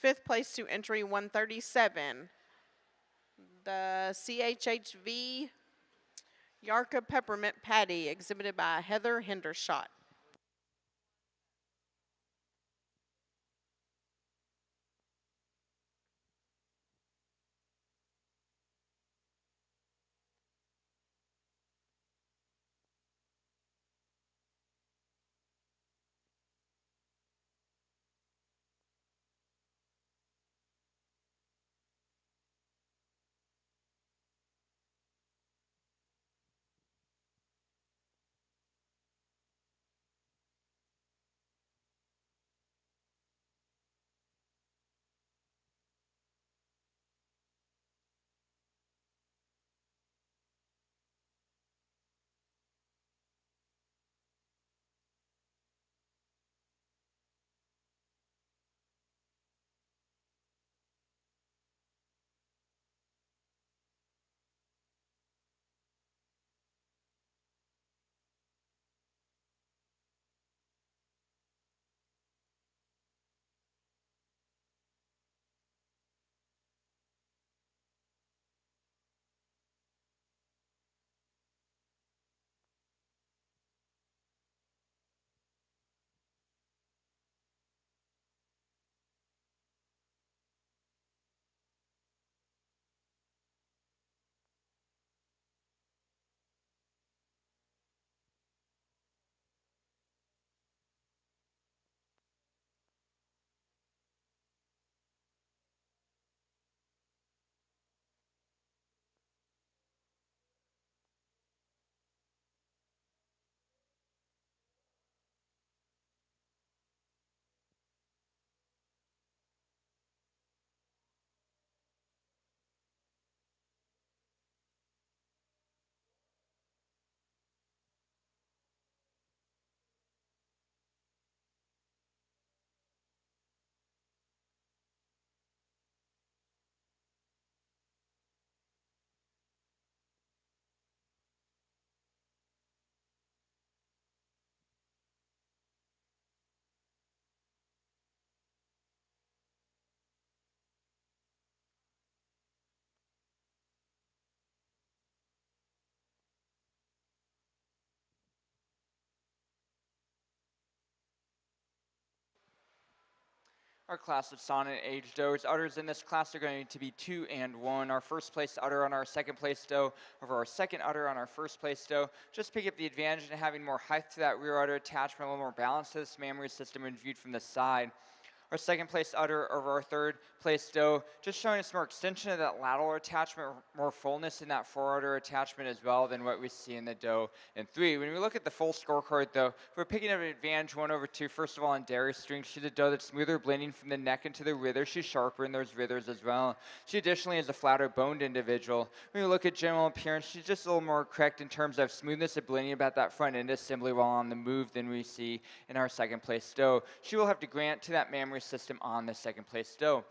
Fifth place to entry 137. The CHHV Yarka Peppermint Patty, exhibited by Heather Hendershot. Our class of sonnet age does. Udders in this class are going to be 2 and 1. Our first place udder on our second place doe over our second udder on our first place doe. Just pick up the advantage in having more height to that rear udder attachment, a little more balance to this mammary system when viewed from the side. Our second place udder over our third place doe, just showing us more extension of that lateral attachment, more fullness in that forudder attachment as well than what we see in the doe in 3. When we look at the full scorecard though, we're picking up an advantage 1 over 2, first of all on dairy strength. She's a doe that's smoother blending from the neck into the wither. She's sharper in those withers as well. She additionally is a flatter boned individual. When we look at general appearance, she's just a little more correct in terms of smoothness of blending about that front end assembly while on the move than we see in our second place doe. She will have to grant to that mammary system on the second place doe.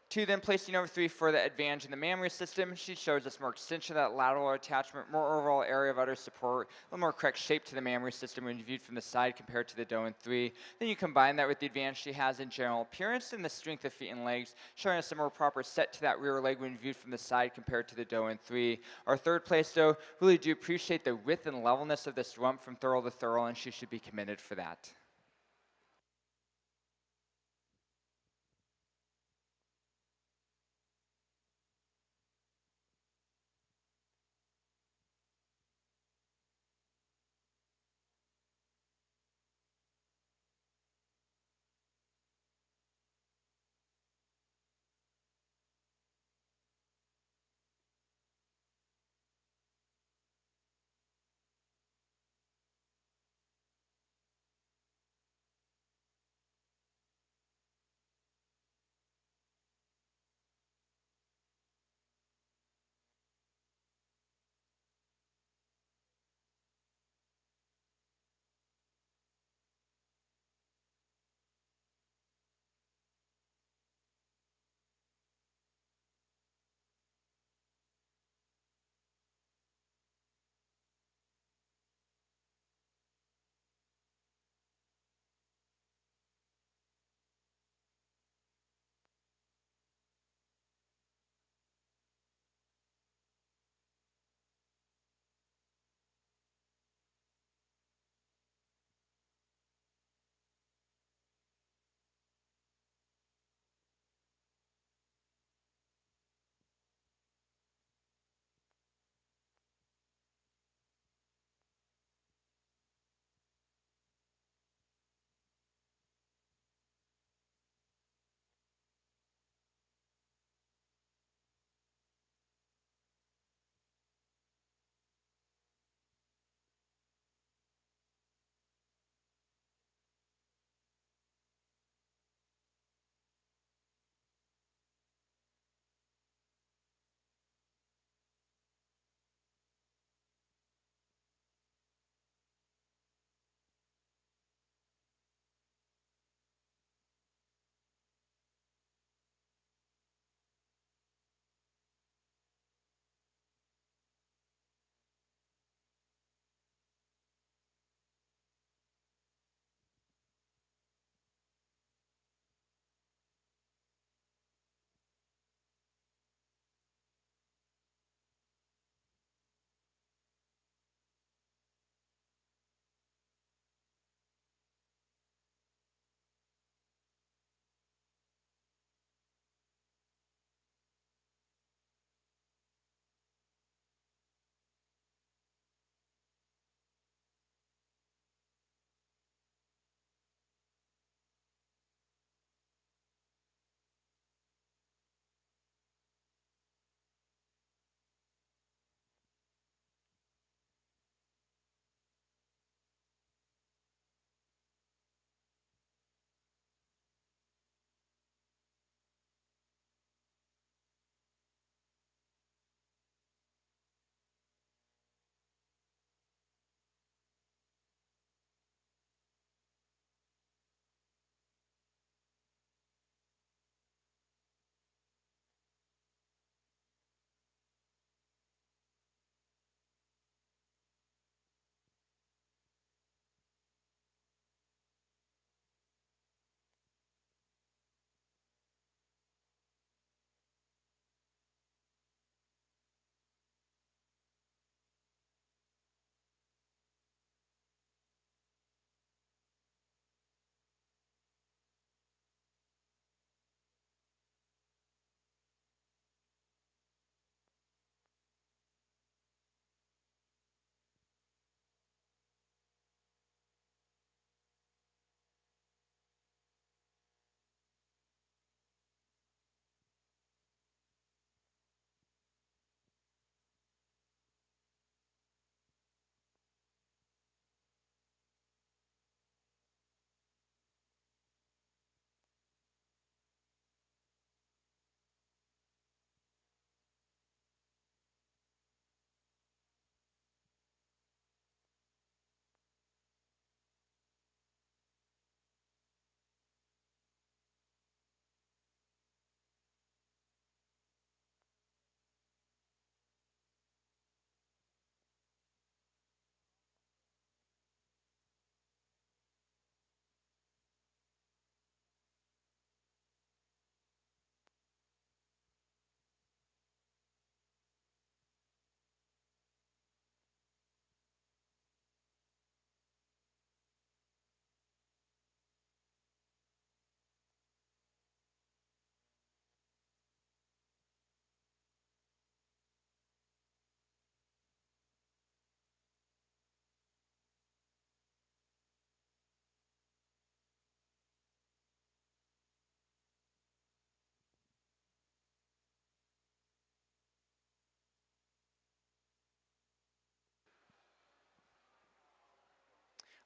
2 then placing over 3 for the advantage in the mammary system. She shows us more extension of that lateral attachment, more overall area of udder support, a little more correct shape to the mammary system when viewed from the side compared to the doe in 3. Then you combine that with the advantage she has in general appearance and the strength of feet and legs, showing us a more proper set to that rear leg when viewed from the side compared to the doe in 3. Our third place doe, really do appreciate the width and levelness of this rump from thurl to thurl, and she should be commended for that.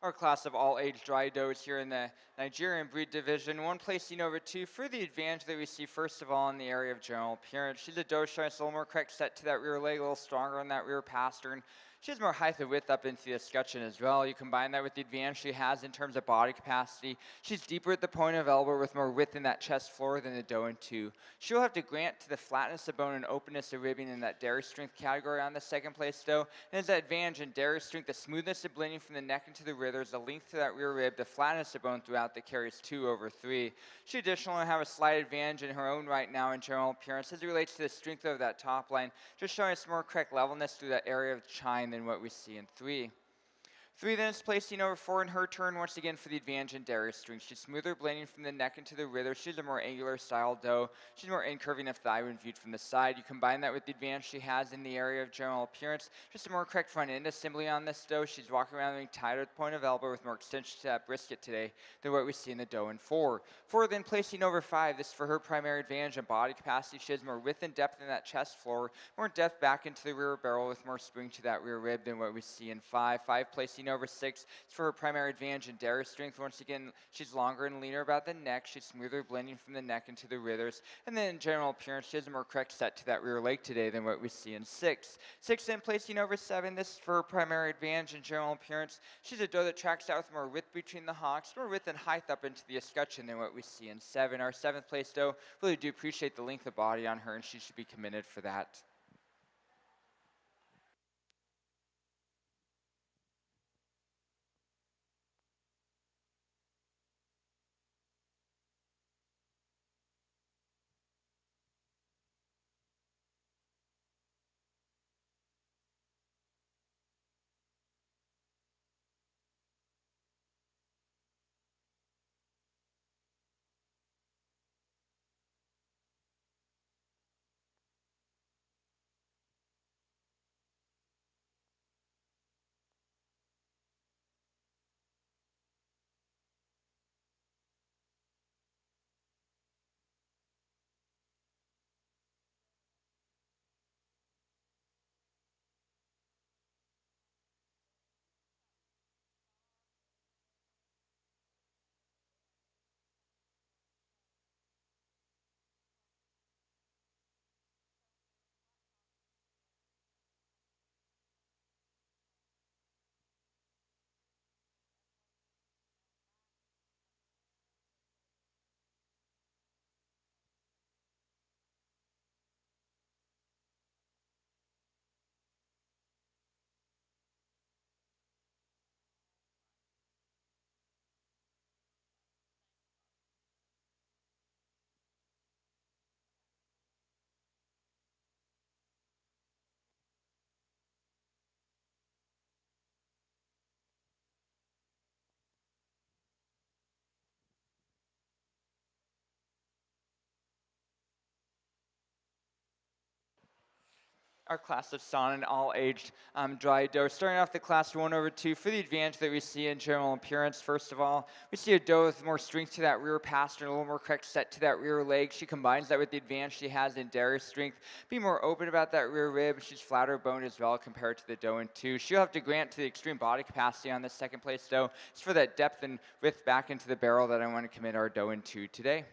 Our class of all-age dry does here in the Nigerian breed division, one placing over two for the advantage that we see first of all in the area of general appearance. She's a doe showing us a little more correct set to that rear leg, a little stronger on that rear pastern. She has more height and width up into the escutcheon as well. You combine that with the advantage she has in terms of body capacity. She's deeper at the point of elbow with more width in that chest floor than the doe in two. She'll have to grant to the flatness of bone and openness of ribbing in that dairy strength category on the second place doe. And has that advantage in dairy strength, the smoothness of blending from the neck into the withers, the length to that rear rib, the flatness of bone throughout that carries 2 over 3. She additionally have a slight advantage in her own right now in general appearance as it relates to the strength of that top line, just showing us more correct levelness through that area of chine than what we see in 3. 3 then is placing over 4 in her turn, once again for the advantage in dairy strength. She's smoother blending from the neck into the wither. She's a more angular style doe. She's more incurving of thigh when viewed from the side. You combine that with the advantage she has in the area of general appearance. Just a more correct front end assembly on this doe. She's walking around being tighter at the point of elbow with more extension to that brisket today than what we see in the doe in 4. 4 then placing over 5. This is for her primary advantage in body capacity. She has more width and depth in that chest floor, more depth back into the rear barrel with more spring to that rear rib than what we see in 5. 5 placing over 6. It's for her primary advantage in dairy strength. Once again, she's longer and leaner about the neck. She's smoother blending from the neck into the withers. And then in general appearance, she has a more correct set to that rear leg today than what we see in 6. 6 then placing over 7. This is for her primary advantage in general appearance. She's a doe that tracks out with more width between the hocks, more width and height up into the escutcheon than what we see in 7. Our 7th place doe, really do appreciate the length of body on her, and she should be commended for that. Our class of Sonnet, all-aged dry doe. Starting off the class 1 over 2 for the advantage that we see in general appearance. First of all, we see a doe with more strength to that rear pastern, a little more correct set to that rear leg. She combines that with the advantage she has in dairy strength. Be more open about that rear rib. She's flatter boned as well compared to the doe in 2. She'll have to grant to the extreme body capacity on this second place doe. It's for that depth and width back into the barrel that I want to commit our doe in 2 today.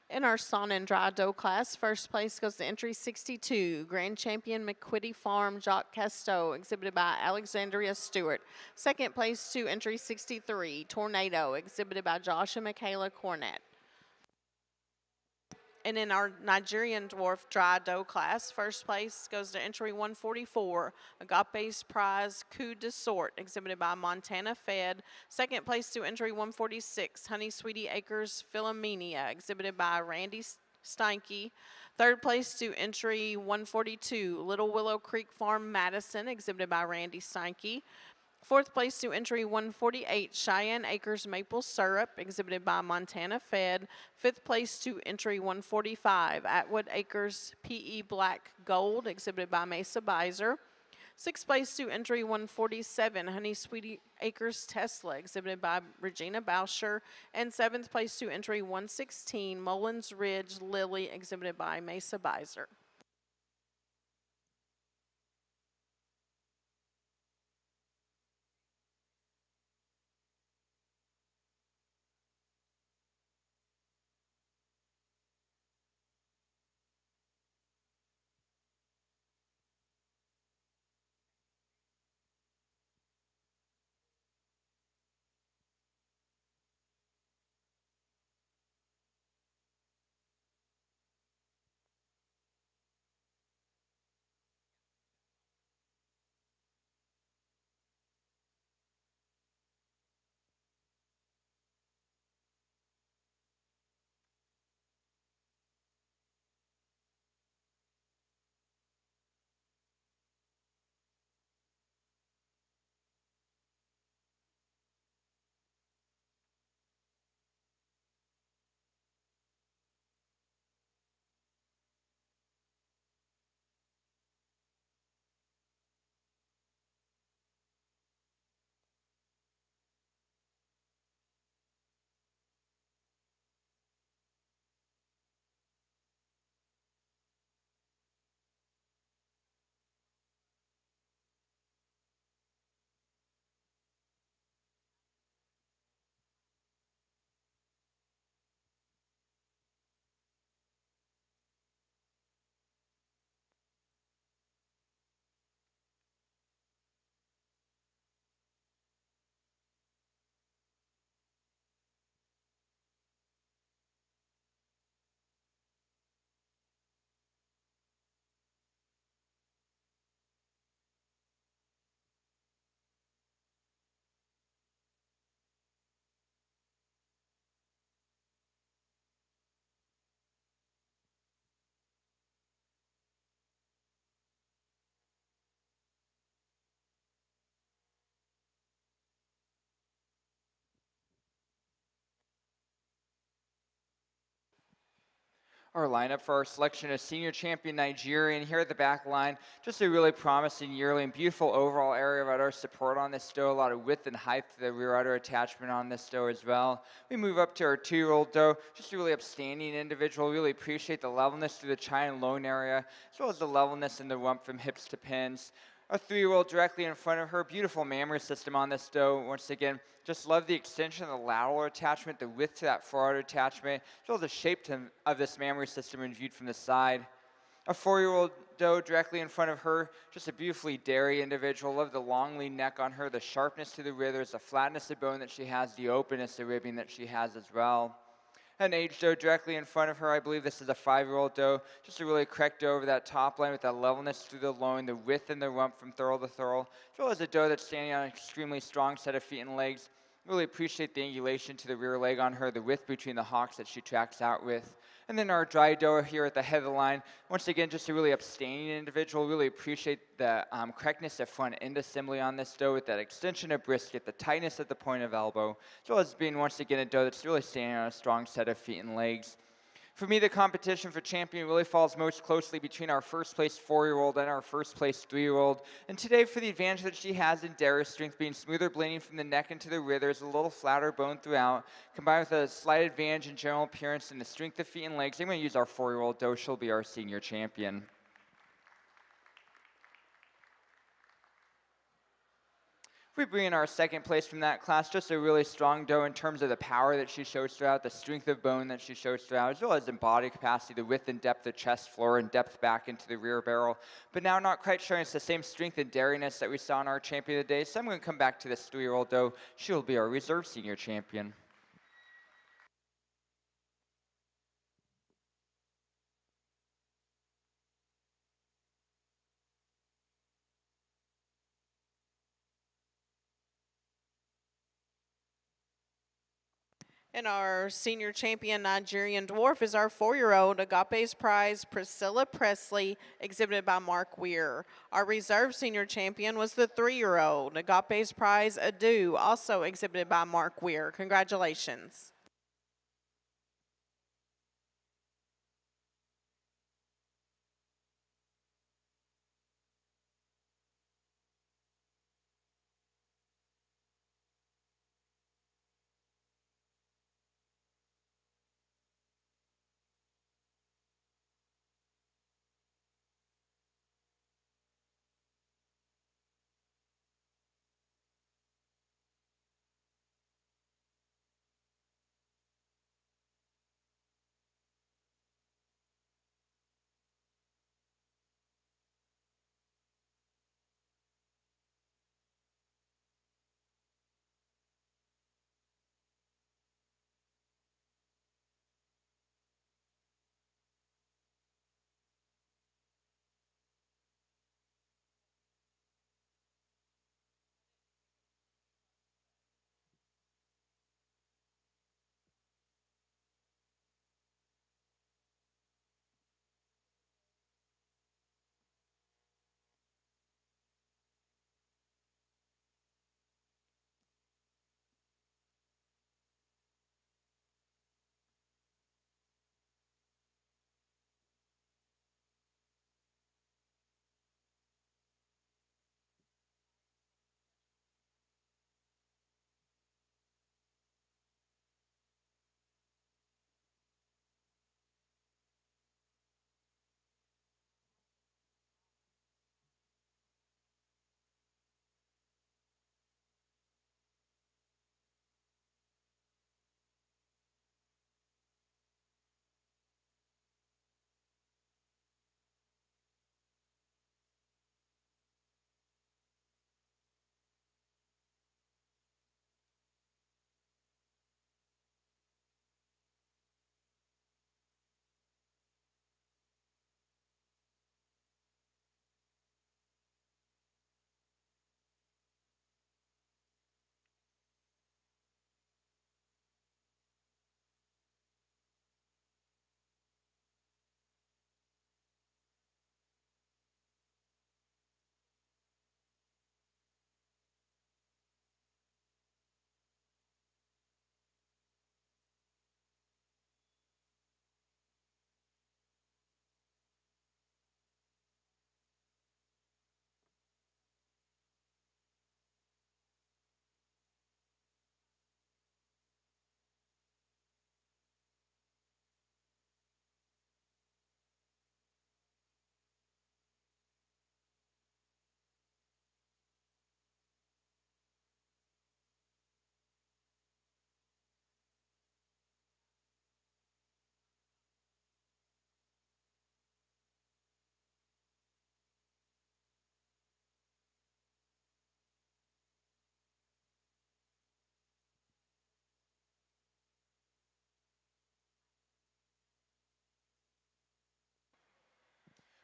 In our sauna and dry dough class, first place goes to entry 62, Grand Champion McQuitty Farm Jacques Casteau, exhibited by Alexandria Stewart. Second place to entry 63, Tornado, exhibited by Josh and Michaela Cornett. And in our Nigerian dwarf dry dough class, first place goes to entry 144, Agape's Prize Coup de Sort, exhibited by Montana Fed. Second place to entry 146, Honey Sweetie Acres Philomenia, exhibited by Randy Steinke. Third place to entry 142, Little Willow Creek Farm Madison, exhibited by Randy Steinke. Fourth place to entry 148, Cheyenne Acres Maple Syrup, exhibited by Montana Fed. Fifth place to entry 145, Atwood Acres PE Black Gold, exhibited by Mesa Bizer. Sixth place to entry 147, Honey Sweetie Acres Tesla, exhibited by Regina Bauscher. And seventh place to entry 116, Mullins Ridge Lily, exhibited by Mesa Bizer. Our lineup for our selection is senior champion Nigerian here at the back line. Just a really promising yearling and beautiful overall area of udder support on this doe. A lot of width and height to the rear udder attachment on this doe as well. We move up to our 2-year-old doe. Just a really upstanding individual. Really appreciate the levelness through the chine and loin area, as well as the levelness in the rump from hips to pins. Our 3-year-old directly in front of her, beautiful mammary system on this doe. Once again, just love the extension of the lateral attachment, the width to that forward attachment, as well as the shape of this mammary system when viewed from the side. A 4-year-old doe directly in front of her, just a beautifully dairy individual. Love the long lean neck on her, the sharpness to the withers, the flatness of bone that she has, the openness of ribbing that she has as well. An age doe directly in front of her. I believe this is a 5-year-old doe. Just a really correct doe over that top line with that levelness through the loin, the width in the rump from thurl to thurl, as well as a doe that's standing on an extremely strong set of feet and legs. Really appreciate the angulation to the rear leg on her, the width between the hocks that she tracks out with. And then our dry doe here at the head of the line. Once again, just a really upstanding individual. Really appreciate the correctness of front end assembly on this doe with that extension of brisket, the tightness at the point of elbow, as well as being once again a doe that's really standing on a strong set of feet and legs. For me, the competition for champion really falls most closely between our first place 4-year-old and our first place 3-year-old. And today, for the advantage that she has in dairy strength, being smoother bleeding from the neck into the withers, a little flatter bone throughout, combined with a slight advantage in general appearance and the strength of feet and legs, I'm going to use our 4-year-old doe. She'll be our senior champion. We bring in our second place from that class, just a really strong doe in terms of the power that she shows throughout, the strength of bone that she shows throughout, as well as in body capacity, the width and depth of chest floor and depth back into the rear barrel. But now not quite showing us the same strength and dariness that we saw in our champion of the day. So I'm going to come back to this 3-year-old doe. She will be our reserve senior champion. And our senior champion Nigerian dwarf is our 4-year-old Agape's Prize Priscilla Presley, exhibited by Mark Weir. Our reserve senior champion was the 3-year-old Agape's Prize Adu, also exhibited by Mark Weir. Congratulations.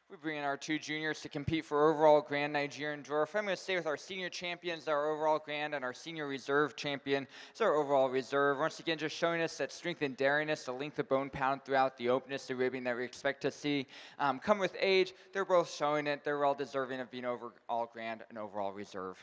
We bring in our 2 juniors to compete for overall Grand Nigerian Dwarf. I'm going to stay with our senior champions, our overall Grand, and our senior reserve champion is our overall reserve. Once again, just showing us that strength and daringness, the length of bone pound throughout the openness, the ribbing that we expect to see. Come with age, they're both showing it. They're well deserving of being overall Grand and overall reserve.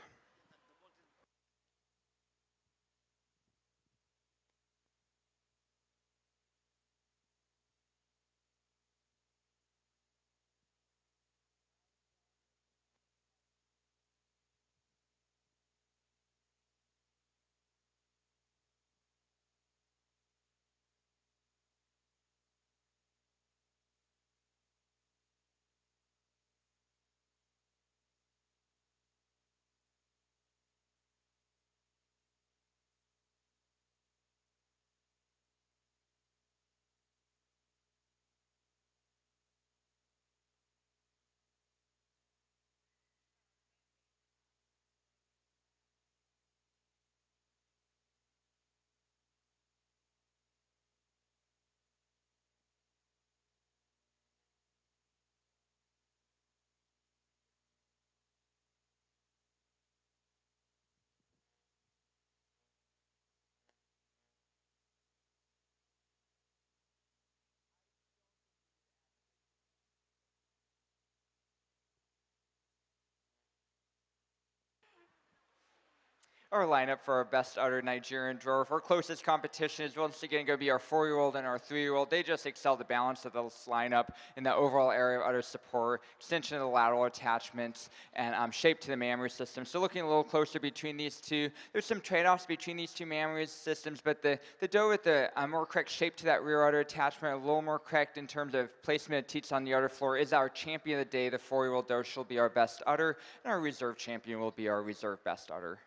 Our lineup for our best udder Nigerian dwarf. Our closest competition is once again going to be our 4-year-old and our 3-year-old. They just excel the balance of this lineup in the overall area of udder support, extension of the lateral attachments, and shape to the mammary system. So looking a little closer between these two, there's some trade-offs between these two mammary systems, but the doe with the more correct shape to that rear udder attachment, a little more correct in terms of placement of teats on the udder floor, is our champion of the day. The 4-year-old doe, she'll be our best udder, and our reserve champion will be our reserve best udder.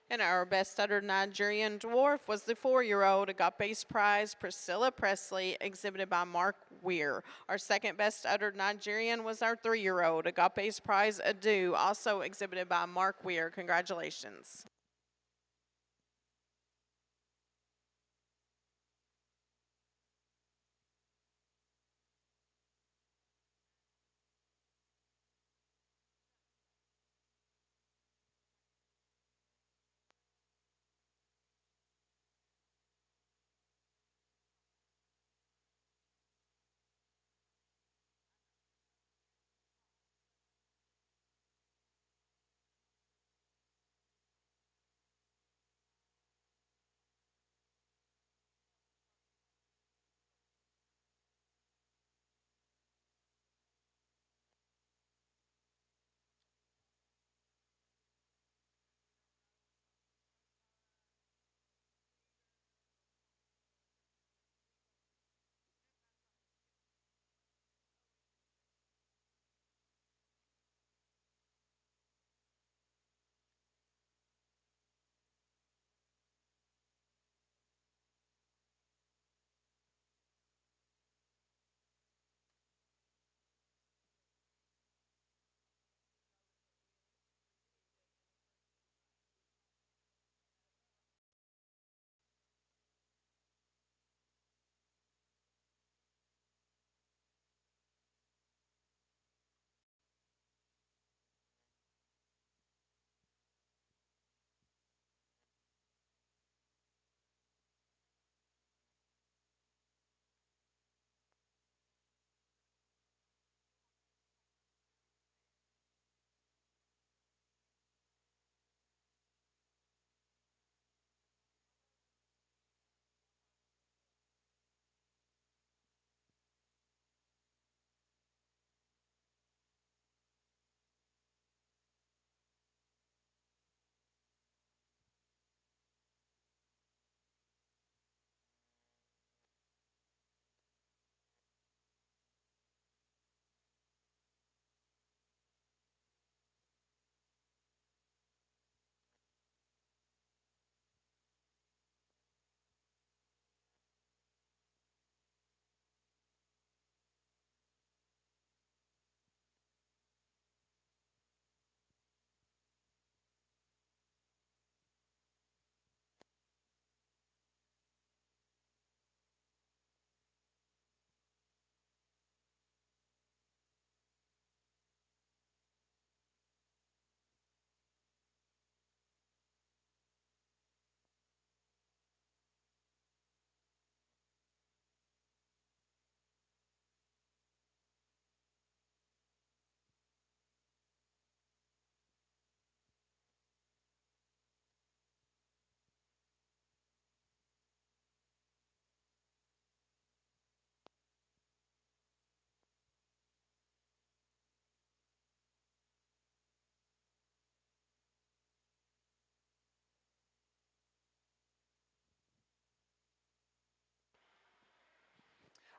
And our best udder Nigerian dwarf was the 4-year-old Agape's Prize Priscilla Presley, exhibited by Mark Weir. Our second best udder Nigerian was our 3-year-old Agape's Prize Adu, also exhibited by Mark Weir. Congratulations.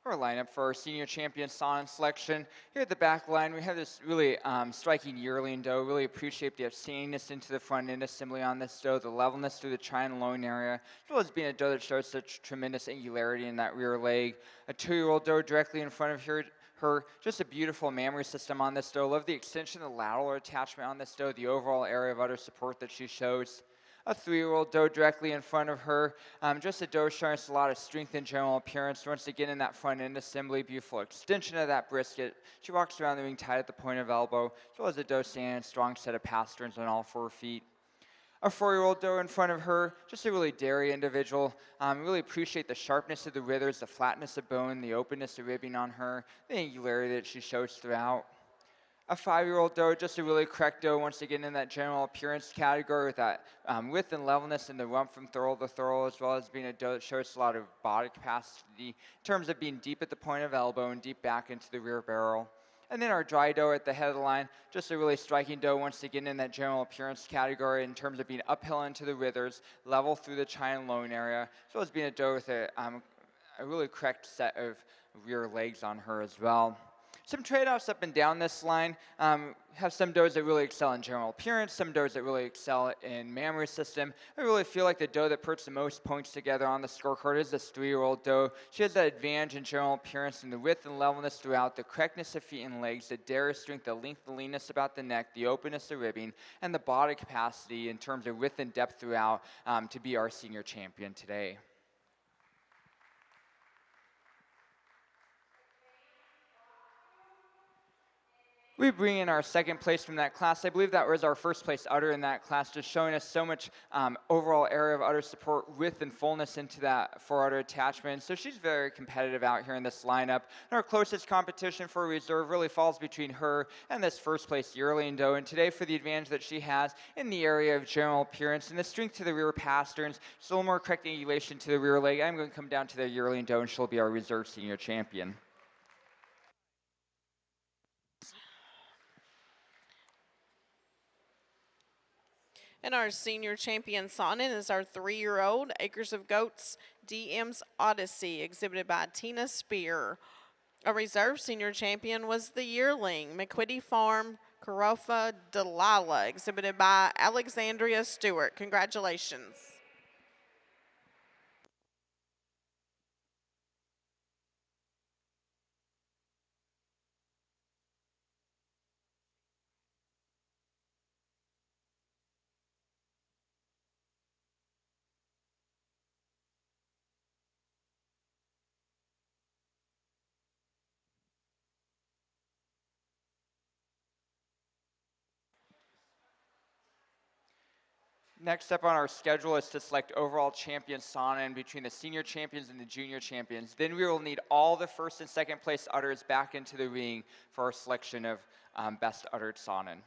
Our lineup for our senior champion sawn selection. Here at the back line, we have this really striking yearling doe. Really appreciate the upstandingness into the front end assembly on this doe, the levelness through the chine and loin area, as well as being a doe that shows such tremendous angularity in that rear leg. A 2-year-old doe directly in front of her, just a beautiful mammary system on this doe. Love the extension of the lateral attachment on this doe, the overall area of udder support that she shows. A 3-year-old doe directly in front of her. Just a doe showing us a lot of strength and general appearance. Once again in that front end assembly, beautiful extension of that brisket. She walks around the ring tight at the point of elbow, as well as a doe standing in a strong set of pasterns on all 4 feet. A 4-year-old doe in front of her, just a really dairy individual. Really appreciate the sharpness of the withers, the flatness of bone, the openness of ribbing on her, the angularity that she shows throughout. A 5-year-old doe, just a really correct doe, once again in that general appearance category with that width and levelness in the rump from thurl to thurl, as well as being a doe that shows a lot of body capacity in terms of being deep at the point of elbow and deep back into the rear barrel. And then our dry doe at the head of the line, just a really striking doe, once again in that general appearance category in terms of being uphill into the withers, level through the chine and loin area, as well as being a doe with a really correct set of rear legs on her as well. Some trade-offs up and down this line. Have some does that really excel in general appearance, some does that really excel in mammary system. I really feel like the doe that puts the most points together on the scorecard is this 3-year-old doe. She has that advantage in general appearance in the width and levelness throughout, the correctness of feet and legs, the dairy strength, the length and leanness about the neck, the openness of ribbing, and the body capacity in terms of width and depth throughout to be our senior champion today. We bring in our second place from that class. I believe that was our first place udder in that class, just showing us so much overall area of udder support, width and fullness into that fore-udder attachment. So she's very competitive out here in this lineup. And our closest competition for reserve really falls between her and this first place yearling doe. And today, for the advantage that she has in the area of general appearance and the strength to the rear pasterns, just a little more correct angulation to the rear leg, I'm going to come down to the yearling doe, and she'll be our reserve senior champion. And our senior champion Sonnen is our 3-year-old Acres of Goats DM's Odyssey, exhibited by Tina Spear. A reserve senior champion was the yearling McQuitty Farm Carofa Delilah, exhibited by Alexandria Stewart. Congratulations. Next up on our schedule is to select overall champion Sonnen between the senior champions and the junior champions. Then we will need all the first and second place udders back into the ring for our selection of best uddered Sonnen.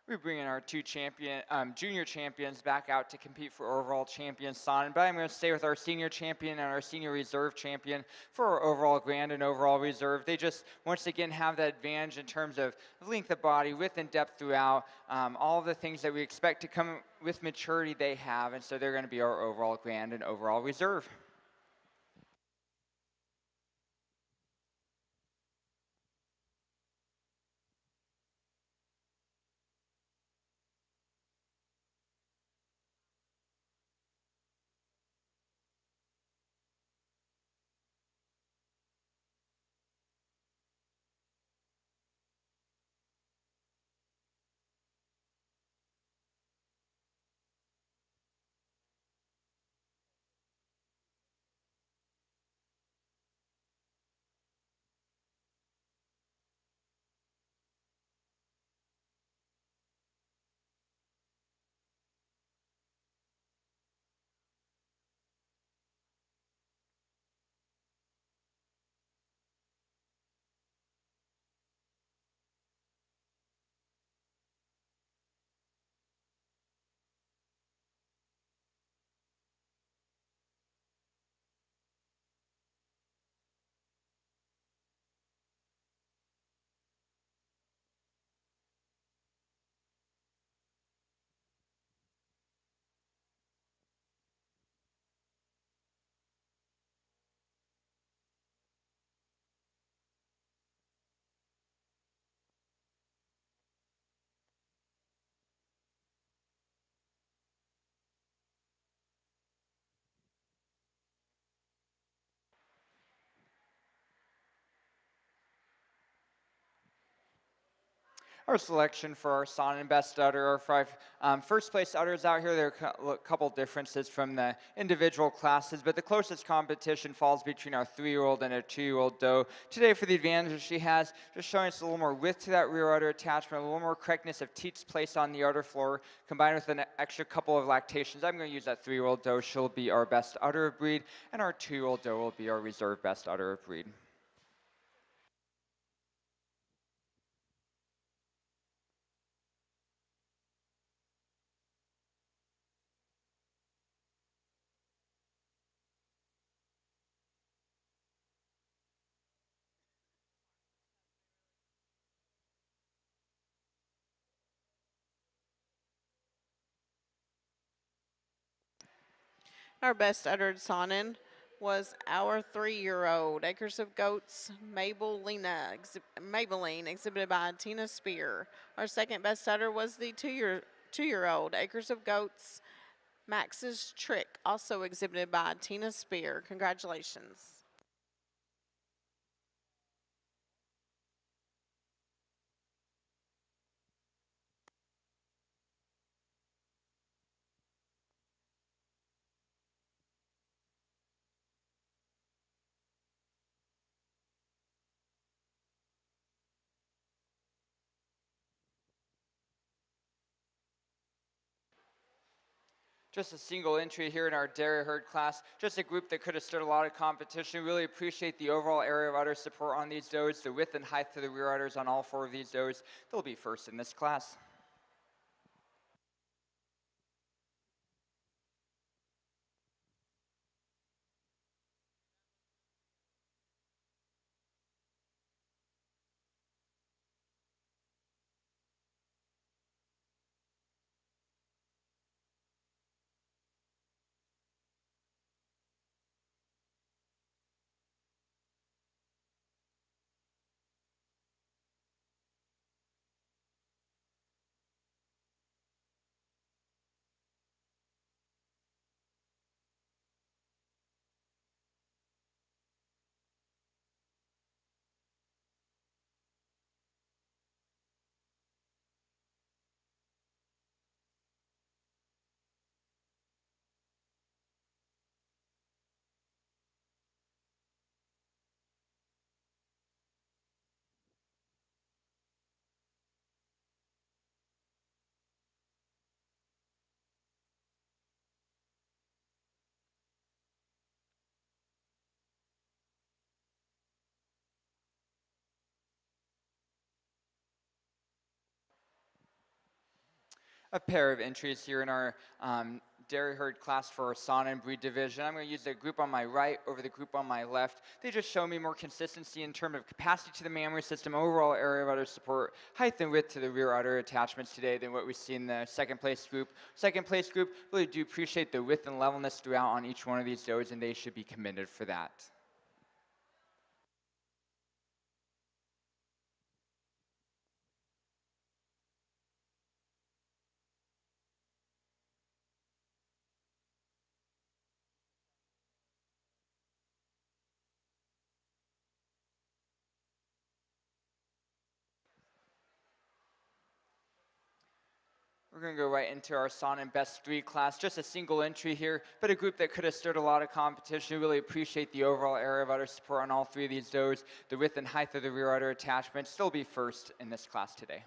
We bring in our two junior champions back out to compete for overall champion Sonnen, but I'm going to stay with our senior champion and our senior reserve champion for our overall grand and overall reserve. They just, once again, have that advantage in terms of length of body, width and depth throughout, all of the things that we expect to come with maturity they have, and so they're going to be our overall grand and overall reserve. Our selection for our Sonnen Best Udder, our five first place udders out here. There are a couple differences from the individual classes, but the closest competition falls between our 3-year-old and a 2-year-old doe. Today, for the advantage she has, just showing us a little more width to that rear udder attachment, a little more correctness of teats placed on the udder floor, combined with an extra couple of lactations. I'm going to use that 3-year-old doe. She'll be our best udder of breed, and our 2-year-old doe will be our reserve best udder of breed. Our best uttered sonnen was our 3-year-old Acres of Goats Maybelline, exhibited by Tina Spear. Our second best utter was the 2-year-old Acres of Goats Max's Trick, also exhibited by Tina Spear. Congratulations. Just a single entry here in our dairy herd class. Just a group that could have stood a lot of competition. Really appreciate the overall area of udder support on these does, the width and height of the rear udders on all 4 of these does. They'll be first in this class. A pair of entries here in our dairy herd class for our sauna and breed division. I'm going to use the group on my right over the group on my left. They just show me more consistency in terms of capacity to the mammary system, overall area of udder support, height and width to the rear udder attachments today than what we see in the second place group. Second place group, really do appreciate the width and levelness throughout on each one of these does, and they should be commended for that. We're going to go right into our sauna and best 3 class. Just a single entry here, but a group that could have stirred a lot of competition. Really appreciate the overall area of udder support on all 3 of these does. The width and height of the rear udder attachment still be first in this class today.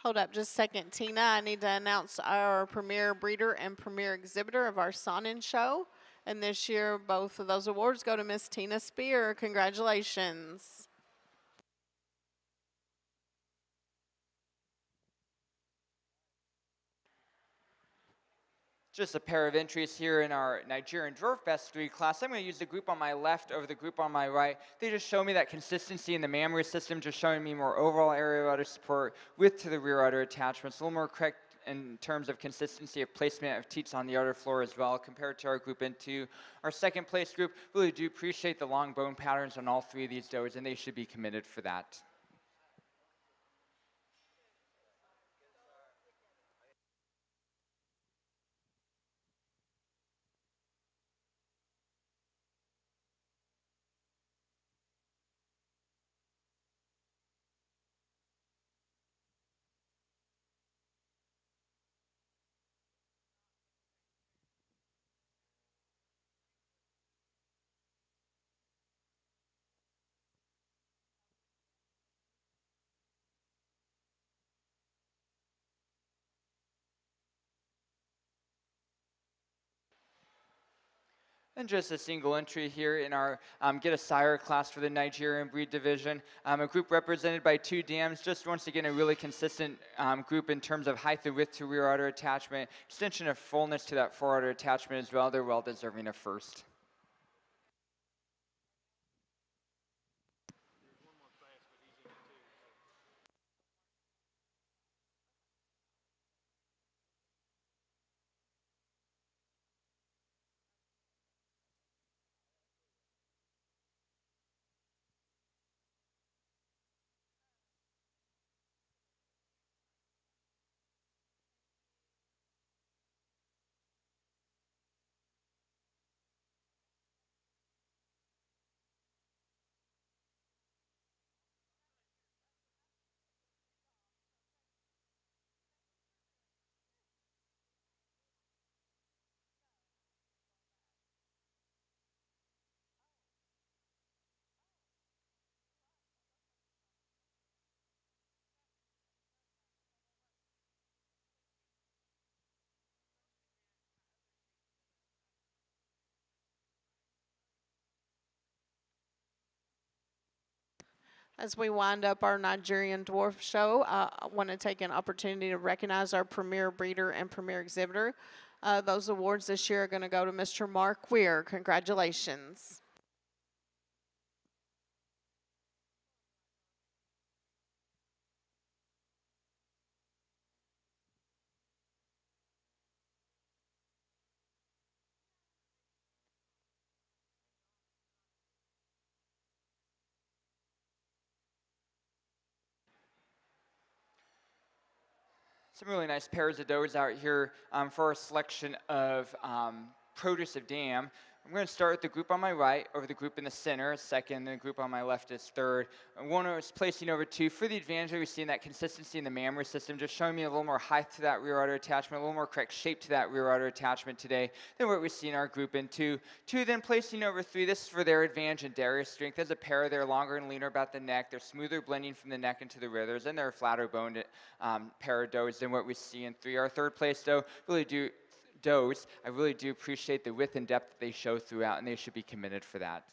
Hold up just a second, Tina. I need to announce our premier breeder and premier exhibitor of our Sonnen show. And this year, both of those awards go to Miss Tina Spear. Congratulations. Just a pair of entries here in our Nigerian Dwarf Best 3 class. I'm going to use the group on my left over the group on my right. They just show me that consistency in the mammary system, just showing me more overall area of udder support, width to the rear udder attachments, a little more correct in terms of consistency of placement of teats on the udder floor as well compared to our group into our second place group. Really do appreciate the long bone patterns on all 3 of these does, and they should be commended for that. And just a single entry here in our Get a Sire class for the Nigerian breed division. A group represented by 2 dams, just once again a really consistent group in terms of height and width to rear udder attachment, extension of fullness to that fore udder attachment as well. They're well deserving of first. As we wind up our Nigerian Dwarf show, I want to take an opportunity to recognize our premier breeder and premier exhibitor. Those awards this year are going to go to Mr. Mark Weir. Congratulations. Some really nice pairs of does out here for our selection of produce of dam. I'm going to start with the group on my right, over the group in the center, second, and the group on my left is third. And one is placing over 2 for the advantage that we see in that consistency in the mammary system, just showing me a little more height to that rear udder attachment, a little more correct shape to that rear udder attachment today than what we see in our group in 2. 2 then placing over 3, this is for their advantage and dairy strength. As a pair, they're longer and leaner about the neck, they're smoother blending from the neck into the withers, and they're a flatter boned pair of does than what we see in 3. Our third place doe I really do appreciate the width and depth that they show throughout, and they should be commended for that.